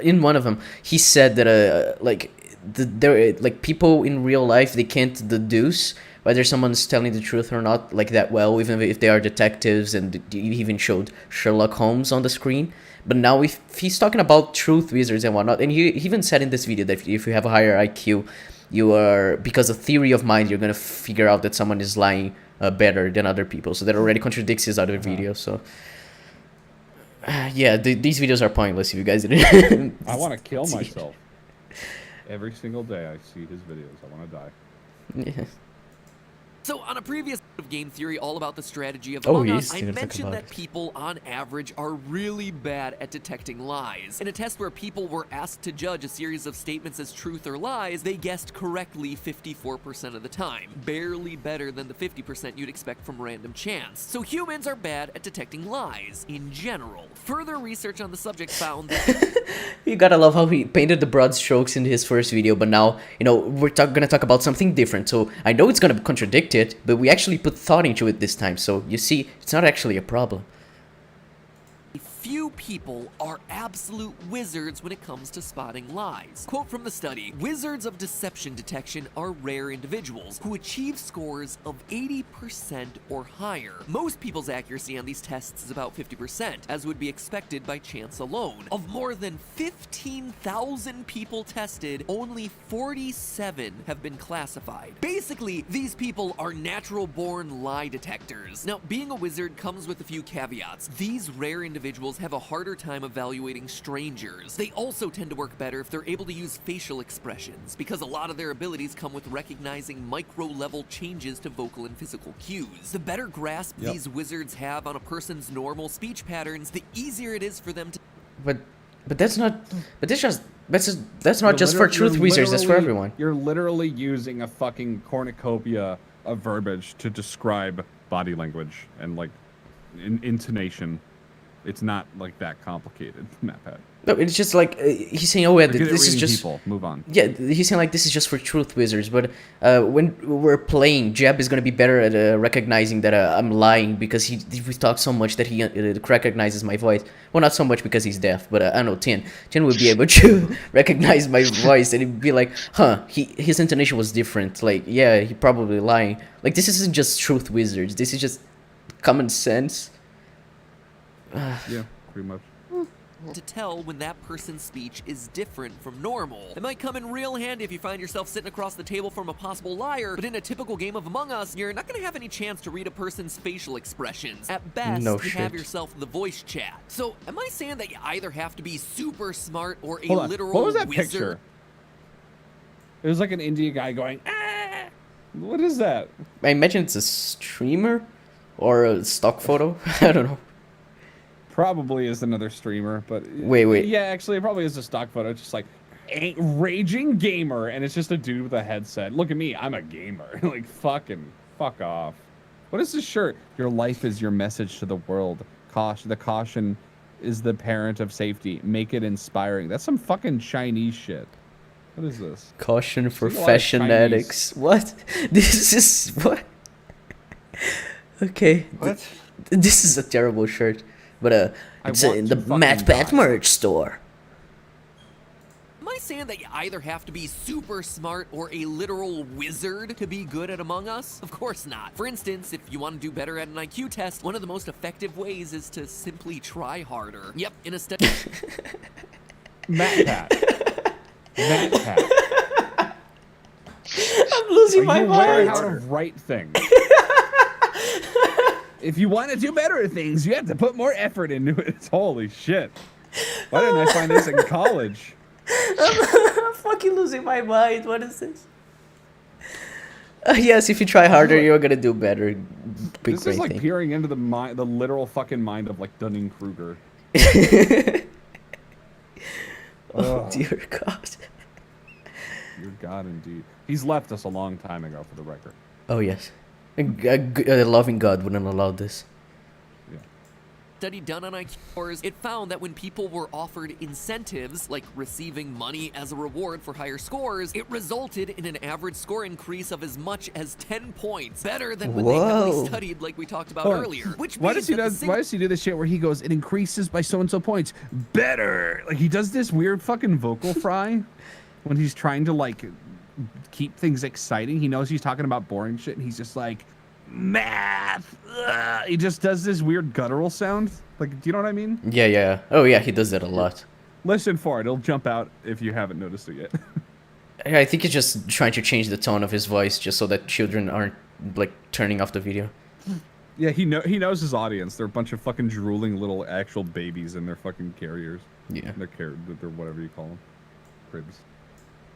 in one of them he said that like there like people in real life they can't deduce whether someone's telling the truth or not like that well, even if they are detectives, and he even showed Sherlock Holmes on the screen. But now if he's talking about truth wizards and whatnot, and he even said in this video that if you have a higher IQ, you are, because of theory of mind, you're gonna figure out that someone is lying better than other people. So that already contradicts his other videos. So yeah, these videos are pointless if you guys didn't. I want to kill see. myself. Every single day I see his videos, I want to die. Yeah. So on a previous of Game Theory all about the strategy of Oh, Among he's Us, I gonna talk mentioned about that it. people on average are really bad at detecting lies. In a test where people were asked to judge a series of statements as truth or lies, they guessed correctly 54% of the time. Barely better than the 50% you'd expect from random chance. So humans are bad at detecting lies in general. Further research on the subject found that You gotta love how he painted the broad strokes in his first video, but now, you know, we're gonna talk about something different. So I know it's gonna contradict it, but we actually put thought into it this time. So you see, it's not actually a problem. few people are absolute wizards when it comes to spotting lies. Quote from the study, wizards of deception detection are rare individuals who achieve scores of 80% or higher. Most people's accuracy on these tests is about 50%, as would be expected by chance alone. Of more than 15,000 people tested, only 47 have been classified. Basically, these people are natural-born lie detectors. Now, being a wizard comes with a few caveats. These rare individuals have a harder time evaluating strangers. They also tend to work better if they're able to use facial expressions, because a lot of their abilities come with recognizing micro-level changes to vocal and physical cues. The better grasp these wizards have on a person's normal speech patterns, the easier it is for them to... But that's not. But that's not just for truth wizards. That's for everyone. You're literally using a fucking cornucopia of verbiage to describe body language and like intonation. It's not like that complicated, MatPat. No, it's just like he's saying, "Oh, yeah, Good at this is reading just." people. Move on. Yeah, he's saying like this is just for truth wizards, but when we're playing, Jeb is gonna be better at recognizing that I'm lying because we talk so much that he recognizes my voice. Well, not so much because he's deaf, but I don't know. Tin would be able to recognize my voice, and he'd be like, "Huh, his intonation was different. Like, yeah, he probably lying. Like, this isn't just truth wizards. This is just common sense." Yeah, pretty much. to tell when that person's speech is different from normal. It might come in real handy if you find yourself sitting across the table from a possible liar, but in a typical game of Among Us, you're not going to have any chance to read a person's facial expressions. At best, No you have shit. yourself the voice chat. So, am I saying that you either have to be super smart or a Hold on. literal What was that wizard? picture? It was like an Indian guy going, ah! What is that? I imagine it's a streamer or a stock photo. I don't know. Probably is another streamer, but Wait. Yeah, actually, it probably is a stock photo. It's just like a raging gamer, and it's just a dude with a headset. Look at me, I'm a gamer. Like fuck off. What is this shirt? Your life is your message to the world. The caution is the parent of safety. Make it inspiring. That's some fucking Chinese shit. What is this? Caution for There's a lot of fashion Chinese. addicts. What? This is what? Okay. What? This is a terrible shirt. But I it's want in to the fucking MatPat die. merch store. Am I saying that you either have to be super smart or a literal wizard to be good at Among Us? Of course not. For instance, if you want to do better at an IQ test, one of the most effective ways is to simply try harder. Yep, in a study. MatPat. MatPat. I'm losing Are my you aware mind. how to write things? If you want to do better at things, you have to put more effort into it. Holy shit. Why didn't I find this in college? I'm fucking losing my mind. What is this? Yes, if you try harder, you're gonna do better. Big This is like thing. peering into the mind, the literal fucking mind of like Dunning-Kruger. Oh dear God. Dear God, indeed. He's left us a long time ago, for the record. Oh yes, a loving God wouldn't allow this. Study done on IQ scores, it found that when people were offered incentives, like receiving money as a reward for higher scores, it resulted in an average score increase of as much as 10 points, better than when they heavily Whoa. studied like we talked about Hold on. earlier. Which Why means does he that the why does he do this shit where he goes, it increases by so and so points? Better. Like he does this weird fucking vocal fry when he's trying to like keep things exciting. He knows he's talking about boring shit, and he's just like, math. Ugh. He just does this weird guttural sound. Like, do you know what I mean? Yeah, yeah. Oh yeah, he does that a lot. Listen for it. It'll jump out if you haven't noticed it yet. Yeah, I think he's just trying to change the tone of his voice just so that children aren't like turning off the video. Yeah, he knows his audience. They're a bunch of fucking drooling little actual babies in their fucking carriers. Yeah. They're whatever you call them. Cribs.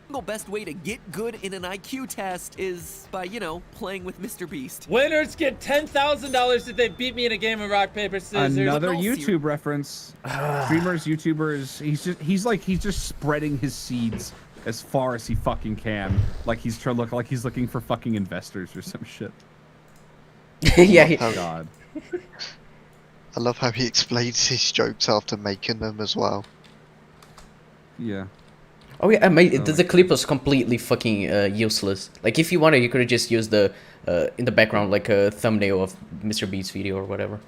single best way to get good in an IQ test is by, you know, playing with Mr. Beast. Winners get $10,000 if they beat me in a game of rock, paper, scissors. Another YouTube reference. Streamers, YouTubers. He's just spreading his seeds as far as he fucking can. Like he's trying to look like he's looking for fucking investors or some shit. Yeah. Oh God. I love how he explains his jokes after making them as well. Yeah. Oh yeah, the clip was completely fucking useless. Like if you wanted, you could have just used the in the background like a thumbnail of Mr. Beast's video or whatever.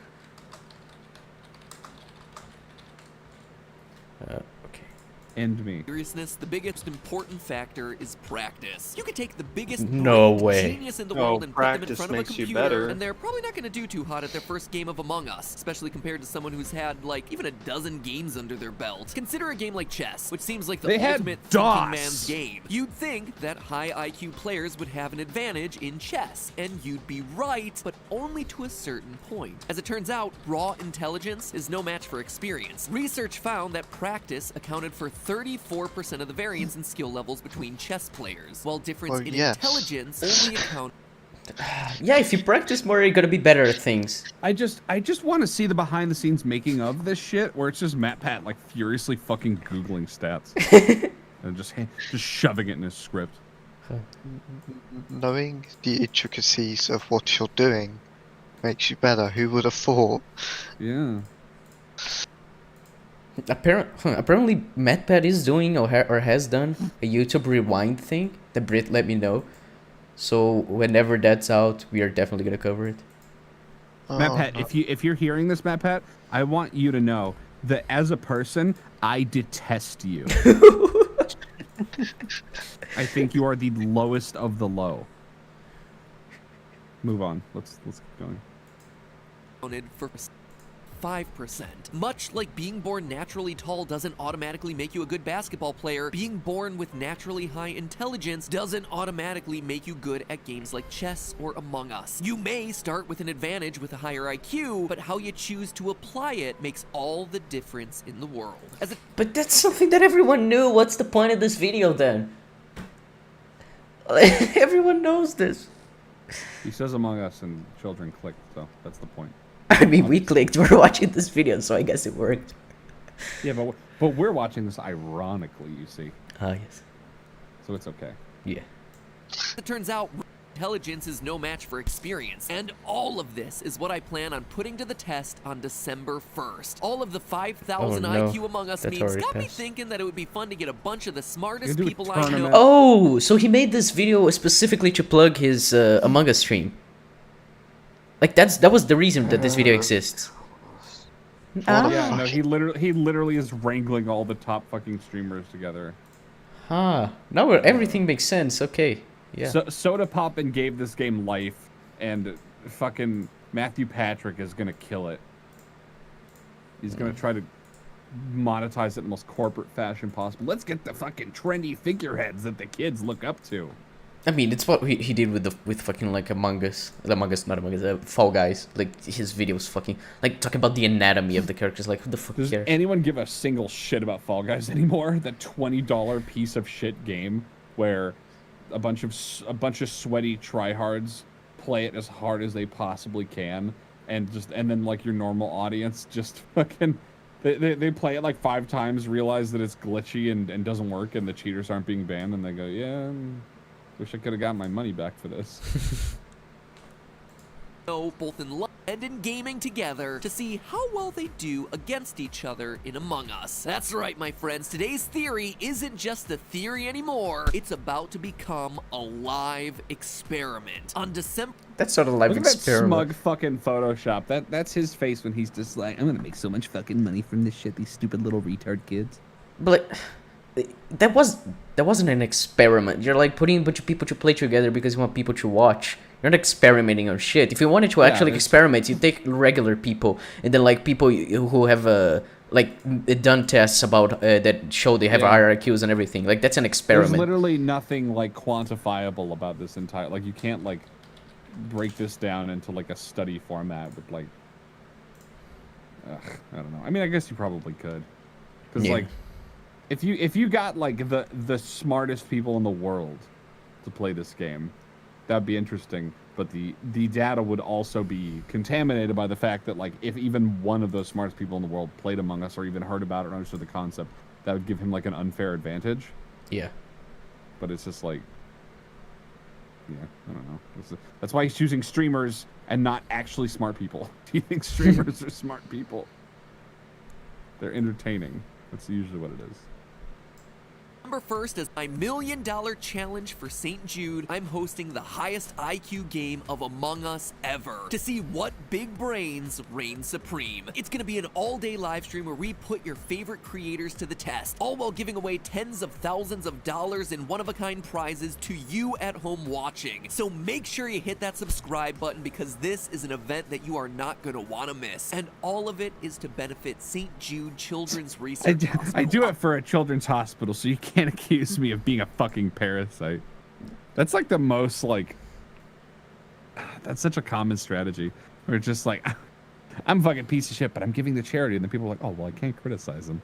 End me. Seriousness, the biggest important factor is practice. You could take the biggest No brilliant way. genius in the world and put them in practice front of a makes you computer, better. and they're probably not going to do too hot at their first game of Among Us, especially compared to someone who's had like even a dozen games under their belt. Consider a game like chess, which seems like the They had ultimate DOS. thinking man's game. You'd think that high IQ players would have an advantage in chess, and you'd be right, but only to a certain point. As it turns out, raw intelligence is no match for experience. Research found that practice accounted for 34% of the variance in skill levels between chess players, while difference Well, in yes. intelligence only account. Yeah, if you practice more, you're gonna be better at things. I just want to see the behind the scenes making of this shit where it's just MatPat like furiously fucking googling stats and just shoving it in his script. Knowing the intricacies of what you're doing makes you better. Who would have thought? Yeah. Apparently, MatPat is doing or has done a YouTube Rewind thing that Brit let me know. So whenever that's out, we are definitely gonna cover it. MatPat, no. if you're hearing this, MatPat, I want you to know that as a person, I detest you. I think you are the lowest of the low. Move on. Let's keep going. Counted for 5%. Much like being born naturally tall doesn't automatically make you a good basketball player, being born with naturally high intelligence doesn't automatically make you good at games like chess or Among Us. You may start with an advantage with a higher IQ, but how you choose to apply it makes all the difference in the world. But that's something that everyone knew. What's the point of this video then? Everyone knows this. He says Among Us and children clicked, so that's the point. I mean, we clicked. We're watching this video, so I guess it worked. Yeah, but we're watching this ironically, you see. Ah, yes. So it's okay. Yeah. It turns out intelligence is no match for experience, and all of this is what I plan on putting to the test on December 1st. All of the 5,000 Oh, no. IQ Among Us That's memes already got me passed. thinking that it would be fun to get a bunch of the smartest do a people I know. tournament. Oh, so he made this video specifically to plug his Among Us stream. Like that was the reason that this video exists. Yeah, no, he literally is wrangling all the top fucking streamers together. Now everything makes sense. Okay. Yeah. So Soda Poppin gave this game life, and fucking Matthew Patrick is gonna kill it. He's gonna try to monetize it in the most corporate fashion possible. Let's get the fucking trendy figureheads that the kids look up to. I mean, it's what he did with fucking like Fall Guys. Like his videos fucking like talking about the anatomy of the characters. Like who the fuck Does cares? anyone give a single shit about Fall Guys anymore? That $20 piece of shit game where a bunch of sweaty tryhards play it as hard as they possibly can, and then like your normal audience just fucking they play it like 5 times, realize that it's glitchy and doesn't work, and the cheaters aren't being banned, and they go, yeah. Wish I could have gotten my money back for this. Both in life and in gaming together to see how well they do against each other in Among Us. That's right, my friends. Today's theory isn't just a theory anymore. It's about to become a live experiment. On December... That's sort of live experiment. That smug fucking Photoshop. That's his face when he's just like, I'm gonna make so much fucking money from this shit, these stupid little retard kids. But that wasn't an experiment. You're like putting a bunch of people to play together because you want people to watch. You're not experimenting on shit. If you wanted to actually experiment, you take regular people and then like people who have done tests about that show they have IRQs and everything. Like that's an experiment. There's literally nothing like quantifiable about this entire. Like you can't like break this down into like a study format with like. I don't know. I mean, I guess you probably could, because like, if you got like the smartest people in the world to play this game, that'd be interesting. But the data would also be contaminated by the fact that like if even one of those smartest people in the world played Among Us or even heard about it or understood the concept, that would give him like an unfair advantage. Yeah. But it's just like, yeah, I don't know. That's why he's choosing streamers and not actually smart people. Do you think streamers are smart people? They're entertaining. That's usually what it is. November 1st, as my $1 million challenge for St. Jude, I'm hosting the highest IQ game of Among Us ever to see what big brains reign supreme. It's gonna be an all-day live stream where we put your favorite creators to the test, all while giving away tens of thousands of dollars in one-of-a-kind prizes to you at home watching. So make sure you hit that subscribe button because this is an event that you are not gonna wanna miss. And all of it is to benefit St. Jude Children's Research Hospital. I do it for a children's hospital, so you can't accuse me of being a fucking parasite. That's like the most like that's such a common strategy where it's just like I'm a fucking piece of shit, but I'm giving to charity, and then people are like, oh well, I can't criticize them.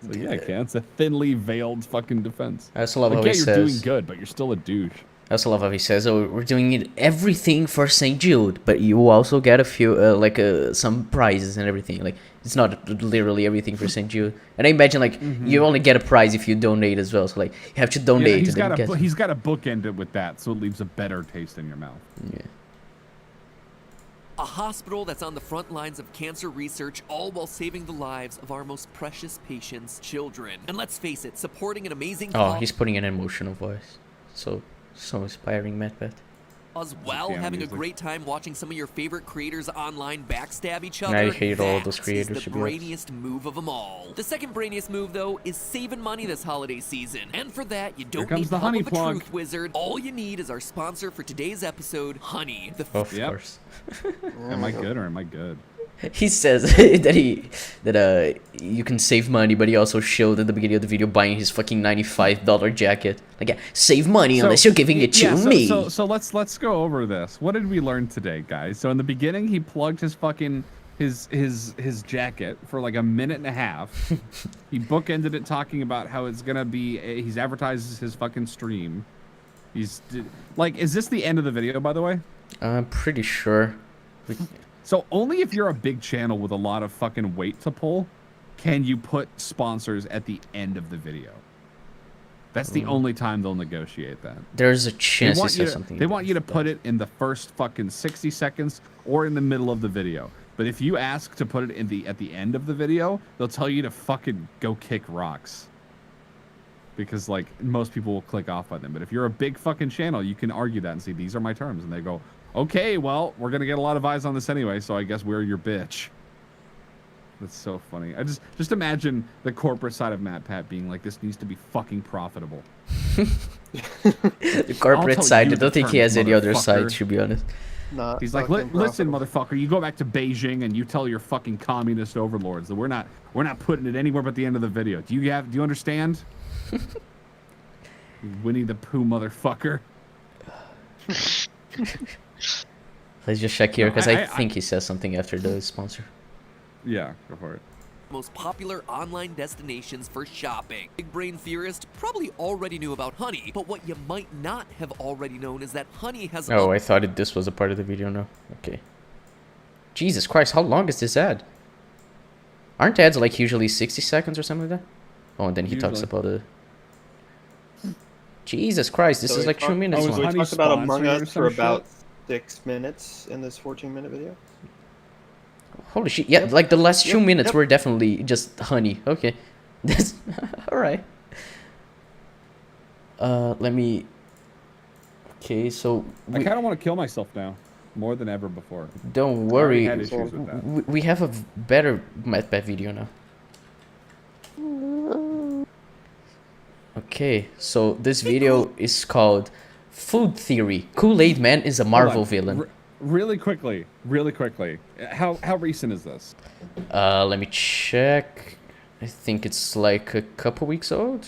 So yeah, I can. It's a thinly veiled fucking defense. I also love how he says you're doing good, but you're still a douche. I also love how he says, "Oh, we're doing everything for St. Jude, but you also get a few, some prizes and everything. Like it's not literally everything for St. Jude." And I imagine like you only get a prize if you donate as well. So like you have to donate. Yeah, he's got to bookend it with that, so it leaves a better taste in your mouth. Yeah. A hospital that's on the front lines of cancer research, all while saving the lives of our most precious patients' children. And let's face it, supporting an amazing cause. He's putting an emotional voice. So inspiring, MatPat. As well, having a great time watching some of your favorite creators online backstab each other. I hate all those creators. That's the brainiest move of them all. The second brainiest move, though, is saving money this holiday season. And for that, you don't need the help of a truth wizard. All you need is our sponsor for today's episode, Honey. Of course. Am I good or am I good? He says that you can save money, but he also showed at the beginning of the video buying his fucking $95 jacket. Like, yeah, save money unless you're giving it to me. So let's go over this. What did we learn today, guys? So in the beginning, he plugged his fucking his jacket for like a minute and a half. He bookended it talking about how it's gonna be. He's advertises his fucking stream. He's like, is this the end of the video, by the way? I'm pretty sure. So only if you're a big channel with a lot of fucking weight to pull can you put sponsors at the end of the video. That's the only time they'll negotiate that. There's a chance he says something. They want you to put it in the first fucking 60 seconds or in the middle of the video. But if you ask to put it at the end of the video, they'll tell you to fucking go kick rocks. Because like most people will click off by them. But if you're a big fucking channel, you can argue that and say, these are my terms. And they go, okay, well, we're going to get a lot of eyes on this anyway, so I guess we're your bitch. That's so funny. I just imagine the corporate side of MatPat being like, this needs to be fucking profitable. The corporate side, I don't think he has any other side, to be honest. Not He's like, listen, motherfucker, you go back to Beijing and you tell your fucking communist overlords that we're not putting it anywhere but the end of the video. Do you understand? Winnie the Pooh, motherfucker. Let's just check here, because I think he says something after the sponsor. Yeah, go for it. Most popular online destinations for shopping. Big Brain Theorist probably already knew about Honey, but what you might not have already known is that Honey has... Oh, I thought this was a part of the video now. Okay. Jesus Christ, how long is this ad? Aren't ads like usually 60 seconds or something like that? Oh, and then he talks about a... Jesus Christ, this is like 2 minutes long. We talked about Among Us for about 6 minutes in this 14-minute video. Holy shit, yeah, like the last 2 minutes were definitely just Honey. Okay. That's alright. Let me... Okay, so... I kind of want to kill myself now. More than ever before. Don't worry. I had issues with that. We have a better MatPat video now. Okay, so this video is called Food Theory. Kool-Aid Man is a Marvel villain. Really quickly. How recent is this? Let me check. I think it's like a couple weeks old.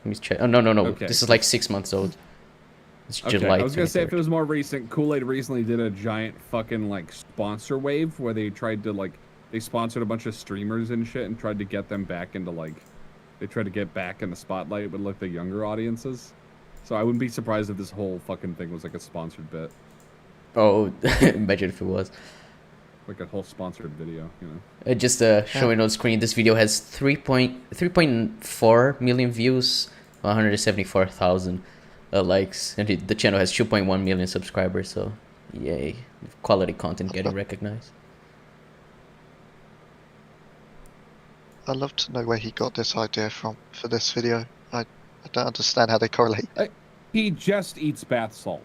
Let me check. Oh, no. Okay. This is like 6 months old. It's July. I was gonna say if it was more recent, Kool-Aid recently did a giant fucking like sponsor wave where they tried to like they sponsored a bunch of streamers and shit and tried to get them back into like they tried to get back in the spotlight with like the younger audiences. So I wouldn't be surprised if this whole fucking thing was like a sponsored bit. Oh, imagine if it was. Like a whole sponsored video, you know. Just showing on screen, this video has 3.4 million views, 174,000 likes, and the channel has 2.1 million subscribers, so yay. Quality content getting recognized. I'd love to know where he got this idea from for this video. I don't understand how they correlate. He just eats bath salt.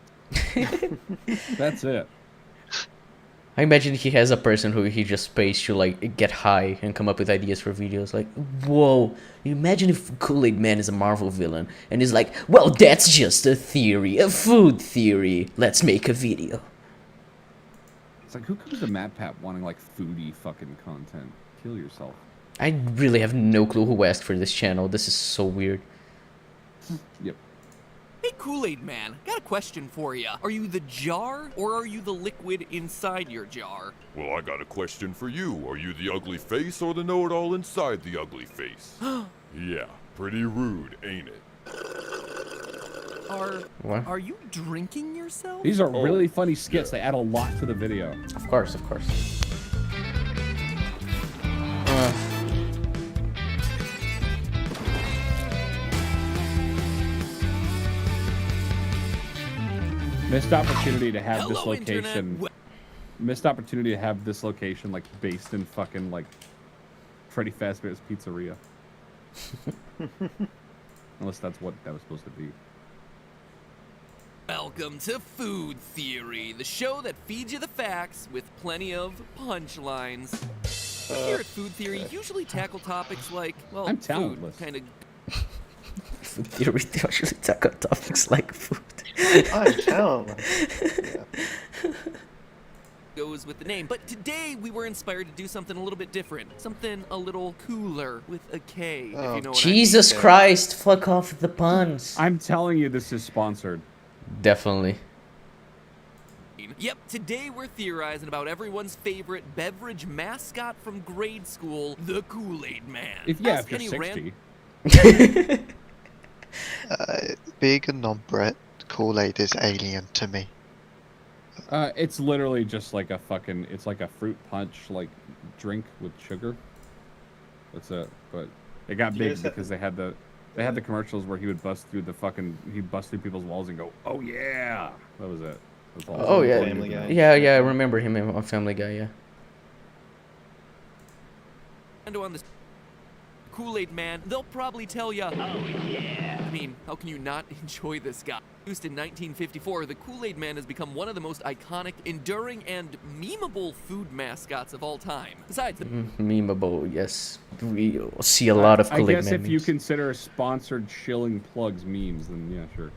That's it. I imagine he has a person who he just pays to like get high and come up with ideas for videos. Like, whoa, imagine if Kool-Aid Man is a Marvel villain, and he's like, well, that's just a theory, a food theory. Let's make a video. It's like, who comes to MatPat wanting like foodie fucking content? Kill yourself. I really have no clue who asked for this channel. This is so weird. Yep. Hey, Kool-Aid Man, got a question for you. Are you the jar, or are you the liquid inside your jar? Well, I got a question for you. Are you the ugly face or the know-it-all inside the ugly face? Yeah, pretty rude, ain't it? Are you drinking yourself? These are really funny skits. They add a lot to the video. Of course. Missed opportunity to have this location. Missed opportunity to have this location like based in fucking like Freddy Fazbear's Pizzeria. Unless that's what that was supposed to be. Welcome to Food Theory, the show that feeds you the facts with plenty of punchlines. Here at Food Theory, usually tackle topics like, well, I'm food, talentless. kind of. Food theory usually tackle topics like food. I'm talentless. Goes with the name, but today we were inspired to do something a little bit different, something a little cooler with a K. If you know what Jesus I mean. Christ! Fuck off with the puns. I'm telling you, this is sponsored. Definitely. Yep, today we're theorizing about everyone's favorite beverage mascot from grade school, the Kool-Aid Man. If you're 60. Big and non-Bret, Kool-Aid is alien to me. It's literally just like a fucking, it's like a fruit punch like drink with sugar. That's it. But it got big because they had the commercials where he would bust through people's walls and go, "Oh yeah." That was it. That's all. Oh yeah. Family Guy. Yeah, I remember him on Family Guy, yeah. And on this Kool-Aid Man, they'll probably tell you, oh yeah. I mean, how can you not enjoy this guy? Introduced in 1954, the Kool-Aid Man has become one of the most iconic, enduring, and memeable food mascots of all time. Besides the Memeable, yes. We see a lot of Kool-Aid Man I guess if you memes. consider sponsored shilling plugs memes, then yeah, sure.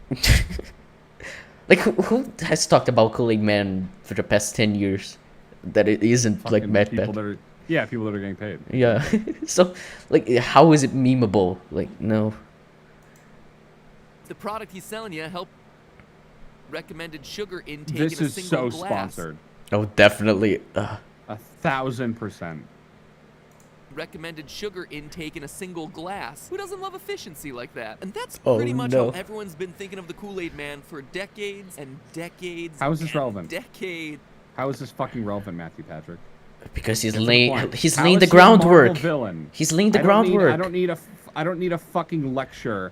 Like, who has talked about Kool-Aid Man for the past 10 years? That it isn't like Fucking MatPat. people that are, yeah, people that are getting paid. Yeah. So, like, how is it memeable? Like, no. the product he's selling you help recommended sugar intake This in a is single so glass. sponsored. Oh, definitely. 1,000%. Recommended sugar intake in a single glass. Who doesn't love efficiency like that? And that's Oh, pretty much no. how everyone's been thinking of the Kool-Aid Man for decades and decades. How is this and relevant? Decades. How is this fucking relevant, Matthew Patrick? Because he's That's the laying point. he's How laying is the he a Marvel groundwork. villain? He's laying the I don't need- groundwork. I don't need a fucking lecture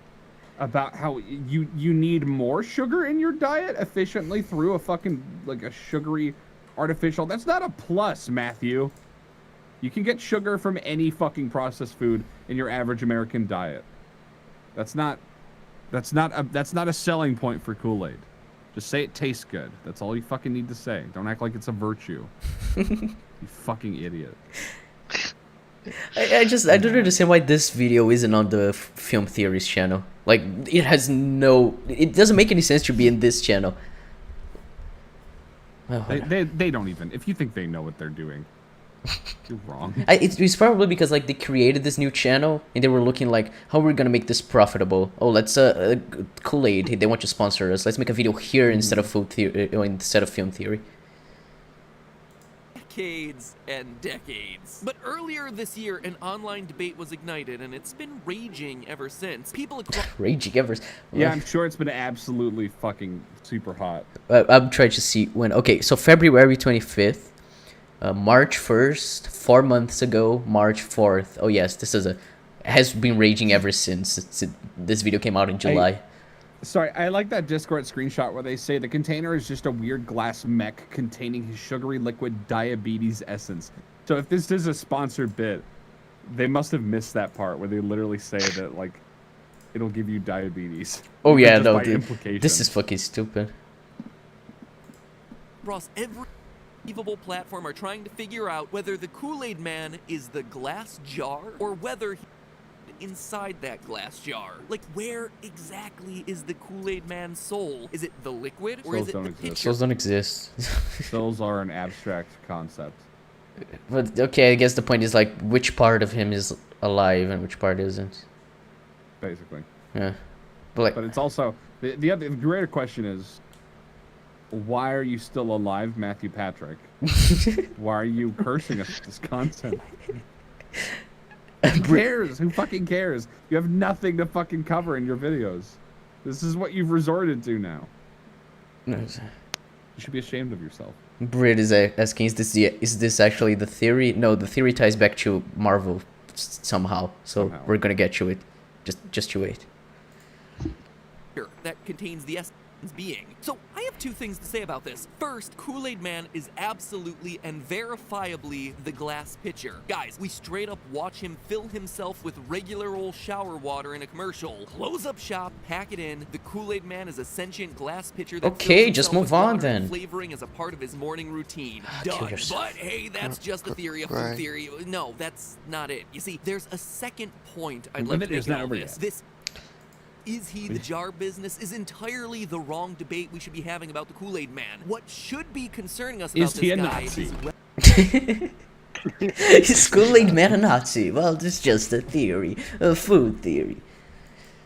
about how you need more sugar in your diet efficiently through a fucking like a sugary artificial. That's not a plus, Matthew. You can get sugar from any fucking processed food in your average American diet. That's not a selling point for Kool-Aid. Just say it tastes good. That's all you fucking need to say. Don't act like it's a virtue. You fucking idiot. I don't understand why this video isn't on the Film Theories channel. Like, it doesn't make any sense to be in this channel. Oh, They don't even. If you think they know what they're doing, you're wrong. It's probably because like they created this new channel and they were looking like, how are we gonna make this profitable? Oh, let's Kool-Aid. They want to sponsor us. Let's make a video here instead of food theory, instead of film theory. Decades and decades. But earlier this year, an online debate was ignited, and it's been raging ever since. People across Raging ever. Yeah, I'm sure it's been absolutely fucking super hot. I'm trying to see when. Okay, so February 25th, March 1st, 4 months ago, March 4th. Oh yes, this is has been raging ever since this video came out in July. Sorry, I like that Discord screenshot where they say the container is just a weird glass mech containing his sugary liquid diabetes essence. So if this is a sponsored bit, they must have missed that part where they literally say that like it'll give you diabetes. Oh yeah, Just no, by implication. this is fucking stupid. every conceivable platform are trying to figure out whether the Kool-Aid Man is the glass jar or whether he inside that glass jar. Like, where exactly is the Kool-Aid Man's soul? Is it the liquid or is it the pitcher? Souls don't exist. Souls are an abstract concept. But okay, I guess the point is like which part of him is alive and which part isn't. Basically. Yeah. But it's also the greater question is, why are you still alive, Matthew Patrick? Why are you cursing us with this content? Who cares? Who fucking cares? You have nothing to fucking cover in your videos. This is what you've resorted to now. No. You should be ashamed of yourself. Brit is asking, is this actually the theory? No, the theory ties back to Marvel somehow. So we're gonna get to it. Just you wait. That contains the essence being. So I have two things to say about this. First, Kool-Aid Man is absolutely and verifiably the glass pitcher. Guys, we straight up watch him fill himself with regular old shower water in a commercial. Close up shop, pack it in. The Kool-Aid Man is a sentient glass pitcher that Okay, fills just himself move with on water and then. flavoring as a part of his morning routine. Kill Done. yourself. But hey, that's just a theory, a food Right. theory. No, that's not it. You see, there's a second point I'd The like to limit make is in not all over this. yet. This is he the jar business is entirely the wrong debate we should be having about the Kool-Aid Man. What should be concerning us about Is he this a guy Nazi? Is Kool-Aid Man a Nazi? Well, it's just a theory, a food theory.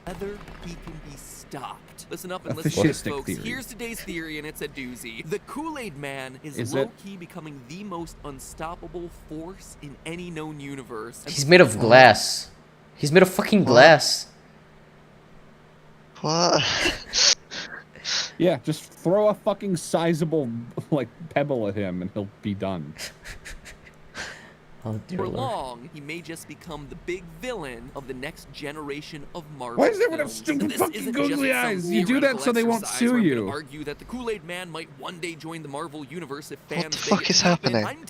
whether he can be stopped. Listen up and A listen to this, fascistic folks. theory. Here's today's theory, and it's a doozy. The Kool-Aid Man is Is it? low-key becoming the most unstoppable force in any known universe. And He's made of glass. He's made of fucking glass. What? Yeah, just throw a fucking sizable like pebble at him and he'll be done. Oh, dear For Lord. long, he may just become the big villain of the next generation of Marvel. Why does everyone have films. stupid This fucking isn't googly just some eyes? You do that theoretical so they won't exercise sue where I'm you. gonna argue that the Kool-Aid Man might one day join the Marvel universe if fans What the make fuck it is happen. happening?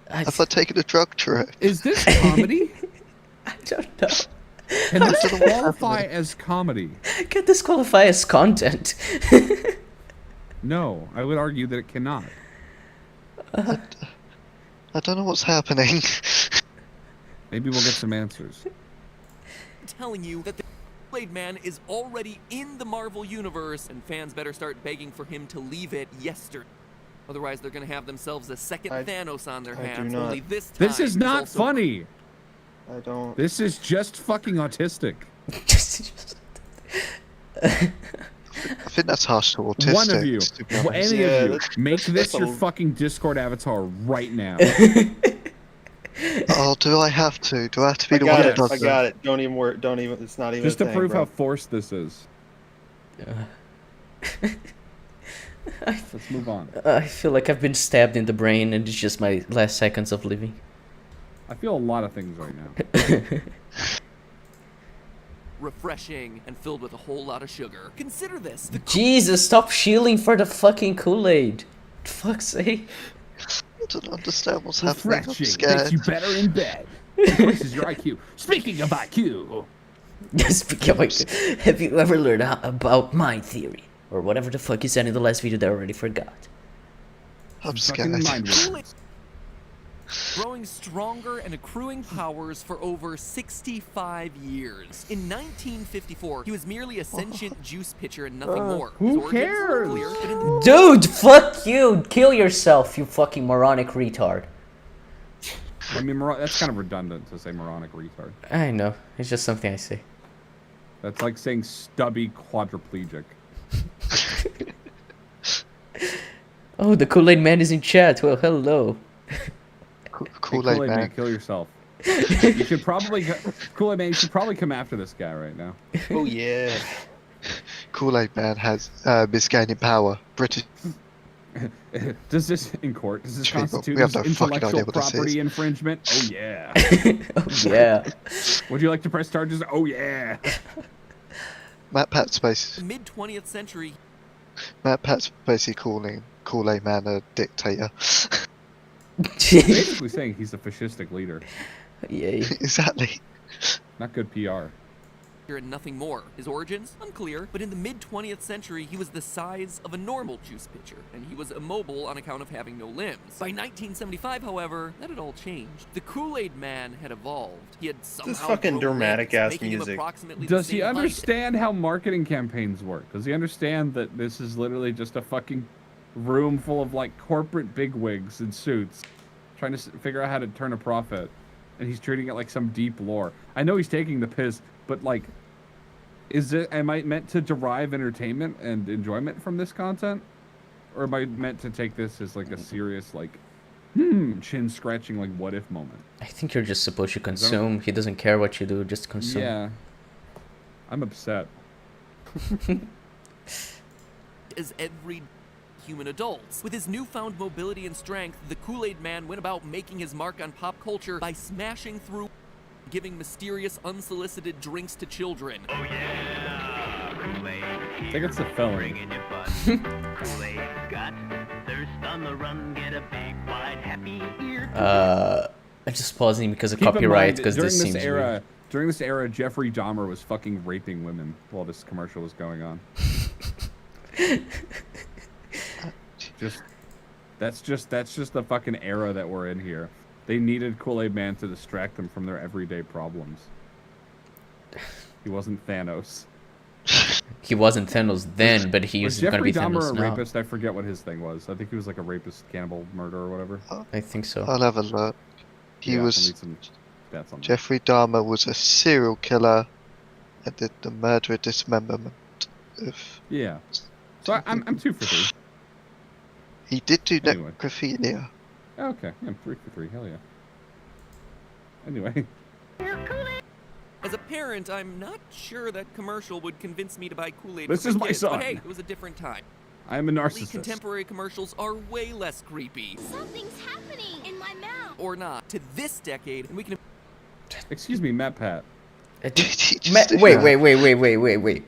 Have I taken a drug trip? Is this comedy? I don't know. Can this qualify as comedy? Can this qualify as content? No, I would argue that it cannot. I don't know what's happening. Maybe we'll get some answers. I'm telling you that the Kool-Aid Man is already in the Marvel Universe, and fans better start begging for him to leave it yesterday. Otherwise, they're gonna have themselves a second Thanos on their hands. Only this time. This is not funny. I don't. This is just fucking autistic. I think that's harsh to autistic. One of you, to be honest. any of you, make this your fucking Discord avatar right now. Oh, do I have to? Do I have to be the one that does I got it. Don't even work. Don't even. It's not even. Just a to thing, prove bro. how forced this is. Let's move on. I feel like I've been stabbed in the brain and it's just my last seconds of living. I feel a lot of things right now. refreshing and filled with a whole lot of sugar. Consider this. Jesus, stop shielding for the fucking Kool-Aid. Fuck's sake. I don't understand what's happening. I'm Refreshing scared. makes you better in bed. Increases your IQ. Speaking of IQ. Speaking of IQ, have you ever learned about my theory? Or whatever the fuck you said in the last video that I already forgot. I'm scared. Growing stronger and accruing powers for over 65 years. In 1954, he was merely a sentient juice pitcher and nothing more. Who cares? Dude, fuck you! Kill yourself, you fucking moronic retard. I mean, that's kind of redundant to say moronic retard. I know. It's just something I say. That's like saying stubby quadriplegic. Oh, the Kool-Aid Man is in chat. Well, hello. Kool-Aid man, kill yourself. You should probably Kool-Aid Man. You should probably come after this guy right now. Oh yeah. Kool-Aid Man has misgaining power. British. Does this in court? Does this constitute we have no fucking intellectual idea what this property is. infringement? Oh yeah. Oh yeah. Would you like to press charges? Oh yeah. MatPat's basically Mid 20th century. MatPat's basically calling Kool-Aid Man a dictator. Basically saying he's a fascistic leader. Yay. Exactly. Not good PR. And nothing more. His origins? Unclear, but in the mid 20th century, he was the size of a normal juice pitcher, and he was immobile on account of having no limbs. By 1975, however, that had all changed. The Kool-Aid Man had evolved. He had somehow This fucking grown dramatic legs, ass making him music. approximately the Does he same height. understand how marketing campaigns work? Does he understand that this is literally just a fucking room full of like corporate bigwigs in suits trying to figure out how to turn a profit, and he's treating it like some deep lore? I know he's taking the piss, but like, am I meant to derive entertainment and enjoyment from this content? Or am I meant to take this as like a serious, like, chin scratching, like, what if moment? I think you're just supposed to consume. He doesn't care what you do, just consume. Yeah. I'm upset. As every human adults. With his newfound mobility and strength, the Kool-Aid Man went about making his mark on pop culture by smashing through, giving mysterious, unsolicited drinks to children. Oh yeah, Kool-Aid. I think it's a felony. I'm just pausing because of Keep in copyright, mind, because this seems weird. During this era, Jeffrey Dahmer was fucking raping women while this commercial was going on. That's just the fucking era that we're in here. They needed Kool-Aid Man to distract them from their everyday problems. He wasn't Thanos. He wasn't Thanos then, but he's gonna be Jeffrey Dahmer Thanos a now. rapist? I forget what his thing was. I think he was like a rapist, cannibal, murder, or whatever. I think so. I'll have a look. He Yeah, I was need some stats on that. Jeffrey Dahmer was a serial killer and did the murder and dismemberment of. Yeah. So I'm 2 for 3. He did do Anyway. necrophilia. Okay, yeah, I'm 3 for 3. Hell yeah. Anyway. As a parent, I'm not sure that commercial would convince me to buy Kool-Aid This for is my my kids, son. But hey, it was a different time. I'm a narcissist. Contemporary commercials are way less creepy. Something's happening in my mouth. Or not. To this decade, and we can... Excuse me, MatPat. Wait.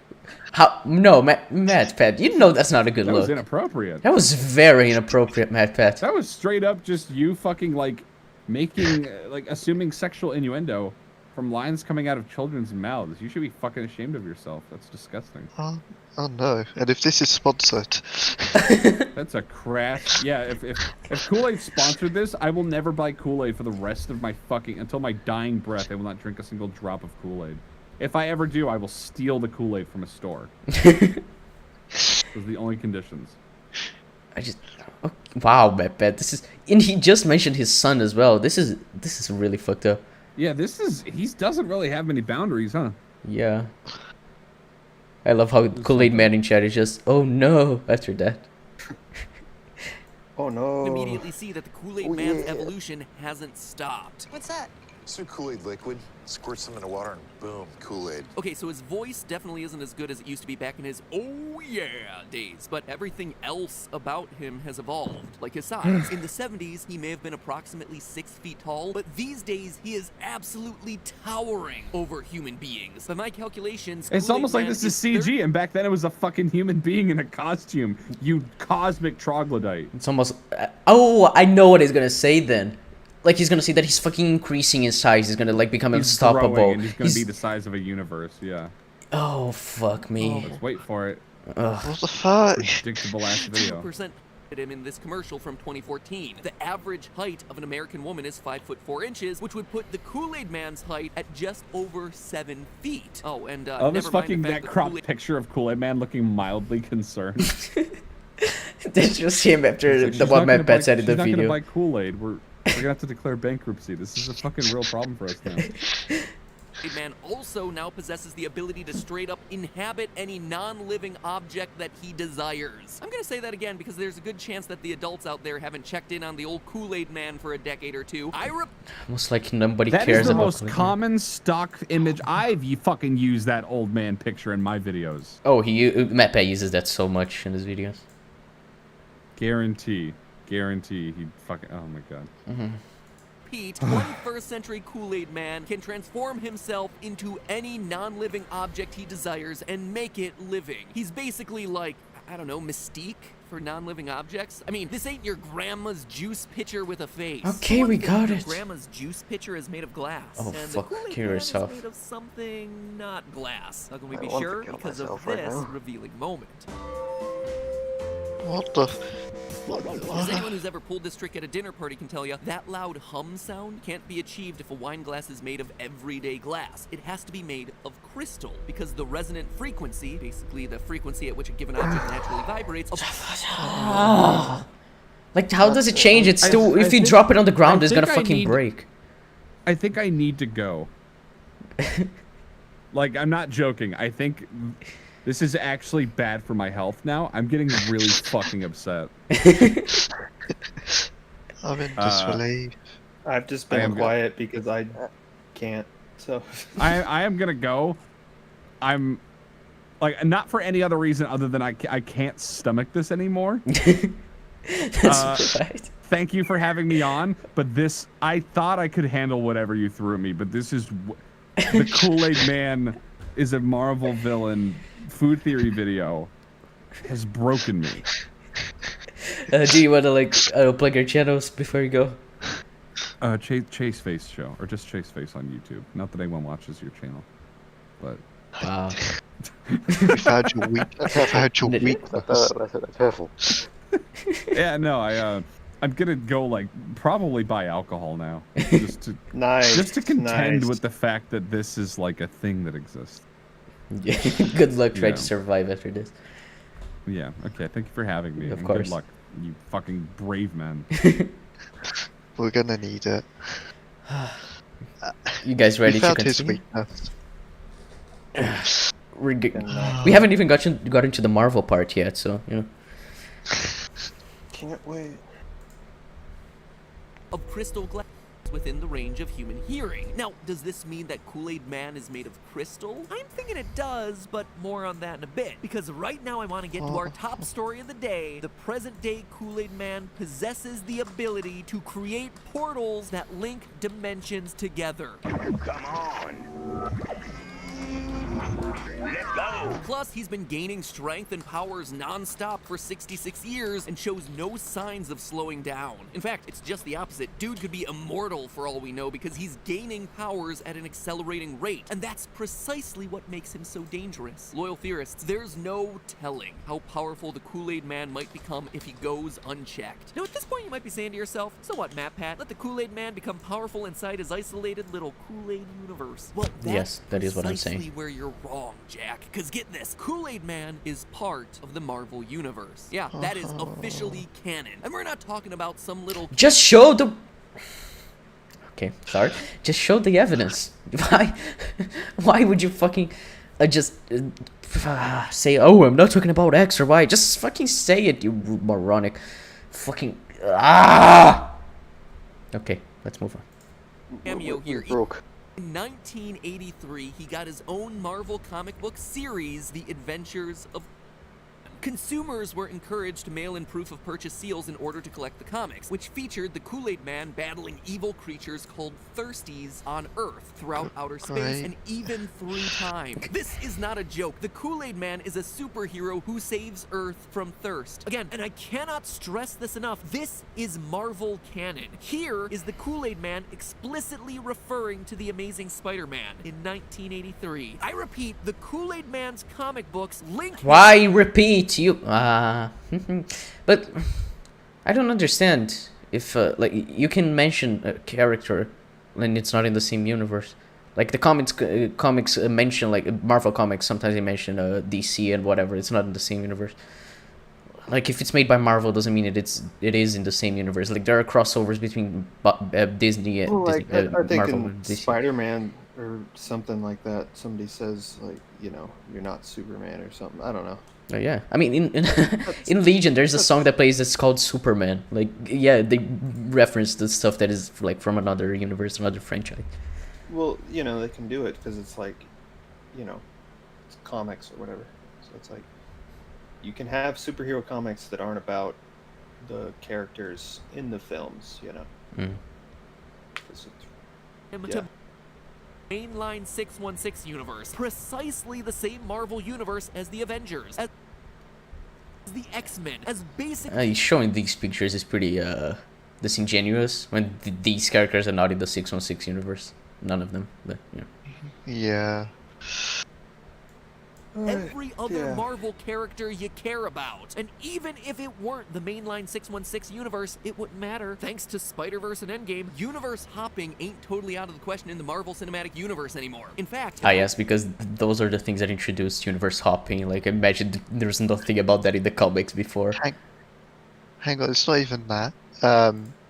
How? No, MatPat, you know that's not a good That look. was inappropriate. That was very inappropriate, MatPat. That was straight up just you fucking like making like assuming sexual innuendo from lines coming out of children's mouths. You should be fucking ashamed of yourself. That's disgusting. Oh no! And if this is sponsored, That's a crash. Yeah, if Kool-Aid sponsored this, I will never buy Kool-Aid for the rest of my fucking until my dying breath. I will not drink a single drop of Kool-Aid. If I ever do, I will steal the Kool-Aid from a store. Those are the only conditions. Wow, MatPat. This is, and he just mentioned his son as well. This is really fucked up. Yeah, he doesn't really have many boundaries, huh? Yeah. I love how Kool-Aid Man in chat is just, oh no, after that. Oh no. Immediately see that the Kool-Aid Man's evolution hasn't stopped. What's that? Some Kool-Aid liquid, squirt some in the water, and boom, Kool-Aid. Okay, so his voice definitely isn't as good as it used to be back in his oh yeah days, but everything else about him has evolved, like his size. In the 70s, he may have been approximately 6 feet tall, but these days he is absolutely towering over human beings. By my calculations, It's almost like this is CG, and back then it was a fucking human being in a costume. You cosmic troglodyte. It's almost, oh, I know what he's gonna say then. Like, he's gonna say that he's fucking increasing in size. He's gonna, like, become unstoppable. Growing, and he's gonna be the size of a universe, yeah. Oh, fuck me. Let's wait for it. what the fuck? Predictable ass video. 2% him in this commercial from 2014. The average height of an American woman is 5'4", which would put the Kool-Aid Man's height at just over 7 feet. Oh, and oh, this never mind fucking the fact that cropped picture of Kool-Aid Man looking mildly concerned. That's just him after Like, the what MatPat said in the she's not video. gonna buy Kool-Aid. We're gonna have to declare bankruptcy. This is a fucking real problem for us now. Kool-Aid Man also now possesses the ability to straight up inhabit any non-living object that he desires. I'm gonna say that again because there's a good chance that the adults out there haven't checked in on the old Kool-Aid Man for a decade or two. Almost like nobody That cares is the about most Kool-Aid. common stock image. I've fucking used that old man picture in my videos. Oh, MatPat uses that so much in his videos. Guarantee he fucking, oh my god. Pete, 21st century Kool-Aid Man can transform himself into any non-living object he desires and make it living. He's basically like, I don't know, Mystique for non-living objects. I mean, this ain't your grandma's juice pitcher with a face. Okay, we got your it. grandma's juice pitcher is made of glass. Oh, and fuck, the Kool-Aid kill Man yourself. is made of something not glass. How can we I be want to sure? kill Because of myself right this now. revealing moment. What the? As anyone who's ever pulled this trick at a dinner party can tell you, that loud hum sound can't be achieved if a wine glass is made of everyday glass. It has to be made of crystal, because the resonant frequency, basically the frequency at which a given object naturally vibrates... Like, how does it change? It's still, if you drop it on the ground, it's gonna fucking break. I think I need to go. Like, I'm not joking. I think this is actually bad for my health now. I'm getting really fucking upset. I'm in disbelief. I've just been quiet because I can't. So I am gonna go. I'm like, not for any other reason other than I can't stomach this anymore. That's right. Thank you for having me on, but this, I thought I could handle whatever you threw at me, but this is, the Kool-Aid Man is a Marvel villain food theory video has broken me. Do you want to, like, plug your channels before you go? ChaseFace show, or just ChaseFace on YouTube. Not that anyone watches your channel, but... Wow. We found your weakness. That's hurtful. Yeah, no, I'm gonna go, like, probably buy alcohol now, just to just to contend with the fact that this is like a thing that exists. Yeah. Good luck trying to survive after this. Yeah. Okay. Thank you for having me. Of and course. Good luck, you fucking brave men. We're gonna need it. You guys ready to found his continue? weakness. We haven't even gotten to the Marvel part yet, so you know. can't wait. Of crystal glass within the range of human hearing. Now, does this mean that Kool-Aid Man is made of crystal? I'm thinking it does, but more on that in a bit. Because right now I want to get to our top story of the day. The present-day Kool-Aid Man possesses the ability to create portals that link dimensions together. Come on. Let's go. Plus, he's been gaining strength and powers non-stop for 66 years and shows no signs of slowing down. In fact, it's just the opposite. Dude could be immortal for all we know because he's gaining powers at an accelerating rate. And that's precisely what makes him so dangerous. Loyal theorists, there's no telling how powerful the Kool-Aid Man might become if he goes unchecked. Now, at this point, you might be saying to yourself, so what, MatPat? Let the Kool-Aid Man become powerful inside his isolated little Kool-Aid universe. Well, that's Yes, that is what I'm saying. precisely where you're wrong, Jack. Because get this, Kool-Aid Man is part of the Marvel Universe. Yeah, that is officially canon. And we're not talking about some little... Just show the... Okay, sorry. Just show the evidence. Why would you fucking just say, oh, I'm not talking about X or Y. Just fucking say it, you moronic. Fucking... Okay, let's move on. Cameo here. Broke. In 1983, he got his own Marvel comic book series, The Adventures of... Consumers were encouraged to mail in proof of purchase seals in order to collect the comics, which featured the Kool-Aid Man battling evil creatures called Thirsties on Earth throughout outer space and even through time. This is not a joke. The Kool-Aid Man is a superhero who saves Earth from thirst. Again, and I cannot stress this enough, this is Marvel canon. Here is the Kool-Aid Man explicitly referring to the Amazing Spider-Man in 1983. I repeat, the Kool-Aid Man's comic books link... Why repeat? You but I don't understand if like you can mention a character when it's not in the same universe. Like the comics mention, like Marvel comics, sometimes they mention DC and whatever. It's not in the same universe. Like if it's made by Marvel doesn't mean it is in the same universe. Like there are crossovers between Disney and Well, like, I think Marvel in and DC. Spider-Man or something like that, somebody says like, you're not Superman or something. I don't know. Oh, yeah, I mean in Legion there's a song that plays that's called Superman. Like yeah, they reference the stuff that is like from another universe, another franchise. Well, they can do it because it's like, it's comics or whatever. So it's like you can have superhero comics that aren't about the characters in the films. Mm. To mainline 616 universe, precisely the same Marvel universe as the Avengers, as the X-Men, as basically... Showing these pictures is pretty disingenuous when these characters are not in the 616 universe. None of them, but Yeah. every other Marvel character you care about. And even if it weren't the mainline 616 universe, it wouldn't matter. Thanks to Spider-Verse and Endgame, universe hopping ain't totally out of the question in the Marvel Cinematic Universe anymore. In fact... yes, because those are the things that introduced universe hopping. Like, imagine there's nothing about that in the comics before. Hang on, it's not even that.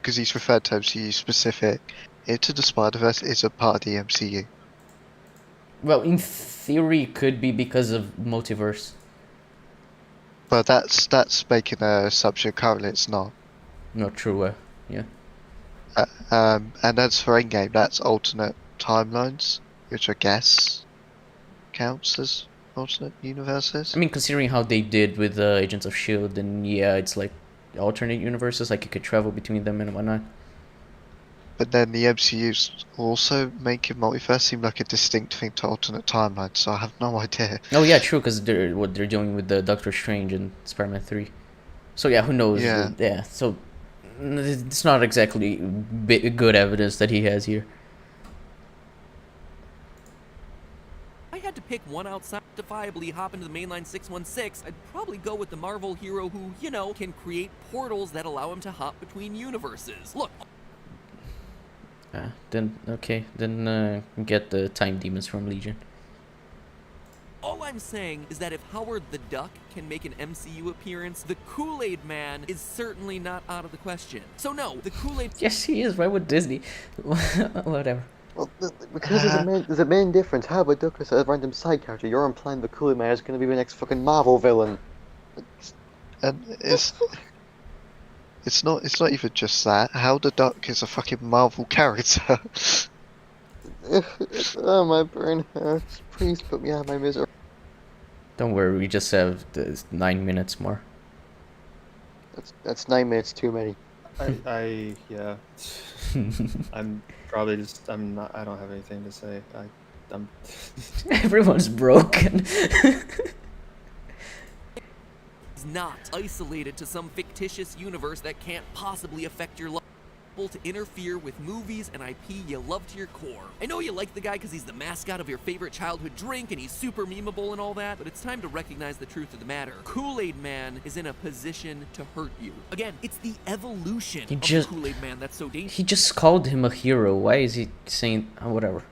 Because he's referred to MCU specific. Into the Spider-Verse is a part of the MCU. Well, in theory, it could be because of multiverse. But that's making a assumption. Currently, it's not. Not true. Yeah. And as for Endgame, that's alternate timelines, which I guess counts as alternate universes. I mean, considering how they did with Agents of S.H.I.E.L.D., then yeah, it's like alternate universes, like you could travel between them and whatnot. But then the MCU's also making multiverse seem like a distinct thing to alternate timelines, so I have no idea. Oh yeah, true, because what they're doing with the Doctor Strange and Spider-Man 3. So yeah, who knows? Yeah, so it's not exactly good evidence that he has here. I had to pick one outside justifiably hop into the mainline 616, I'd probably go with the Marvel hero who, can create portals that allow him to hop between universes. Look... Then get the time demons from Legion. All I'm saying is that if Howard the Duck can make an MCU appearance, the Kool-Aid Man is certainly not out of the question. So no, the Kool-Aid... Yes, he is. Why would Disney? Whatever. Well, because there's a main difference. Howard the Duck is a random side character. You're implying the Kool-Aid Man is going to be the next fucking Marvel villain. And it's not even just that. How the Duck is a fucking Marvel character. Oh, my brain hurts. Please put me out of my misery. Don't worry, we just have 9 minutes more. That's 9 minutes too many. Yeah. I'm probably just, I don't have anything to say. I'm Everyone's broken. not isolated to some fictitious universe that can't possibly affect your life. To interfere with movies and IP you love to your core. I know you like the guy because he's the mascot of your favorite childhood drink and he's super memeable and all that, but it's time to recognize the truth of the matter. Kool-Aid Man is in a position to hurt you. Again, it's the evolution of the Kool-Aid Man that's so dangerous. He just called him a hero. Why is he saying whatever?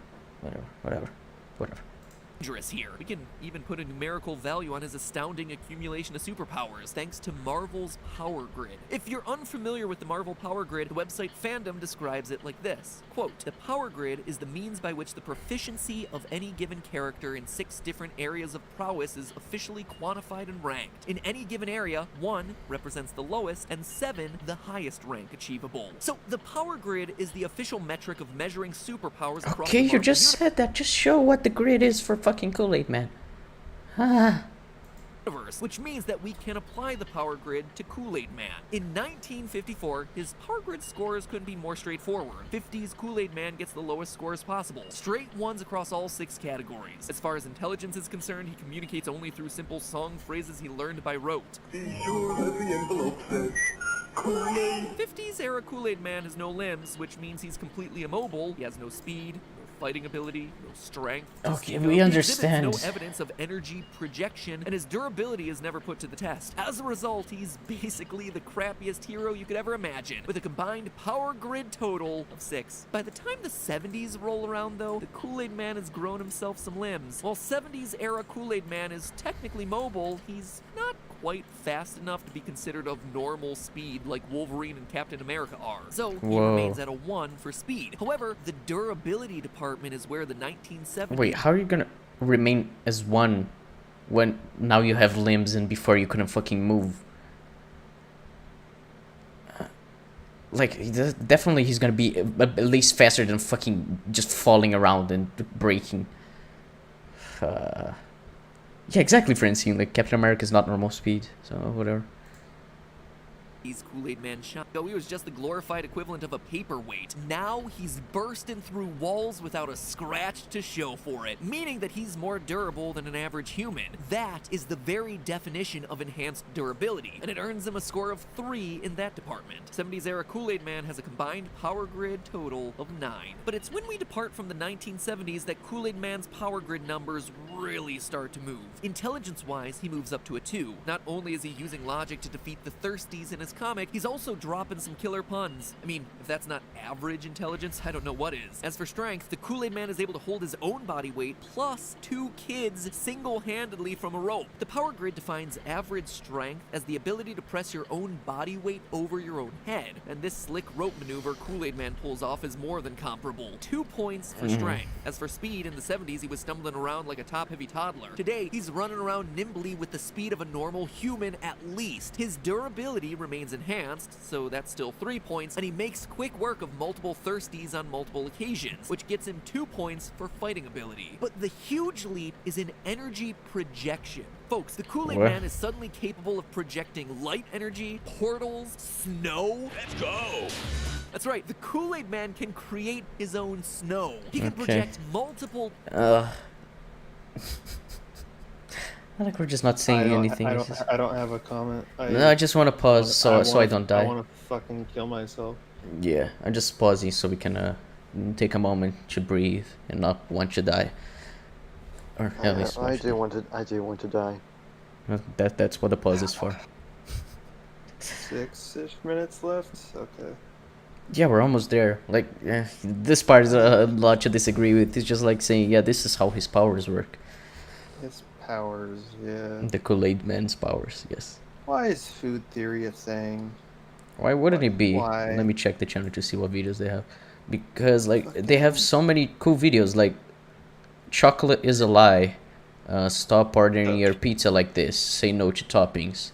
Here. We can even put a numerical value on his astounding accumulation of superpowers thanks to Marvel's Power Grid. If you're unfamiliar with the Marvel Power Grid, the website Fandom describes it like this. Quote, the Power Grid is the means by which the proficiency of any given character in 6 different areas of prowess is officially quantified and ranked. In any given area, 1 represents the lowest and 7 the highest rank achievable. So the Power Grid is the official metric of measuring superpowers across the Okay, Marvel you just said that. Just show what the grid is for fucking Kool-Aid Man. universe, which means that we can apply the Power Grid to Kool-Aid Man. In 1954, his Power Grid scores couldn't be more straightforward. 50s Kool-Aid Man gets the lowest scores possible, straight 1s across all 6 categories. As far as intelligence is concerned, he communicates only through simple song phrases he learned by rote. Be sure that the envelope says Kool-Aid. 50s era Kool-Aid Man has no limbs, which means he's completely immobile. He has no speed, fighting ability, no strength. Okay, we understand. No evidence of energy projection, and his durability is never put to the test. As a result, he's basically the crappiest hero you could ever imagine, with a combined Power Grid total of 6. By the time the 70s roll around, though, the Kool-Aid Man has grown himself some limbs. While 70s era Kool-Aid Man is technically mobile, he's not quite fast enough to be considered of normal speed like Wolverine and Captain America are. So he remains at a 1 for speed. However, the durability department is where the 1970s... Wait, how are you gonna remain as 1 when now you have limbs and before you couldn't fucking move? Like, definitely he's gonna be at least faster than fucking just falling around and breaking. Yeah, exactly, Francine. Like, Captain America is not normal speed, so whatever. He's Kool-Aid Man shot. Though he was just the glorified equivalent of a paperweight. Now he's bursting through walls without a scratch to show for it, meaning that he's more durable than an average human. That is the very definition of enhanced durability, and it earns him a score of 3 in that department. 70s era Kool-Aid Man has a combined Power Grid total of 9. But it's when we depart from the 1970s that Kool-Aid Man's Power Grid numbers really start to move. Intelligence-wise, he moves up to a 2. Not only is he using logic to defeat the thirsties in his comic, he's also dropping some killer puns. I mean, if that's not average intelligence, I don't know what is. As for strength, the Kool-Aid Man is able to hold his own body weight plus 2 kids single-handedly from a rope. The Power Grid defines average strength as the ability to press your own body weight over your own head, and this slick rope maneuver Kool-Aid Man pulls off is more than comparable. 2 points for strength. As for speed, in the 70s he was stumbling around like a top-heavy toddler. Today, he's running around nimbly with the speed of a normal human at least. His durability remains enhanced, so that's still 3 points, and he makes quick work of multiple thirsties on multiple occasions, which gets him 2 points for fighting ability. But the huge leap is in energy projection. Folks, the Kool-Aid Man is suddenly capable of projecting light energy, portals, snow. Let's go! That's right, the Kool-Aid Man can create his own snow. He can project multiple... I think we're just not saying anything. I don't have a comment. No, I just want to pause so I don't die. I want to fucking kill myself. Yeah, I'm just pausing so we can take a moment to breathe and not want to die. Or at least I do want to die. That's what the pause is for. 6-ish minutes left. Okay. Yeah, we're almost there. Like, this part is a lot to disagree with. It's just like saying, yeah, this is how his powers work. His powers, yeah. The Kool-Aid Man's powers, yes. Why is food theory a thing? Why wouldn't it be? Why? Let me check the channel to see what videos they have. Because, like, they have so many cool videos, like, chocolate is a lie. Stop ordering your pizza like this. Say no to toppings.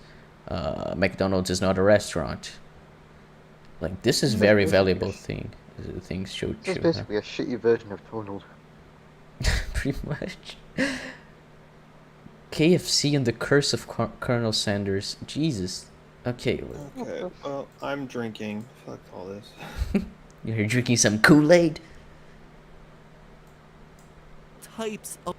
McDonald's is not a restaurant. Like, this is very valuable things show. It's basically a shitty version of Donald. Pretty much. KFC and the Curse of Colonel Sanders. Jesus. Okay. Okay, well, I'm drinking. Fuck all this. You're drinking some Kool-Aid? Types of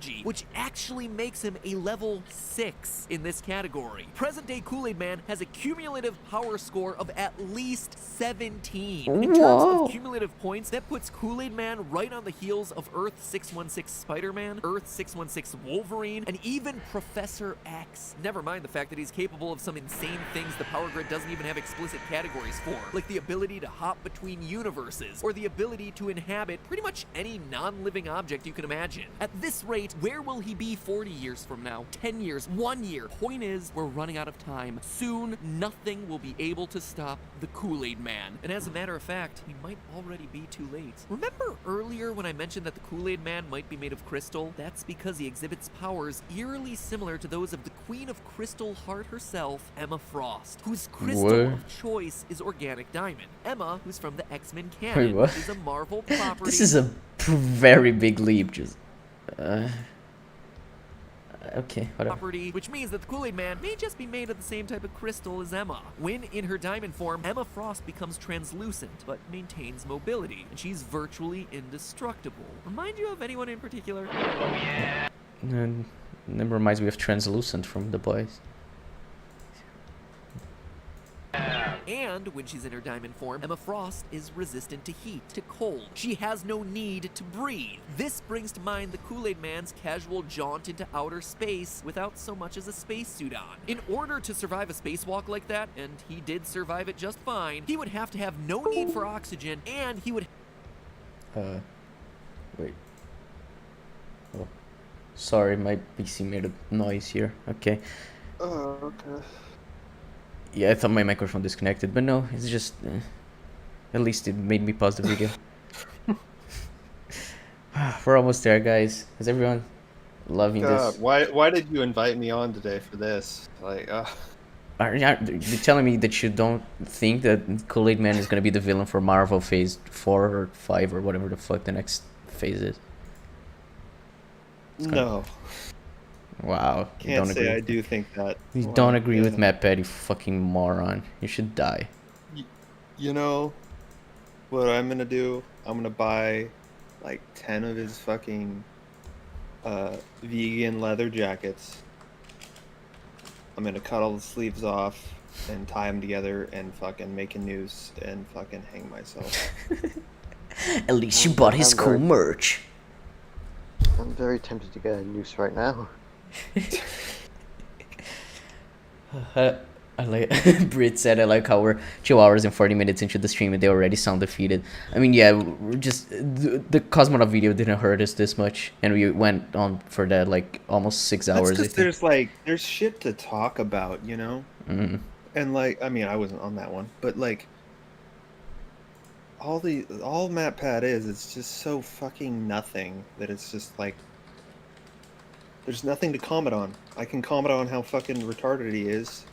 technology, which actually makes him a level 6 in this category. Present-day Kool-Aid Man has a cumulative power score of at least 17. In terms Whoa. of cumulative points, that puts Kool-Aid Man right on the heels of Earth 616 Spider-Man, Earth 616 Wolverine, and even Professor X. Never mind the fact that he's capable of some insane things the power grid doesn't even have explicit categories for, like the ability to hop between universes, or the ability to inhabit pretty much any non-living object you can imagine. At this rate, where will he be 40 years from now? 10 years? 1 year? Point is, we're running out of time. Soon, nothing will be able to stop the Kool-Aid Man. And as a matter of fact, he might already be too late. Remember earlier when I mentioned that the Kool-Aid Man might be made of crystal? That's because he exhibits powers eerily similar to those of the Queen of Crystal Heart herself, Emma Frost, whose crystal What? of choice is organic diamond. Emma, who's from the X-Men Wait, canon, what? is a Marvel property. This is a very big leap. Just. Okay, whatever. Property, which means that the Kool-Aid Man may just be made of the same type of crystal as Emma. When in her diamond form, Emma Frost becomes translucent, but maintains mobility, and she's virtually indestructible. Remind you of anyone in particular? And that reminds me of Translucent from The Boys. And when she's in her diamond form, Emma Frost is resistant to heat, to cold. She has no need to breathe. This brings to mind the Kool-Aid Man's casual jaunt into outer space without so much as a spacesuit on. In order to survive a spacewalk like that, and he did survive it just fine, he would have to have no need for oxygen, and he would... Wait. Oh. Sorry, my PC made a noise here. Okay. Oh, okay. Yeah, I thought my microphone disconnected, but no, it's just... at least it made me pause the video. We're almost there, guys. Is everyone loving God, this? why did you invite me on today for this? Like, You're telling me that you don't think that Kool-Aid Man is going to be the villain for Marvel Phase 4 or 5 or whatever the fuck the next phase is? no. Wow. Can't say I do think that. You Well, don't agree with yeah. MatPat, you fucking moron. You should die. You know what I'm gonna do? I'm gonna buy like 10 of his fucking vegan leather jackets. I'm gonna cut all the sleeves off and tie them together and fucking make a noose and fucking hang myself. At least you bought his cool merch. I'm very tempted to get a noose right now. I like Brit said I like how we're 2 hours and 40 minutes into the stream and they already sound defeated. I mean, yeah, we're just the Cosmonaut video didn't hurt us this much, and we went on for that like almost 6 hours. That's because there's shit to talk about, you know. Mm. And like, I mean, I wasn't on that one, but like, all MatPat is, it's just so fucking nothing that it's just like, there's nothing to comment on. I can comment on how fucking retarded he is,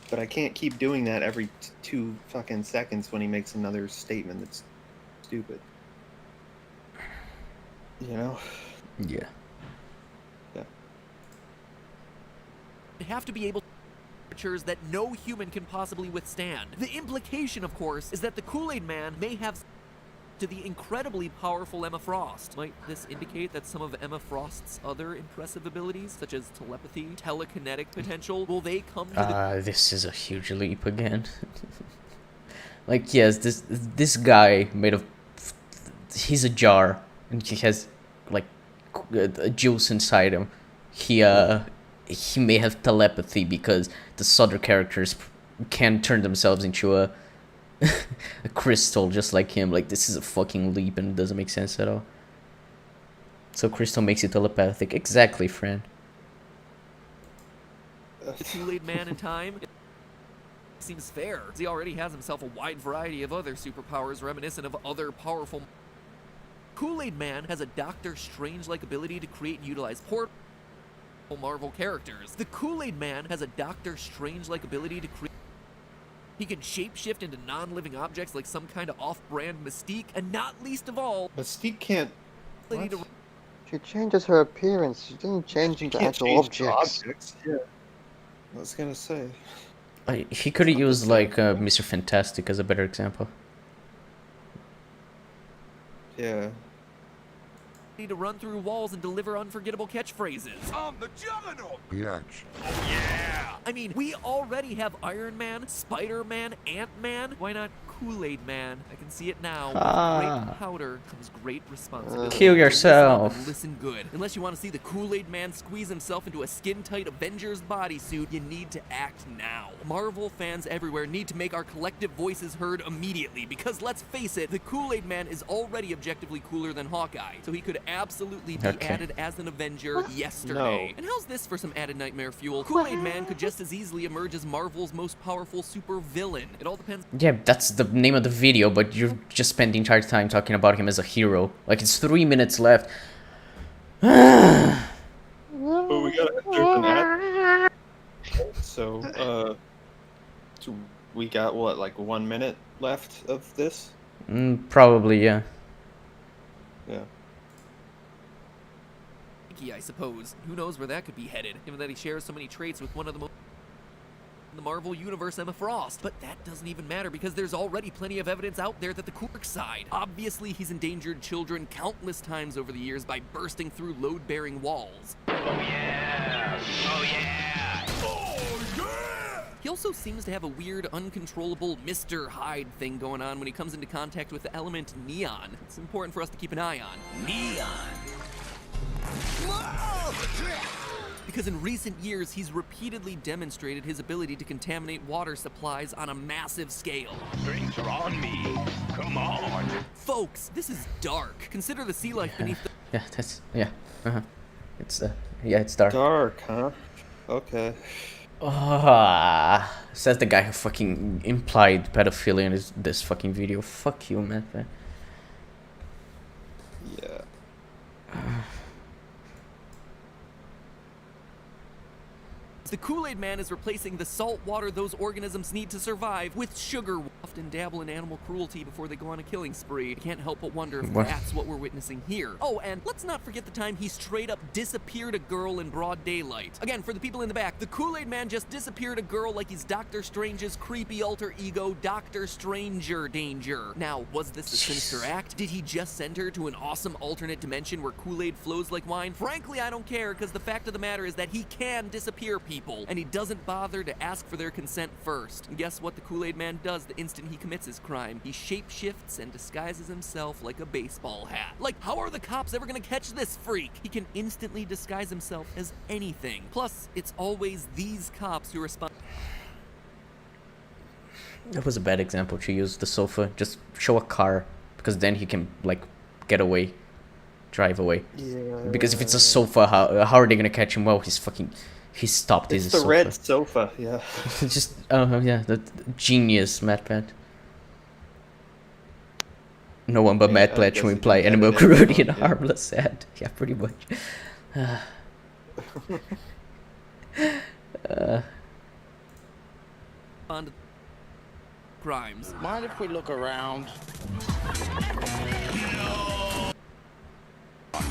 but I can't keep doing that every 2 fucking seconds when he makes another statement that's stupid. You know? Yeah. Yeah. They have to be able to temperatures that no human can possibly withstand. The implication, of course, is that the Kool-Aid Man may have to the incredibly powerful Emma Frost. Might this indicate that some of Emma Frost's other impressive abilities, such as telepathy, telekinetic potential, will they come to the... This is a huge leap again. Like, yes, this guy made of... He's a jar, and he has, like, a juice inside him. He may have telepathy because the other characters can turn themselves into a crystal just like him. Like, this is a fucking leap and it doesn't make sense at all. So crystal makes you telepathic. Exactly, friend. The Kool-Aid Man in time? It seems fair. He already has himself a wide variety of other superpowers reminiscent of other powerful... Kool-Aid Man has a Doctor Strange-like ability to create and utilize portable Marvel characters. The Kool-Aid Man has a Doctor Strange-like ability to create... He can shapeshift into non-living objects like some kind of off-brand Mystique, and not least of all... Mystique can't... She changes her appearance. She didn't change into actual objects. Yeah. I was gonna say. He could have used, like, Mr. Fantastic as a better example. Yeah. to run through walls and deliver unforgettable catchphrases. I'm the Juggernaut! Reaction. Oh yeah! I mean, we already have Iron Man, Spider-Man, Ant-Man. Why not Kool-Aid Man? I can see it now. With great powder comes great responsibility. Kill yourself. Listen good. Unless you want to see the Kool-Aid Man squeeze himself into a skin-tight Avengers bodysuit, you need to act now. Marvel fans everywhere need to make our collective voices heard immediately, because let's face it, the Kool-Aid Man is already objectively cooler than Hawkeye, so he could absolutely be added as an Avenger yesterday. No. And how's this for some added nightmare fuel? Kool-Aid Man could just as easily emerge as Marvel's most powerful super villain. It all depends. Yeah, that's the name of the video, but you've just spent the entire time talking about him as a hero. Like, it's 3 minutes left. But we got there's an ad. So we got what, like 1 minute left of this? Probably, yeah. Yeah. I suppose. Who knows where that could be headed, given that he shares so many traits with one of the most in the Marvel Universe, Emma Frost. But that doesn't even matter, because there's already plenty of evidence out there that the Kool-Aid side. Obviously, he's endangered children countless times over the years by bursting through load-bearing walls. Oh yeah! Oh yeah! Oh yeah! He also seems to have a weird, uncontrollable Mr. Hyde thing going on when he comes into contact with the element neon. It's important for us to keep an eye on. Neon! Because in recent years, he's repeatedly demonstrated his ability to contaminate water supplies on a massive scale. Drinks are on me. Come on. Folks, this is dark. Consider the sea life beneath the... Yeah, that's... Yeah. It's, yeah, it's dark. Dark, huh? Okay. Says the guy who fucking implied pedophilia in this fucking video. Fuck you, man. Yeah. The Kool-Aid Man is replacing the salt water those organisms need to survive with sugar. Often dabble in animal cruelty before they go on a killing spree. I can't help but wonder if that's what we're witnessing here. Oh, and let's not forget the time he straight up disappeared a girl in broad daylight. Again, for the people in the back, the Kool-Aid Man just disappeared a girl like he's Doctor Strange's creepy alter ego, Doctor Stranger Danger. Now, was this a sinister act? Did he just send her to an awesome alternate dimension where Kool-Aid flows like wine? Frankly, I don't care, because the fact of the matter is that he can disappear people, and he doesn't bother to ask for their consent first. And guess what the Kool-Aid Man does the instant he commits his crime? He shapeshifts and disguises himself like a baseball hat. Like, how are the cops ever gonna catch this freak? He can instantly disguise himself as anything. Plus, it's always these cops who respond. That was a bad example to use, the sofa. Just show a car, because then he can, like, get away. Drive away. Yeah. Because if it's a sofa, how are they gonna catch him? Well, he stopped his sofa. It's the red sofa, yeah. Just, yeah, the genius MatPat. No one but MatPat to imply animal cruelty and harmless ad. Yeah, pretty much. On crimes. Mind if we look around?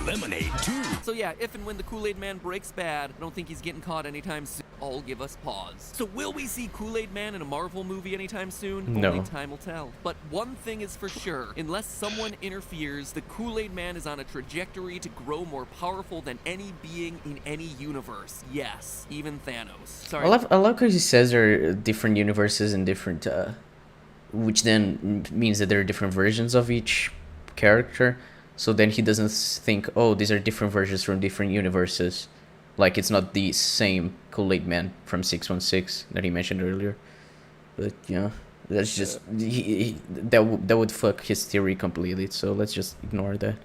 Lemonade too. So yeah, if and when the Kool-Aid Man breaks bad, I don't think he's getting caught anytime soon. All give us pause. So will we see Kool-Aid Man in a Marvel movie anytime soon? No. Only time will tell. But one thing is for sure, unless someone interferes, the Kool-Aid Man is on a trajectory to grow more powerful than any being in any universe. Yes, even Thanos. Sorry. I love how he says there are different universes and different, which then means that there are different versions of each character. So then he doesn't think, oh, these are different versions from different universes. Like, it's not the same Kool-Aid Man from 616 that he mentioned earlier. But, yeah, that's just... that would fuck his theory completely, so let's just ignore that.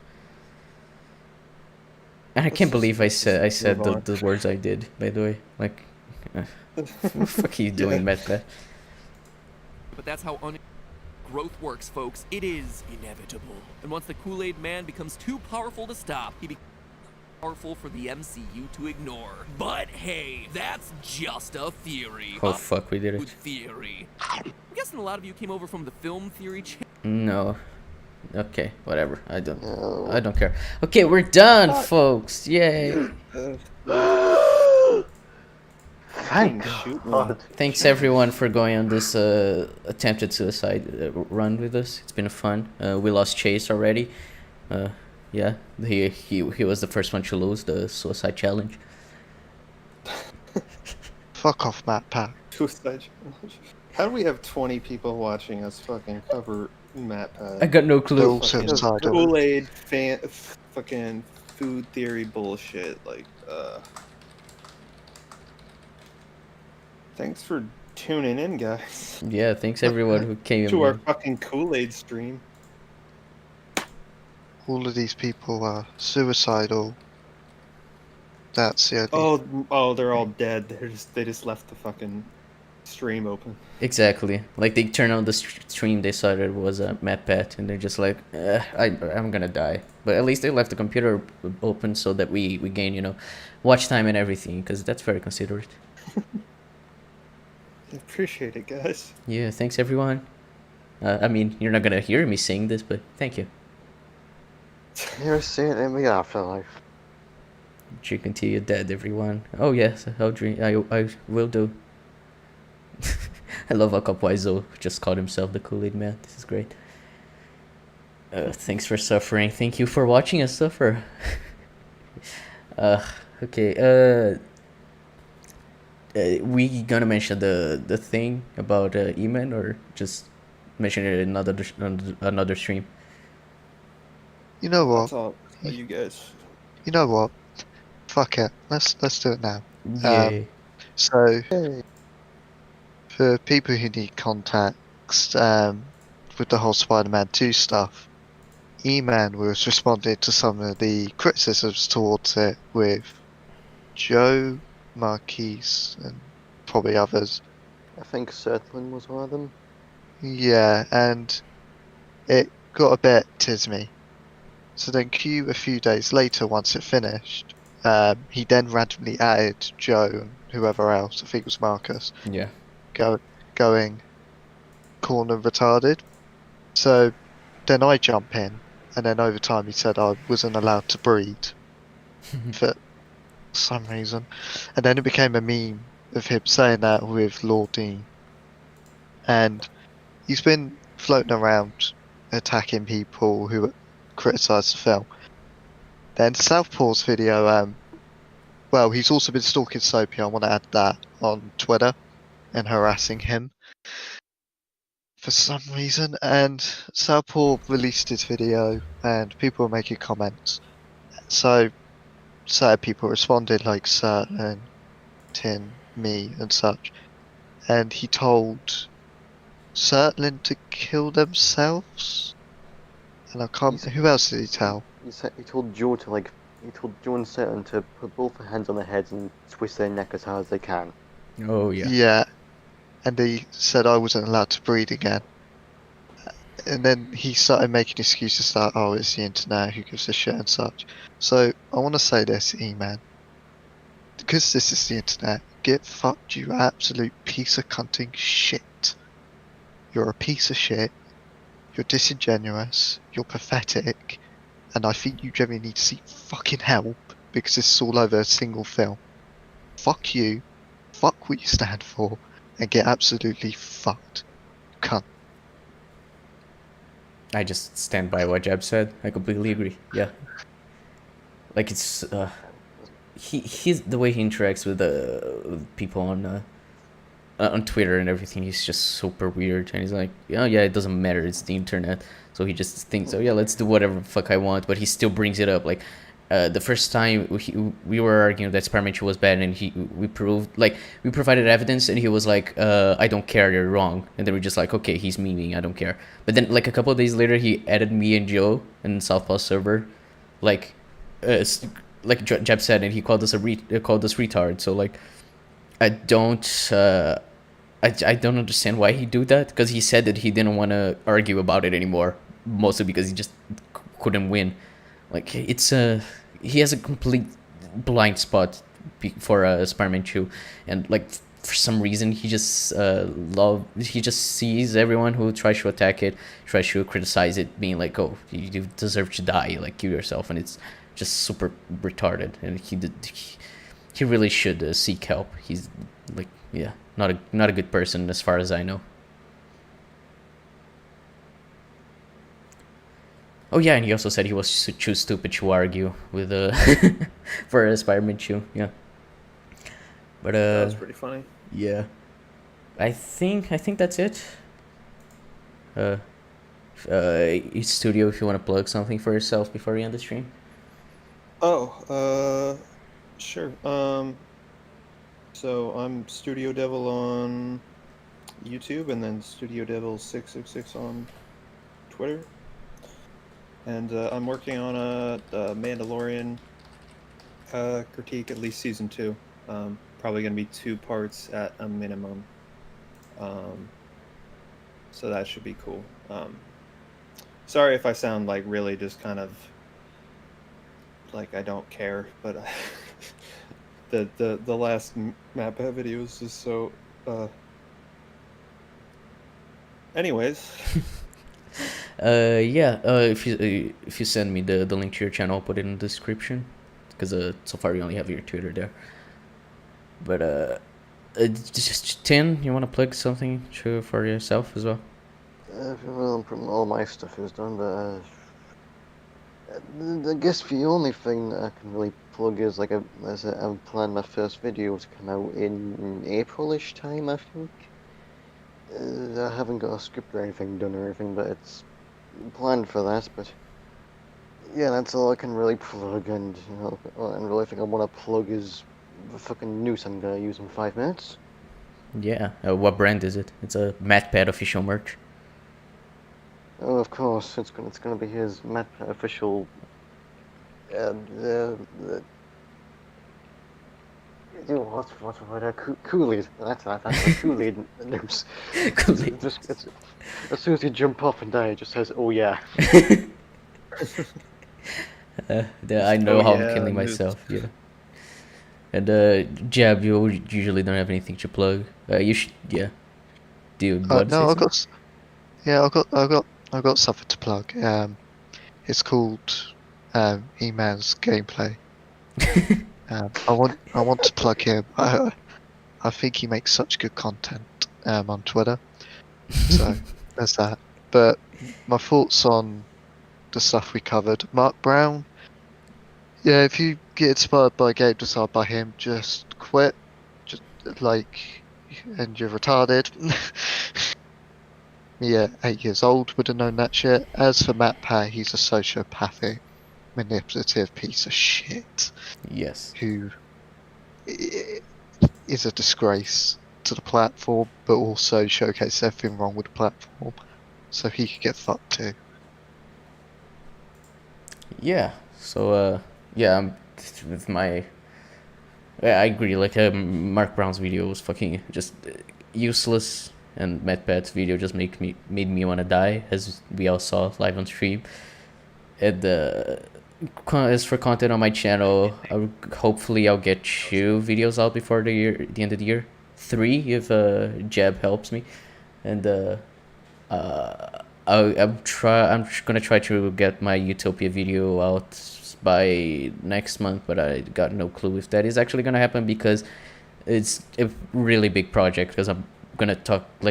And I can't believe I said the words I did, by the way. Like, what the fuck are you doing, MatPat? But that's how growth works, folks. It is inevitable. And once the Kool-Aid Man becomes too powerful to stop, he becomes powerful for the MCU to ignore. But hey, that's just a theory. Oh fuck, we did it. Theory. I'm guessing a lot of you came over from the film theory channel. No. Okay, whatever. I don't care. Okay, we're done, folks. Yay. Thanks everyone for going on this attempted suicide run with us. It's been fun. We lost Chase already. Yeah, he was the first one to lose the suicide challenge. Fuck off, MatPat. Suicide challenge. How do we have 20 people watching us fucking cover MatPat? I got no They're clue. all suicidal. Kool-Aid fucking food theory bullshit. Like, thanks for tuning in, guys. Yeah, thanks everyone who came To our in. fucking Kool-Aid stream. All of these people are suicidal. That's the only... Oh, they're all dead. They just left the fucking stream open. Exactly. Like they turned on the stream, they saw that it was a MatPat, and they're just like, I'm gonna die. But at least they left the computer open so that we gain, you know, watch time and everything, because that's very considerate. I appreciate it, guys. Yeah, thanks everyone. I mean, you're not gonna hear me saying this, but thank you. You're seeing it in the afterlife. Drink until you're dead, everyone. Oh yes, I'll drink. I will do. I love how Capwaizo just called himself the Kool-Aid man. This is great. Thanks for suffering. Thank you for watching us suffer. Okay. We gonna mention the thing about E-Man, or just mention it in another stream? You know what? That's all you guys. You know what? Fuck it. Let's do it now. Yay. So, for people who need context, with the whole Spider-Man 2 stuff, E-Man was responding to some of the criticisms towards it with Joe, Marquise, and probably others. I think Surtland was one of them. Yeah, and it got a bit tismy. So then Q, a few days later, once it finished, he then randomly added Joe and whoever else, I think it was Marcus, Yeah. going corner retarded. So then I jump in, and then over time he said I wasn't allowed to breed for some reason. And then it became a meme of him saying that with Lord Dean. And he's been floating around attacking people who criticise the film. Then Southpaw's video, well, he's also been stalking Soapy, I want to add that, on Twitter, and harassing him for some reason. And Southpaw released his video, and people were making comments. So, certain people responded, like certain Tin, me, and such. And he told Surtland to kill themselves. And I can't. Who else did he tell? He told Joe to he told Joe and Surtland to put both their hands on their heads and twist their neck as hard as they can. Oh yeah. Yeah. And he said I wasn't allowed to breed again. And then he started making excuses that, oh, it's the internet, who gives a shit and such. So I want to say this, E-Man. Because this is the internet, get fucked, you absolute piece of cunting shit. You're a piece of shit. You're disingenuous. You're pathetic. And I think you generally need to seek fucking help because this is all over a single film. Fuck you. Fuck what you stand for. And get absolutely fucked. Cunt. I just stand by what Jeb said. I completely agree. Yeah. Like it's he's the way he interacts with people on Twitter and everything. He's just super weird, and he's like, oh yeah, it doesn't matter. It's the internet. So he just thinks, oh yeah, let's do whatever the fuck I want. But he still brings it up. Like the first time we were arguing that Spider-Man 2 was bad, and we provided evidence, and he was like, I don't care, you're wrong. And then we're just like, okay, he's memeing, I don't care. But then like a couple of days later, he added me and Joe in Southpaw server, like Jeb said, and he called us retard. So like, I don't understand why he do that, because he said that he didn't want to argue about it anymore, mostly because he just couldn't win. Like it's he has a complete blind spot for Spider-Man 2, and like for some reason he just sees everyone who tries to attack it, tries to criticize it, being like, oh, you deserve to die, like you yourself, and it's just super retarded. And he really should seek help. He's like, yeah, not a good person as far as I know. Oh yeah, and he also said he was too stupid to argue with for a Spider-Man shoe. Yeah. But That was pretty funny. yeah. I think that's it. Studio, if you want to plug something for yourself before we end the stream. Oh, sure. So I'm Studio Devil on YouTube, and then Studio Devil 666 on Twitter. And I'm working on a Mandalorian critique, at least season 2. Probably going to be 2 parts at a minimum. So that should be cool. Sorry if I sound like really just kind of like I don't care, but the last MatPat video was just so. Anyways. Yeah. If you send me the link to your channel, I'll put it in the description, because so far you only have your Twitter there. But just Tin, you want to plug something for yourself as well? Well, all my stuff is done, but I guess the only thing that I can really plug is like I'm planning my first video to come out in April-ish time, I think. I haven't got a script or anything done or anything, but it's planned for that. But yeah, that's all I can really plug. And and really thing I want to plug is the fucking noose I'm gonna use in 5 minutes. Yeah. What brand is it? It's a MatPat official merch. Oh, of course, it's gonna be his MatPat official. What's the word? Kool-Aid. That's a Kool-Aid news. Kool-Aid. As soon as you jump off and die, it just says, "Oh yeah." I know how I'm killing myself. Yeah. And Jab, you usually don't have anything to plug. You should, yeah. Do you want to say something? I've got something to plug. It's called E-Man's Gameplay. I want to plug him. I think he makes such good content on Twitter. So there's that. But my thoughts on the stuff we covered. Mark Brown. Yeah, if you get inspired by a game designed by him, just quit. Just and you're retarded. Yeah, 8 years old would have known that shit. As for MatPat, he's a sociopathic, manipulative piece of shit. Yes. Who is a disgrace to the platform, but also showcases everything wrong with the platform. So he could get fucked too. Yeah. So yeah, with my. Yeah, I agree. Like Mark Brown's video was fucking just useless. And MatPat's video just made me want to die, as we all saw live on stream. And as for content on my channel, hopefully I'll get 2 videos out before the end of the year. 3 if Jeb helps me. And I'm gonna try to get my Utopia video out by next month, but I got no clue if that is actually gonna happen, because it's a really big project, because I'm gonna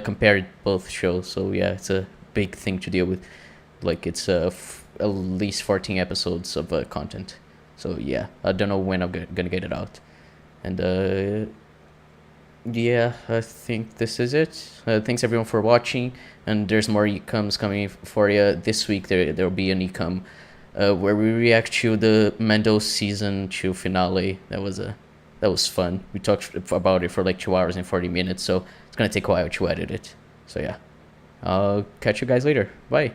compare both shows. So yeah, it's a big thing to deal with. Like it's at least 14 episodes of content. So yeah, I don't know when I'm gonna get it out. And yeah, I think this is it. Thanks everyone for watching, and there's more ECUMs coming for you this week. There'll be an ECUM where we react to the Mando season 2 finale. That was fun. We talked about it for like 2 hours and 40 minutes, so it's gonna take a while to edit it. So yeah, I'll catch you guys later. Bye.